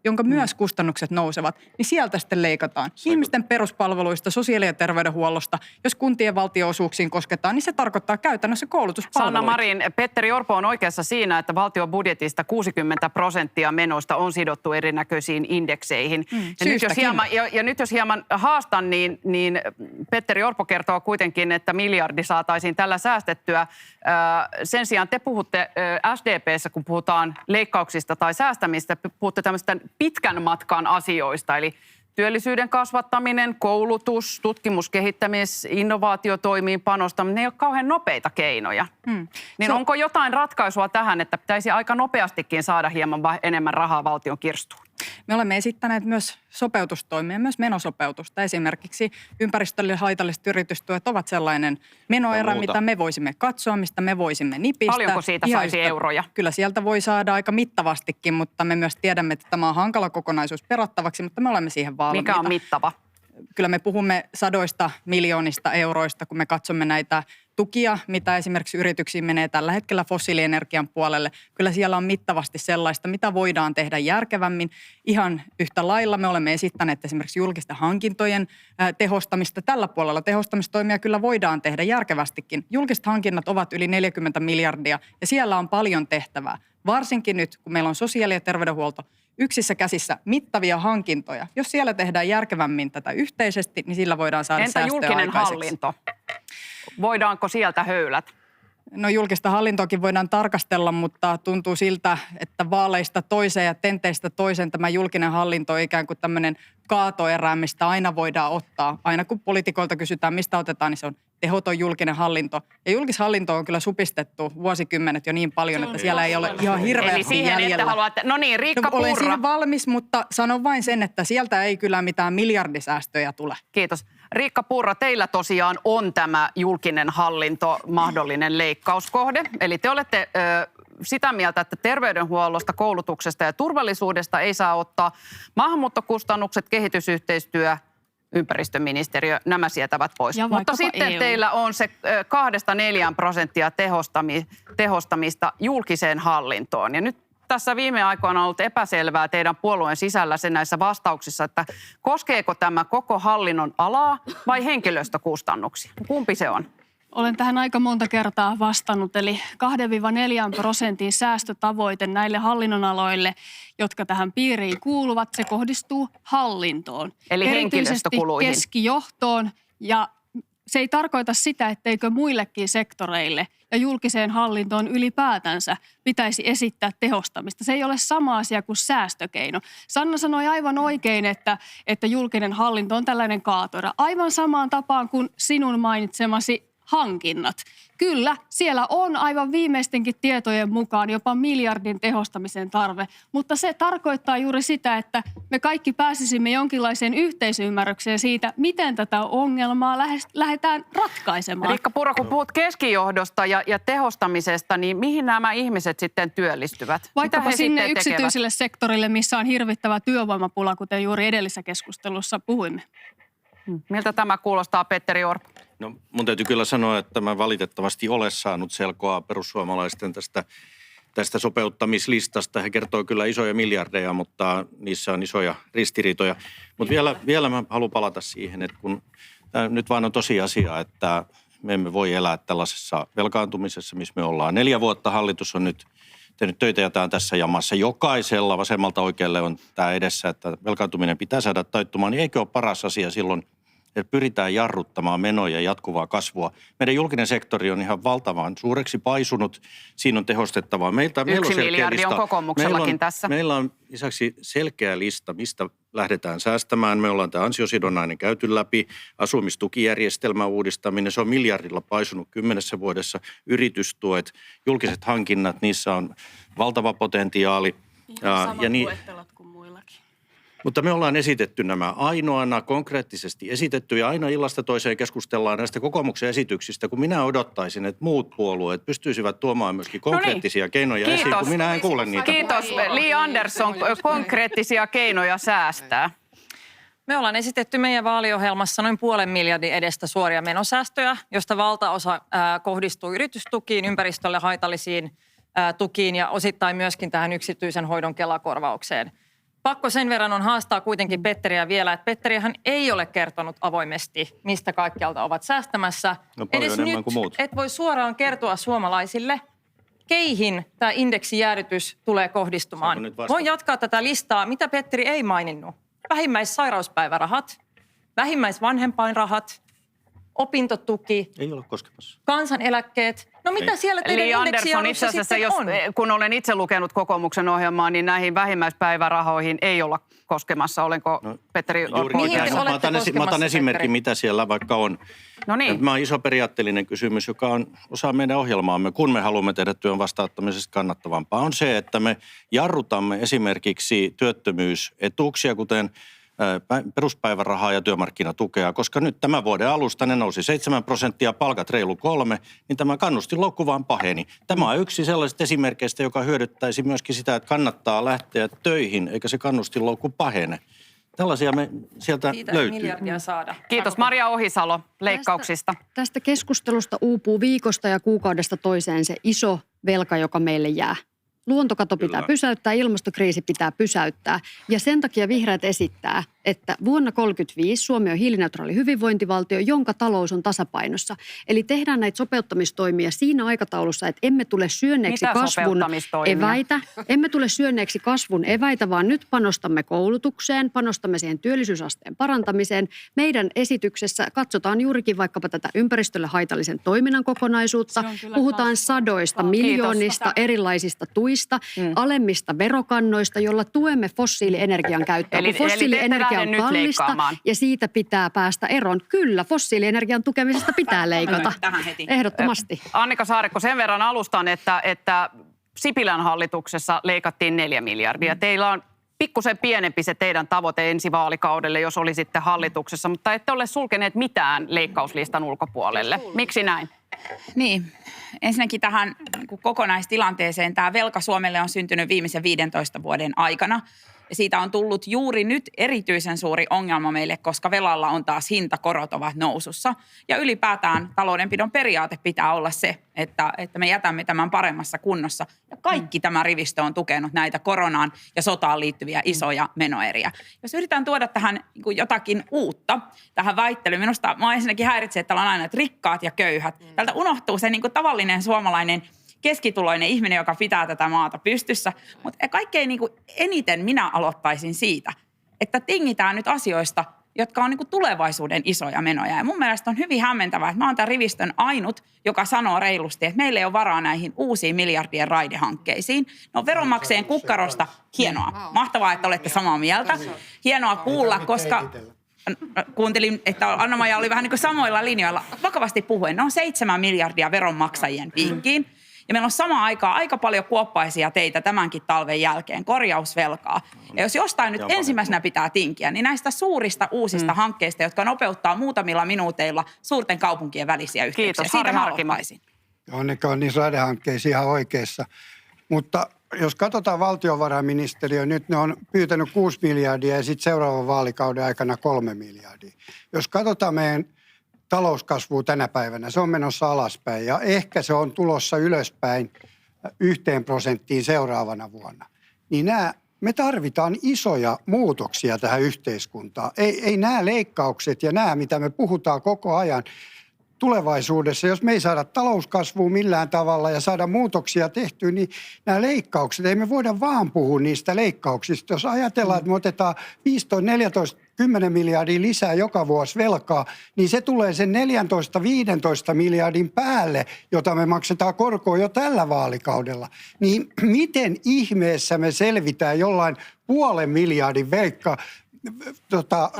jonka myös kustannukset nousevat, niin sieltä sitten leikataan. Ihmisten peruspalveluista, sosiaali- ja terveydenhuollosta. Jos kuntien valtionosuuksiin kosketaan, niin se tarkoittaa käytännössä koulutuspalveluita. Sanna Marin, Petteri Orpo on oikeassa siinä, että valtion budjetista 60% menoista on sidottu erinäköisiin indekseihin. Nyt jos hieman haastan, niin Petteri Orpo kertoo kuitenkin, että miljardi saataisiin tällä säästettyä. Sen sijaan te puhutte SDP:ssä, kun puhutaan leikkauksista tai säästämistä, puhutte tämmöistä pitkän matkan asioista, eli työllisyyden kasvattaminen, koulutus, tutkimus, kehittämis, innovaatiotoimiin panostaminen, ne ei ole kauhean nopeita keinoja. Niin onko jotain ratkaisua tähän, että pitäisi aika nopeastikin saada hieman enemmän rahaa valtion kirstuun? Me olemme esittäneet myös sopeutustoimia, myös menosopeutusta. Esimerkiksi ympäristölle haitalliset yritystuet ovat sellainen menoerä, mitä me voisimme katsoa, mistä me voisimme nipistää. Paljonko siitä saisi euroja? Kyllä sieltä voi saada aika mittavastikin, mutta me myös tiedämme, että tämä on hankala kokonaisuus perattavaksi, mutta me olemme siihen valmiita. Mikä on mittava? Kyllä me puhumme 100 miljoonista euroista, kun me katsomme näitä tukia, mitä esimerkiksi yrityksiin menee tällä hetkellä fossiilienergian puolelle. Kyllä siellä on mittavasti sellaista, mitä voidaan tehdä järkevämmin. Ihan yhtä lailla me olemme esittäneet esimerkiksi julkisten hankintojen tehostamista. Tällä puolella tehostamistoimia kyllä voidaan tehdä järkevästikin. Julkiset hankinnat ovat yli 40 miljardia ja siellä on paljon tehtävää. Varsinkin nyt, kun meillä on sosiaali- ja terveydenhuolto yksissä käsissä mittavia hankintoja. Jos siellä tehdään järkevämmin tätä yhteisesti, niin sillä voidaan saada säästöjä aikaiseksi. Entä julkinen hallinto? Voidaanko sieltä höylät? No julkista hallintoakin voidaan tarkastella, mutta tuntuu siltä, että vaaleista toiseen ja tenteistä toiseen tämä julkinen hallinto on ikään kuin tämmöinen kaatoerä, mistä aina voidaan ottaa. Aina kun poliitikoilta kysytään, mistä otetaan, niin se on tehoton julkinen hallinto. Ja julkishallinto on kyllä supistettu vuosikymmenet jo niin paljon, että siellä ei ole ihan hirveästi Eli siihen jäljellä. ette halua, no niin, Riikka Purra. Olen siihen valmis, mutta sanon vain sen, että sieltä ei kyllä mitään miljardisäästöjä tule. Kiitos. Riikka Purra, teillä tosiaan on tämä julkinen hallinto mahdollinen leikkauskohde. Eli te olette sitä mieltä, että terveydenhuollosta, koulutuksesta ja turvallisuudesta ei saa ottaa maahanmuuttokustannukset, kehitysyhteistyö, ympäristöministeriö, nämä sietävät pois. Mutta sitten EU. Teillä on se 2-4% tehostamista julkiseen hallintoon. Ja nyt tässä viime aikoina on ollut epäselvää teidän puolueen sisällä sen näissä vastauksissa, että koskeeko tämä koko hallinnon alaa vai henkilöstökustannuksia? Kumpi se on? Olen tähän aika monta kertaa vastannut, eli 2-4% säästötavoite näille hallinnonaloille, jotka tähän piiriin kuuluvat, se kohdistuu hallintoon. Eli henkilöstökuluihin. Erityisesti keskijohtoon, ja se ei tarkoita sitä, etteikö muillekin sektoreille ja julkiseen hallintoon ylipäätänsä pitäisi esittää tehostamista. Se ei ole sama asia kuin säästökeino. Sanna sanoi aivan oikein, että julkinen hallinto on tällainen kaatoerä. Aivan samaan tapaan kuin sinun mainitsemasi hankinnat. Kyllä, siellä on aivan viimeistenkin tietojen mukaan jopa miljardin tehostamisen tarve, mutta se tarkoittaa juuri sitä, että me kaikki pääsisimme jonkinlaiseen yhteisymmärrykseen siitä, miten tätä ongelmaa lähdetään ratkaisemaan. Riikka Purra, kun puhut keskijohdosta ja tehostamisesta, niin mihin nämä ihmiset sitten työllistyvät? Vaikkapa sinne yksityiselle sektorille, missä on hirvittävä työvoimapula, kuten juuri edellisessä keskustelussa puhuimme. Miltä tämä kuulostaa, Petteri Orpo? No mun täytyy kyllä sanoa, että mä valitettavasti ole saanut selkoa perussuomalaisten tästä sopeuttamislistasta. He kertoo kyllä isoja miljardeja, mutta niissä on isoja ristiriitoja. Mutta vielä mä haluan palata siihen, että kun tämä nyt vaan on tosiasia, että me emme voi elää tällaisessa velkaantumisessa, missä me ollaan. 4 vuotta hallitus on nyt tehnyt töitä ja tämä on tässä jamassa. Jokaisella vasemmalta oikealle on tämä edessä, että velkaantuminen pitää saada taittumaan. Niin eikö ole paras asia silloin, että pyritään jarruttamaan menoja ja jatkuvaa kasvua. Meidän julkinen sektori on ihan valtavan suureksi paisunut. Siinä on tehostettavaa. Meillä on 1 miljardi on kokoomuksellakin tässä. Meillä on lisäksi selkeä lista, mistä lähdetään säästämään. Me ollaan tämä ansiosidonnainen käyty läpi, asumistukijärjestelmän uudistaminen. Se on miljardilla paisunut 10 vuodessa. Yritystuet, julkiset hankinnat, niissä on valtava potentiaali. Ihan samat luettelot kuin muillakin. Mutta me ollaan esitetty nämä ainoana konkreettisesti esitetty ja aina illasta toiseen keskustellaan näistä kokoomuksen esityksistä, kun minä odottaisin, että muut puolueet pystyisivät tuomaan myöskin konkreettisia keinoja esiin, kun minä en kuule niitä. Kiitos. Li Andersson, konkreettisia keinoja säästää. Me ollaan esitetty meidän vaaliohjelmassa noin 0,5 miljardin edestä suoria menosäästöjä, josta valtaosa kohdistuu yritystukiin, ympäristölle haitallisiin tukiin ja osittain myöskin tähän yksityisen hoidon Kela-korvaukseen. Pakko sen verran on haastaa kuitenkin Petteriä vielä, että Petterihän ei ole kertonut avoimesti, mistä kaikkialta ovat säästämässä. No paljon edes enemmän nyt kuin muut. et voi suoraan kertoa suomalaisille, keihin tämä indeksijäädytys tulee kohdistumaan. Voin jatkaa tätä listaa, mitä Petteri ei maininnut. Vähimmäissairauspäivärahat, vähimmäisvanhempainrahat, opintotuki, Ei ole koskemassa. kansaneläkkeet. No mitä Ei. siellä teidän Eli Andersson, itse indeksijarrussa asiassa, sitten on? kun olen itse lukenut kokoomuksen ohjelmaa, niin näihin vähimmäispäivärahoihin ei olla koskemassa. Olenko Petteri Orpo Mihin te oikeassa? olette Mä otan koskemassa, esimerkin, Petteri? mitä siellä vaikka on. No niin. Tämä on iso periaatteellinen kysymys, joka on osa meidän ohjelmaamme, kun me haluamme tehdä työn vastaanottamisesta kannattavampaa, on se, että me jarrutamme esimerkiksi työttömyysetuuksia, kuten peruspäivärahaa ja työmarkkinatukea, koska nyt tämän vuoden alusta ne nousi 7%, palkat reilu 3%, niin tämä kannustinloukku vaan paheni. Tämä on yksi sellaisista esimerkkeistä, joka hyödyttäisi myöskin sitä, että kannattaa lähteä töihin, eikä se kannustinloukku pahene. Tällaisia me sieltä Siitä ei löytyy. miljardia saada. Kiitos Maria Ohisalo leikkauksista. Tästä keskustelusta uupuu viikosta ja kuukaudesta toiseen se iso velka, joka meille jää. Luontokato pitää pysäyttää, ilmastokriisi pitää pysäyttää. Ja sen takia vihreät esittää, että vuonna 2035 Suomi on hiilineutraali hyvinvointivaltio, jonka talous on tasapainossa. Eli tehdään näitä sopeuttamistoimia siinä aikataulussa, että emme tule syönneeksi Mitä kasvun sopeuttamistoimia? eväitä. Emme tule syönneeksi kasvun eväitä, vaan nyt panostamme koulutukseen, panostamme siihen työllisyysasteen parantamiseen. Meidän esityksessä katsotaan juurikin vaikkapa tätä ympäristölle haitallisen toiminnan kokonaisuutta. Puhutaan sadoista, miljoonista erilaisista tuista, alemmista verokannoista, jolla tuemme fossiilienergian käyttöä. Eli Kun fossiilienergia te ette on lähde nyt kallista leikkaamaan. ja siitä pitää päästä eroon. Kyllä, fossiilienergian tukemisesta pitää leikata. Tähän heti. Ehdottomasti. Annika Saarikko, sen verran alustan, että Sipilän hallituksessa leikattiin 4 miljardia. Teillä on pikkusen pienempi se teidän tavoite ensi vaalikaudelle, jos olisitte hallituksessa, mutta ette ole sulkeneet mitään leikkauslistan ulkopuolelle. Miksi näin? Niin, ensinnäkin tähän kokonaistilanteeseen. Tämä velka Suomelle on syntynyt viimeisen 15 vuoden aikana. Ja siitä on tullut juuri nyt erityisen suuri ongelma meille, koska velalla on taas hintakorot ovat nousussa. Ja ylipäätään taloudenpidon periaate pitää olla se, että me jätämme tämän paremmassa kunnossa. Ja kaikki tämä rivistö on tukenut näitä koronaan ja sotaan liittyviä isoja menoeriä. Jos yritetään tuoda tähän jotakin uutta, tähän väittelyyn, minusta mä ensinnäkin häiritsee, että täällä on aina että rikkaat ja köyhät. Täältä unohtuu se tavallinen suomalainen keskituloinen ihminen, joka pitää tätä maata pystyssä. Mutta kaikkein eniten minä aloittaisin siitä, että tingitään nyt asioista, jotka on tulevaisuuden isoja menoja. Ja mun mielestä on hyvin hämmentävää, että mä oon tämän rivistön ainut, joka sanoo reilusti, että meillä ei ole varaa näihin uusiin miljardien raidehankkeisiin. No veronmaksajien kukkarosta hienoa. Mahtavaa, että olette samaa mieltä. Hienoa kuulla, koska kuuntelin, että Anna-Maja oli vähän niin kuin samoilla linjoilla. Vakavasti puhuen, ne on 7 miljardia veronmaksajien pinkkiin. Ja meillä on samaan aikaan aika paljon kuoppaisia teitä tämänkin talven jälkeen, korjausvelkaa. Ja jos jostain nyt ensimmäisenä pitää tinkiä, niin näistä suurista uusista hankkeista, jotka nopeuttaa muutamilla minuuteilla suurten kaupunkien välisiä yhteyksiä. Kiitos, Siitä Harri mä Harkimo. aloittaisin. Onneka on niissä raidehankkeissa ihan oikeassa. Mutta jos katsotaan valtiovarainministeriö, nyt ne on pyytänyt 6 miljardia ja sitten seuraavan vaalikauden aikana 3 miljardia. Jos katsotaan meidän talouskasvua tänä päivänä, se on menossa alaspäin ja ehkä se on tulossa ylöspäin 1% seuraavana vuonna. Niin me tarvitaan isoja muutoksia tähän yhteiskuntaan. Ei nämä leikkaukset ja nämä, mitä me puhutaan koko ajan tulevaisuudessa, jos me ei saada talouskasvua millään tavalla ja saada muutoksia tehtyä, niin nämä leikkaukset, ei me voida vaan puhua niistä leikkauksista. Jos ajatellaan, että me otetaan 15, 14, 10 miljardia lisää joka vuosi velkaa, niin se tulee sen 14-15 miljardin päälle, jota me maksetaan korkoa jo tällä vaalikaudella. Niin miten ihmeessä me selvitään jollain 0,5 miljardin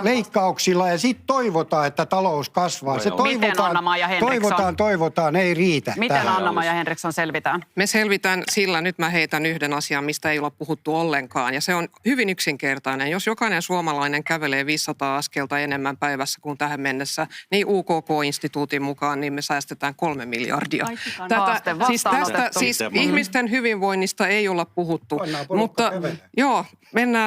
leikkauksilla ja sitten toivotaan, että talous kasvaa. Se Miten Anna-Maija Henriksson? toivotaan, ei riitä. Miten Anna-Maija Henriksson selvitään? Me selvitään sillä, nyt mä heitän yhden asian, mistä ei ole puhuttu ollenkaan. Ja se on hyvin yksinkertainen. Jos jokainen suomalainen kävelee 500 askelta enemmän päivässä kuin tähän mennessä, niin UKK-instituutin mukaan, niin me säästetään 3 miljardia. Siis ihmisten hyvinvoinnista ei olla puhuttu. Mutta joo,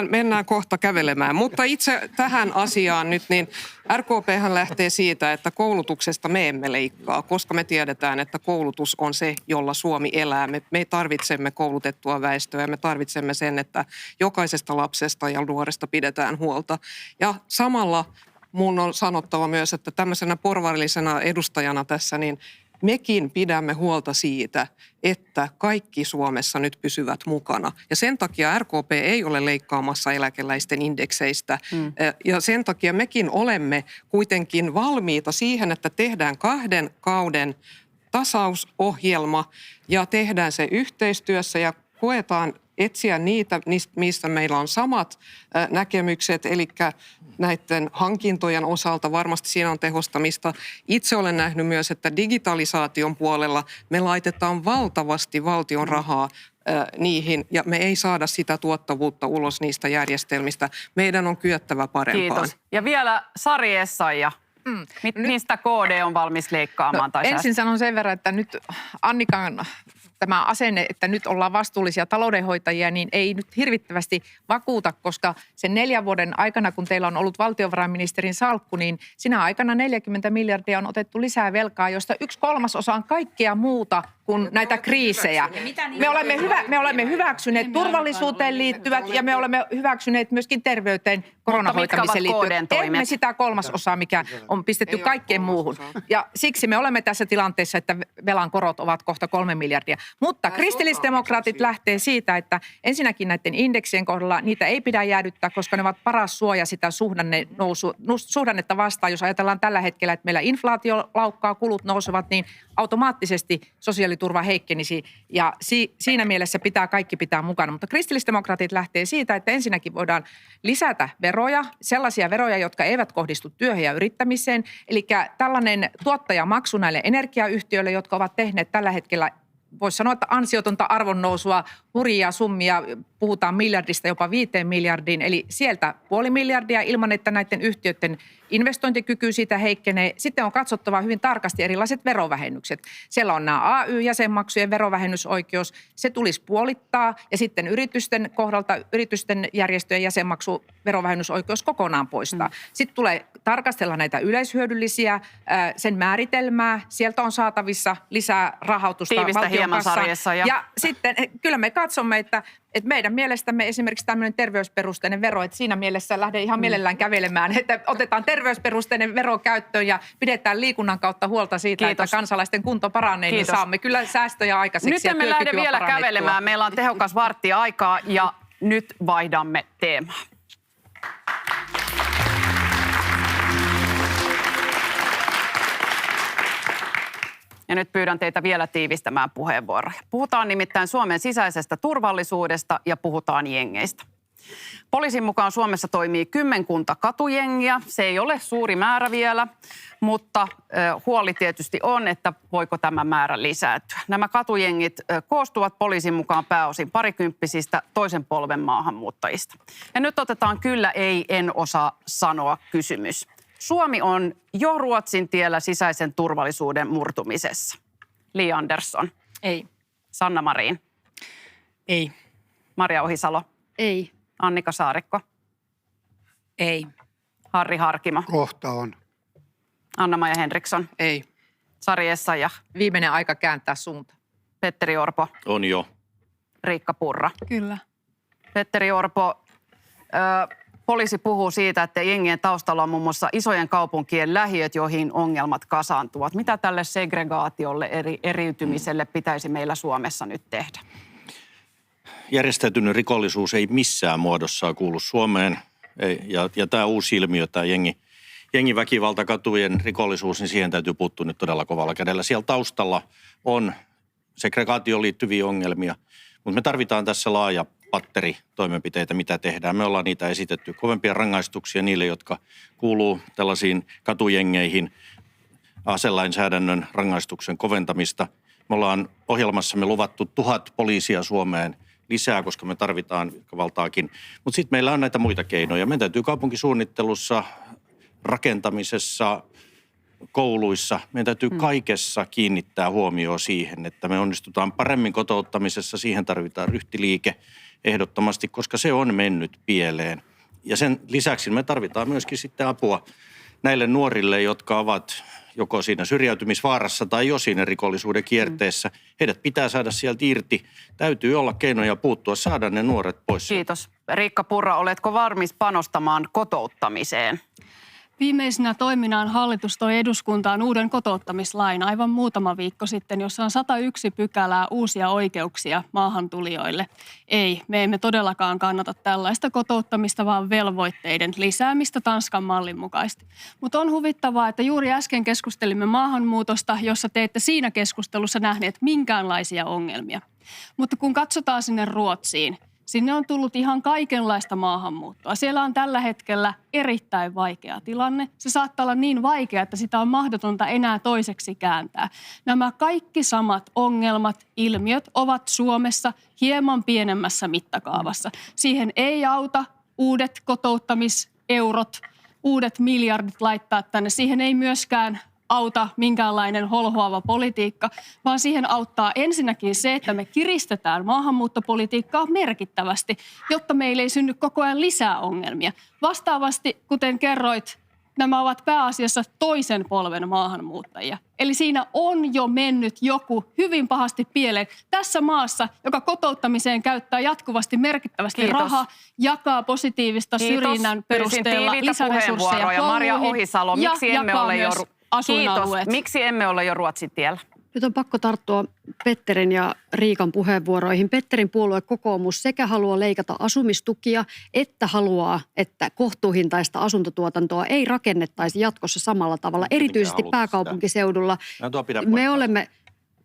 mennään kohta kävelemään. Mutta itse tähän asiaan nyt, niin RKPhän lähtee siitä, että koulutuksesta me emme leikkaa, koska me tiedetään, että koulutus on se, jolla Suomi elää. Me tarvitsemme koulutettua väestöä ja me tarvitsemme sen, että jokaisesta lapsesta ja nuoresta pidetään huolta. Ja samalla mun on sanottava myös, että tämmöisenä porvarillisena edustajana tässä, niin mekin pidämme huolta siitä, että kaikki Suomessa nyt pysyvät mukana. Ja sen takia RKP ei ole leikkaamassa eläkeläisten indekseistä. Ja sen takia mekin olemme kuitenkin valmiita siihen, että tehdään 2 kauden tasausohjelma ja tehdään se yhteistyössä ja koetaan etsiä niitä, mistä meillä on samat näkemykset, eli näiden hankintojen osalta varmasti siinä on tehostamista. Itse olen nähnyt myös, että digitalisaation puolella me laitetaan valtavasti valtion rahaa niihin, ja me ei saada sitä tuottavuutta ulos niistä järjestelmistä. Meidän on kyettävä parempaan. Kiitos. Ja vielä Sari Essayah. Mistä KD on valmis leikkaamaan? Tai ensin sanon sen verran, että nyt Annikan tämä asenne, että nyt ollaan vastuullisia taloudenhoitajia, niin ei nyt hirvittävästi vakuuta, koska sen 4 vuoden aikana, kun teillä on ollut valtiovarainministerin salkku, niin sinä aikana 40 miljardia on otettu lisää velkaa, josta 1/3 on kaikkea muuta kuin näitä kriisejä. Me olemme hyväksyneet turvallisuuteen liittyvät ja me olemme hyväksyneet myöskin terveyteen koronahoitamiseen liittyvät. Emme sitä 1/3, mikä on pistetty kaikkeen muuhun. Ja siksi me olemme tässä tilanteessa, että velan korot ovat kohta 3 miljardia. Mutta kristillisdemokraatit lähtee siitä, että ensinnäkin näiden indeksien kohdalla niitä ei pidä jäädyttää, koska ne ovat paras suoja sitä suhdannetta vastaan. Jos ajatellaan tällä hetkellä, että meillä inflaatio laukkaa, kulut nousevat, niin automaattisesti sosiaaliturva heikkenisi ja siinä mielessä pitää kaikki pitää mukana. Mutta kristillisdemokraatit lähtee siitä, että ensinnäkin voidaan lisätä veroja, sellaisia veroja, jotka eivät kohdistu työhön ja yrittämiseen. Eli tällainen tuottajamaksu näille energiayhtiöille, jotka ovat tehneet tällä hetkellä, voisi sanoa, että ansiotonta arvonnousua, hurjia summia, puhutaan miljardista jopa 5 miljardiin, eli sieltä 0,5 miljardia ilman, että näiden yhtiöiden investointikyky siitä heikkenee. Sitten on katsottava hyvin tarkasti erilaiset verovähennykset. Siellä on nämä AY-jäsenmaksujen verovähennysoikeus, se tulisi puolittaa ja sitten yritysten kohdalta yritysten järjestöjen jäsenmaksu verovähennysoikeus kokonaan poistaa. Sitten tulee tarkastella näitä yleishyödyllisiä, sen määritelmää, sieltä on saatavissa lisää rahoitusta valtion kassaan. Ja sitten kyllä me katsomme, että meidän mielestämme esimerkiksi tämmöinen terveysperusteinen vero, että siinä mielessä lähden ihan mielellään kävelemään, että otetaan terveysperusteinen vero käyttöön ja pidetään liikunnan kautta huolta siitä, että kansalaisten kunto paranee, niin saamme kyllä säästöjä aikaiseksi. Nyt emme lähde vielä kävelemään. Meillä on tehokas vartti aikaa ja nyt vaihdamme teemaa. Ja nyt pyydän teitä vielä tiivistämään puheenvuoroja. Puhutaan nimittäin Suomen sisäisestä turvallisuudesta ja puhutaan jengeistä. Poliisin mukaan Suomessa toimii 10 katujengiä. Se ei ole suuri määrä vielä, mutta huoli tietysti on, että voiko tämä määrä lisääntyä. Nämä katujengit koostuvat poliisin mukaan pääosin parikymppisistä toisen polven maahanmuuttajista. Ja nyt otetaan kyllä, ei, en osaa sanoa kysymys. Suomi on jo Ruotsin tiellä sisäisen turvallisuuden murtumisessa. Li Andersson. Ei. Sanna Marin. Ei. Maria Ohisalo. Ei. Annika Saarikko. Ei. Harri Harkimo. Kohta on. Anna-Maja Henriksson. Ei. Sari Essayah. Viimeinen aika kääntää suunta. Petteri Orpo. On jo. Riikka Purra. Kyllä. Petteri Orpo, poliisi puhuu siitä, että jengien taustalla on muun muassa isojen kaupunkien lähiöt, joihin ongelmat kasaantuvat. Mitä tälle segregaatiolle, eriytymiselle pitäisi meillä Suomessa nyt tehdä? Järjestäytynyt rikollisuus ei missään muodossa kuulu Suomeen. Ja tämä uusi ilmiö, tämä jengiväkivalta, katujen rikollisuus, niin siihen täytyy puuttua nyt todella kovalla kädellä. Siellä taustalla on segregaatioon liittyviä ongelmia, mutta me tarvitaan tässä laaja patteri toimenpiteitä, mitä tehdään. Me ollaan niitä esitetty kovempia rangaistuksia niille, jotka kuuluu tällaisiin katujengeihin, aselainsäädännön rangaistuksen koventamista. Me ollaan ohjelmassamme luvattu 1000 poliisia Suomeen lisää, koska me tarvitaan valtaakin. Mutta sitten meillä on näitä muita keinoja. Meidän täytyy kaupunkisuunnittelussa, rakentamisessa, kouluissa, meidän täytyy kaikessa kiinnittää huomioon siihen, että me onnistutaan paremmin kotouttamisessa. Siihen tarvitaan ryhtiliike ehdottomasti, koska se on mennyt pieleen. Ja sen lisäksi me tarvitaan myöskin sitten apua näille nuorille, jotka ovat joko siinä syrjäytymisvaarassa tai jo siinä rikollisuuden kierteessä. Heidät pitää saada sieltä irti. Täytyy olla keinoja puuttua, saada ne nuoret pois. Kiitos. Riikka Purra, oletko valmis panostamaan kotouttamiseen? Viimeisenä toiminaan hallitus toi eduskuntaan uuden kotouttamislain aivan muutama viikko sitten, jossa on 101 pykälää uusia oikeuksia maahantulijoille. Ei, me emme todellakaan kannata tällaista kotouttamista, vaan velvoitteiden lisäämistä Tanskan mallin mukaisesti. Mutta on huvittavaa, että juuri äsken keskustelimme maahanmuutosta, jossa te ette siinä keskustelussa nähneet minkäänlaisia ongelmia. Mutta kun katsotaan sinne Ruotsiin, sinne on tullut ihan kaikenlaista maahanmuuttoa. Siellä on tällä hetkellä erittäin vaikea tilanne. Se saattaa olla niin vaikea, että sitä on mahdotonta enää toiseksi kääntää. Nämä kaikki samat ongelmat, ilmiöt ovat Suomessa hieman pienemmässä mittakaavassa. Siihen ei auta uudet kotouttamiseurot, uudet miljardit laittaa tänne. Siihen ei myöskään auta minkäänlainen holhoava politiikka, vaan siihen auttaa ensinnäkin se, että me kiristetään maahanmuuttopolitiikkaa merkittävästi, jotta meille ei synny koko ajan lisää ongelmia. Vastaavasti, kuten kerroit, nämä ovat pääasiassa toisen polven maahanmuuttajia. Eli siinä on jo mennyt joku hyvin pahasti pieleen. Tässä maassa, joka kotouttamiseen käyttää jatkuvasti merkittävästi rahaa, jakaa positiivista syrjinnän perusteella lisäresursseja kouluihin Maria Ohisalo, miksi emme ole jo asuinalueet. Miksi emme ole jo Ruotsin tiellä? Nyt on pakko tarttua Petterin ja Riikan puheenvuoroihin. Petterin puolue kokoomus sekä haluaa leikata asumistukia, että haluaa, että kohtuuhintaista asuntotuotantoa ei rakennettaisi jatkossa samalla tavalla, erityisesti pääkaupunkiseudulla. Me olemme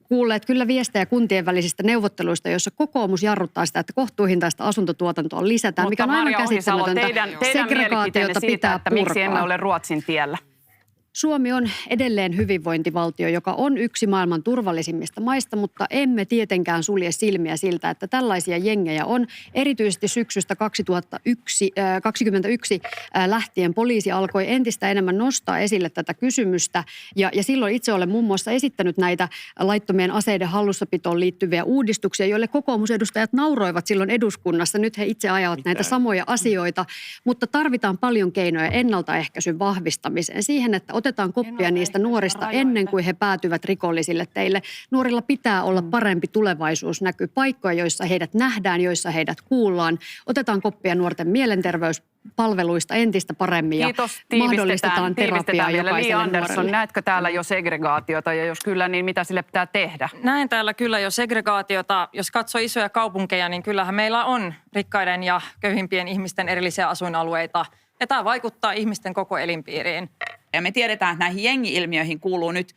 kuulleet kyllä viestejä kuntien välisistä neuvotteluista, joissa kokoomus jarruttaa sitä, että kohtuuhintaista asuntotuotantoa lisätään, mikä on aivan käsittämätöntä. Teidän mielipiteenne siitä, että miksi emme ole Ruotsin tiellä? Suomi on edelleen hyvinvointivaltio, joka on yksi maailman turvallisimmista maista, mutta emme tietenkään sulje silmiä siltä, että tällaisia jengejä on. Erityisesti syksystä 2021 lähtien poliisi alkoi entistä enemmän nostaa esille tätä kysymystä. Ja silloin itse olen muun muassa esittänyt näitä laittomien aseiden hallussapitoon liittyviä uudistuksia, joille kokoomusedustajat nauroivat silloin eduskunnassa. Nyt he itse ajavat näitä samoja asioita, mutta tarvitaan paljon keinoja ennaltaehkäisyn vahvistamiseen siihen, että otetaan koppia niistä nuorista ennen kuin he päätyvät rikollisille teille. Nuorilla pitää olla parempi tulevaisuusnäky, paikkoja, joissa heidät nähdään, joissa heidät kuullaan. Otetaan koppia nuorten mielenterveyspalveluista entistä paremmin ja mahdollistetaan terapiaa jokaiselle nuorelle. Näetkö täällä jo segregaatiota ja jos kyllä, niin mitä sille pitää tehdä? Näen täällä kyllä jo segregaatiota. Jos katsoo isoja kaupunkeja, niin kyllähän meillä on rikkaiden ja köyhimpien ihmisten erillisiä asuinalueita. Ja tämä vaikuttaa ihmisten koko elinpiiriin. Ja me tiedetään, että näihin jengi-ilmiöihin kuuluu nyt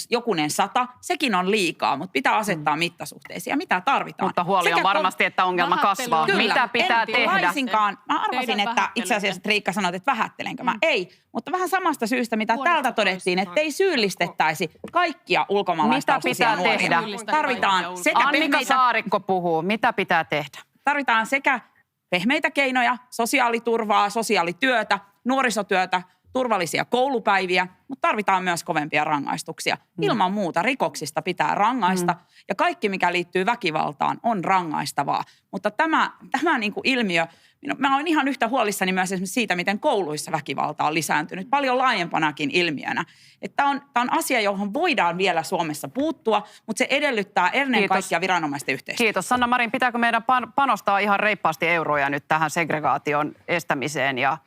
jokunen 100. Sekin on liikaa, mutta pitää asettaa mittasuhteisiin. Ja mitä tarvitaan? Mutta huoli on varmasti, että ongelma kasvaa. Kyllä, mitä pitää tehdä? Laisinkaan. Mä arvasin, että itse asiassa Riikka sanoi, että vähättelenkö mä. Ei, mutta vähän samasta syystä, mitä täältä todettiin, että ei syyllistettäisi kaikkia ulkomaalaistaustaisia nuoria. Mitä pitää tehdä? Tarvitaan sekä Annika Saarikko puhuu. Mitä pitää tehdä? Tarvitaan sekä pehmeitä keinoja, sosiaaliturvaa, sosiaalityötä, nuorisotyötä, turvallisia koulupäiviä, mutta tarvitaan myös kovempia rangaistuksia. Ilman muuta rikoksista pitää rangaista ja kaikki, mikä liittyy väkivaltaan, on rangaistavaa. Mutta tämä niin kuin ilmiö, mä olen ihan yhtä huolissani myös esimerkiksi siitä, miten kouluissa väkivalta on lisääntynyt paljon laajempanakin ilmiönä. Tämä on asia, johon voidaan vielä Suomessa puuttua, mutta se edellyttää ennen kaikkea viranomaisten yhteistyötä. Kiitos. Sanna Marin, pitääkö meidän panostaa ihan reippaasti euroja nyt tähän segregaation estämiseen ja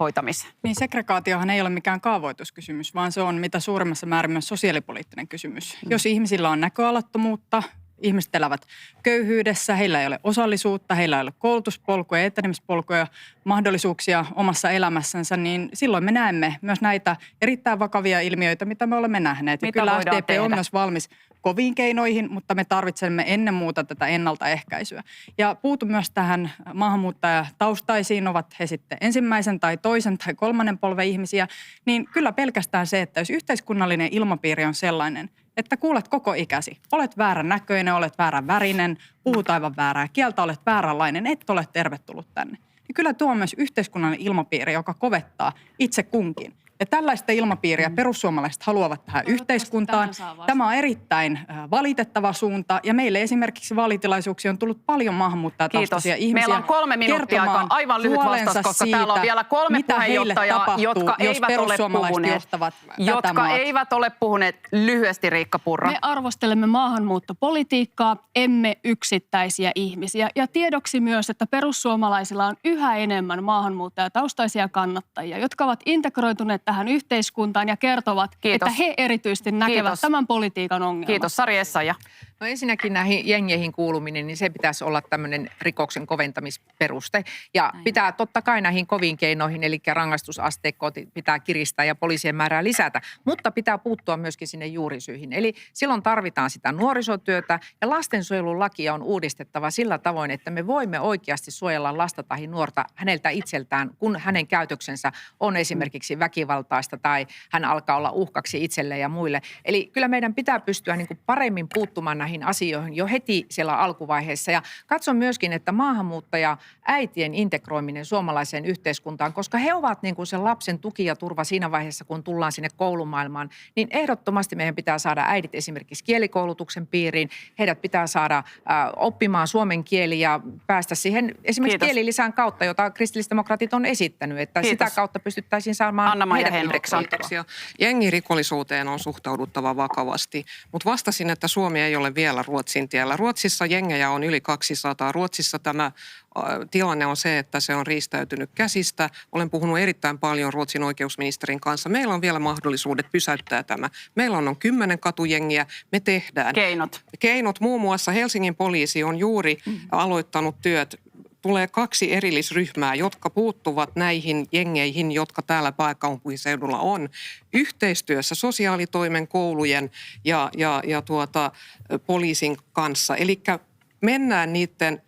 hoitamiseen? Niin segregaatiohan ei ole mikään kaavoituskysymys, vaan se on mitä suurimmassa määrin myös sosiaalipoliittinen kysymys. Jos ihmisillä on näköalattomuutta, ihmiset elävät köyhyydessä, heillä ei ole osallisuutta, heillä ei ole koulutuspolkuja, etenemispolkuja, mahdollisuuksia omassa elämässänsä, niin silloin me näemme myös näitä erittäin vakavia ilmiöitä, mitä me olemme nähneet. Ja kyllä SDP on myös valmis koviin keinoihin, mutta me tarvitsemme ennen muuta tätä ennaltaehkäisyä. Ja puutu myös tähän maahanmuuttajataustaisiin, ovat he sitten ensimmäisen tai toisen tai kolmannen polven ihmisiä, niin kyllä pelkästään se, että jos yhteiskunnallinen ilmapiiri on sellainen, että kuulet koko ikäsi, olet väärän näköinen, olet väärän värinen, puhut aivan väärää kieltä, olet vääränlainen, et ole tervetullut tänne. Niin kyllä tuo on myös yhteiskunnallinen ilmapiiri, joka kovettaa itse kunkin. Ja tällaista ilmapiiriä perussuomalaiset haluavat tähän yhteiskuntaan. tähän saa vastata. Tämä on erittäin valitettava suunta ja meille esimerkiksi vaalitilaisuuksia on tullut paljon maahanmuuttajataustaisia Kiitos. ihmisiä. Meillä on 3 minuuttia aikaa. Aivan lyhyt vastaus, koska täällä on vielä 3 puheenjohtajaa, jotka eivät ole puhuneet lyhyesti, Riikka Purra. Me arvostelemme maahanmuuttopolitiikkaa, emme yksittäisiä ihmisiä. Ja tiedoksi myös, että perussuomalaisilla on yhä enemmän maahanmuuttajataustaisia kannattajia, jotka ovat integroituneet tähän yhteiskuntaan ja kertovat, Kiitos. että he erityisesti näkevät Kiitos. tämän politiikan ongelman. Kiitos, Sari Essayah. No ensinnäkin näihin jengeihin kuuluminen, niin se pitäisi olla tämmöinen rikoksen koventamisperuste. Ja pitää totta kai näihin koviin keinoihin, eli rangaistusasteikkoa pitää kiristää ja poliisien määrää lisätä. Mutta pitää puuttua myöskin sinne juurisyihin. Eli silloin tarvitaan sitä nuorisotyötä ja lastensuojelulakia on uudistettava sillä tavoin, että me voimme oikeasti suojella lasta tai nuorta häneltä itseltään, kun hänen käytöksensä on esimerkiksi väkivaltaista tai hän alkaa olla uhkaksi itselleen ja muille. Eli kyllä meidän pitää pystyä niin kuin paremmin puuttumaan näihin asioihin jo heti siellä alkuvaiheessa. Ja katson myöskin, että maahanmuuttaja-äitien integroiminen suomalaiseen yhteiskuntaan, koska he ovat niin kuin sen lapsen tuki ja turva siinä vaiheessa, kun tullaan sinne koulumaailmaan, niin ehdottomasti meidän pitää saada äidit esimerkiksi kielikoulutuksen piiriin. Heidät pitää saada oppimaan suomen kieli ja päästä siihen esimerkiksi Kiitos. kielilisän kautta, jota kristillisdemokraatit on esittänyt, että Kiitos. sitä kautta pystyttäisiin saamaan Anna-Maija heidät Henriksson. integroitua. Jengirikollisuuteen on suhtauduttava vakavasti, mutta vastasin, että Suomi ei ole vielä Ruotsin tiellä. Ruotsissa jengejä on yli 200. Ruotsissa tämä tilanne on se, että se on riistäytynyt käsistä. Olen puhunut erittäin paljon Ruotsin oikeusministerin kanssa. Meillä on vielä mahdollisuudet pysäyttää tämä. Meillä on 10 katujengiä, me tehdään. Keinot muun muassa Helsingin poliisi on juuri aloittanut työt. Tulee 2 erillisryhmää, jotka puuttuvat näihin jengeihin, jotka täällä pääkaupunkiseudulla on, yhteistyössä sosiaalitoimen, koulujen ja poliisin kanssa. Eli mennään niiden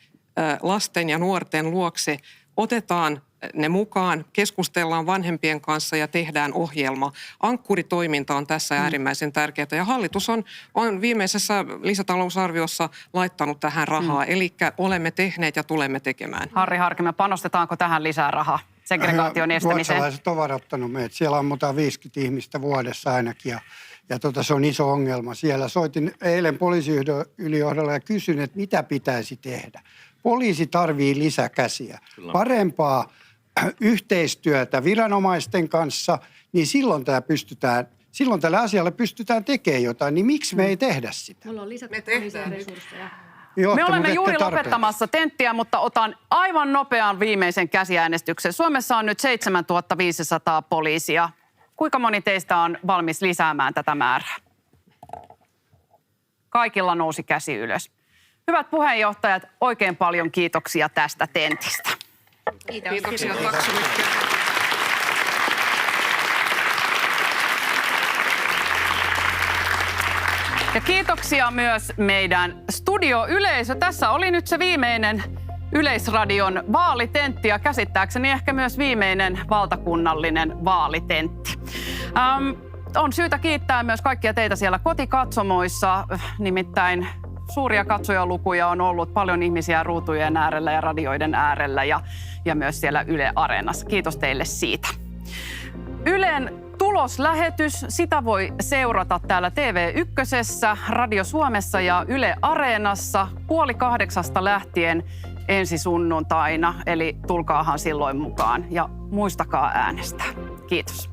lasten ja nuorten luokse, otetaan ne mukaan, keskustellaan vanhempien kanssa ja tehdään ohjelma. Ankkuritoiminta on tässä äärimmäisen tärkeää ja hallitus on viimeisessä lisätalousarviossa laittanut tähän rahaa. Eli olemme tehneet ja tulemme tekemään. Harri Harkimo, panostetaanko tähän lisää rahaa segregaation estämiseen? Ruotsalaiset ovat varoittanut meitä. Siellä ammutaan 50 ihmistä vuodessa ainakin ja se on iso ongelma siellä. Soitin eilen poliisiylijohdolle ja kysyin, että mitä pitäisi tehdä. Poliisi tarvii lisäkäsiä, parempaa yhteistyötä viranomaisten kanssa, niin silloin tälle asialle pystytään tekemään jotain. Niin miksi me ei tehdä sitä? Me ollaan lisätty poliisien resursseja. Me olemme juuri lopettamassa tenttiä, mutta otan aivan nopean viimeisen käsiäänestyksen. Suomessa on nyt 7500 poliisia. Kuinka moni teistä on valmis lisäämään tätä määrää? Kaikilla nousi käsi ylös. Hyvät puheenjohtajat, oikein paljon kiitoksia tästä tentistä. Kiitoksia. Tack så mycket. Ja kiitoksia myös meidän studioyleisö. Tässä oli nyt se viimeinen Yleisradion vaalitentti ja käsittääkseni ehkä myös viimeinen valtakunnallinen vaalitentti. On syytä kiittää myös kaikkia teitä siellä kotikatsomoissa, nimittäin suuria katsojalukuja on ollut, paljon ihmisiä ruutujen äärellä ja radioiden äärellä ja myös siellä Yle Areenassa. Kiitos teille siitä. Ylen tuloslähetys, sitä voi seurata täällä TV1:ssä, Radio Suomessa ja Yle Areenassa 7:30 lähtien ensi sunnuntaina, eli tulkaahan silloin mukaan ja muistakaa äänestää. Kiitos.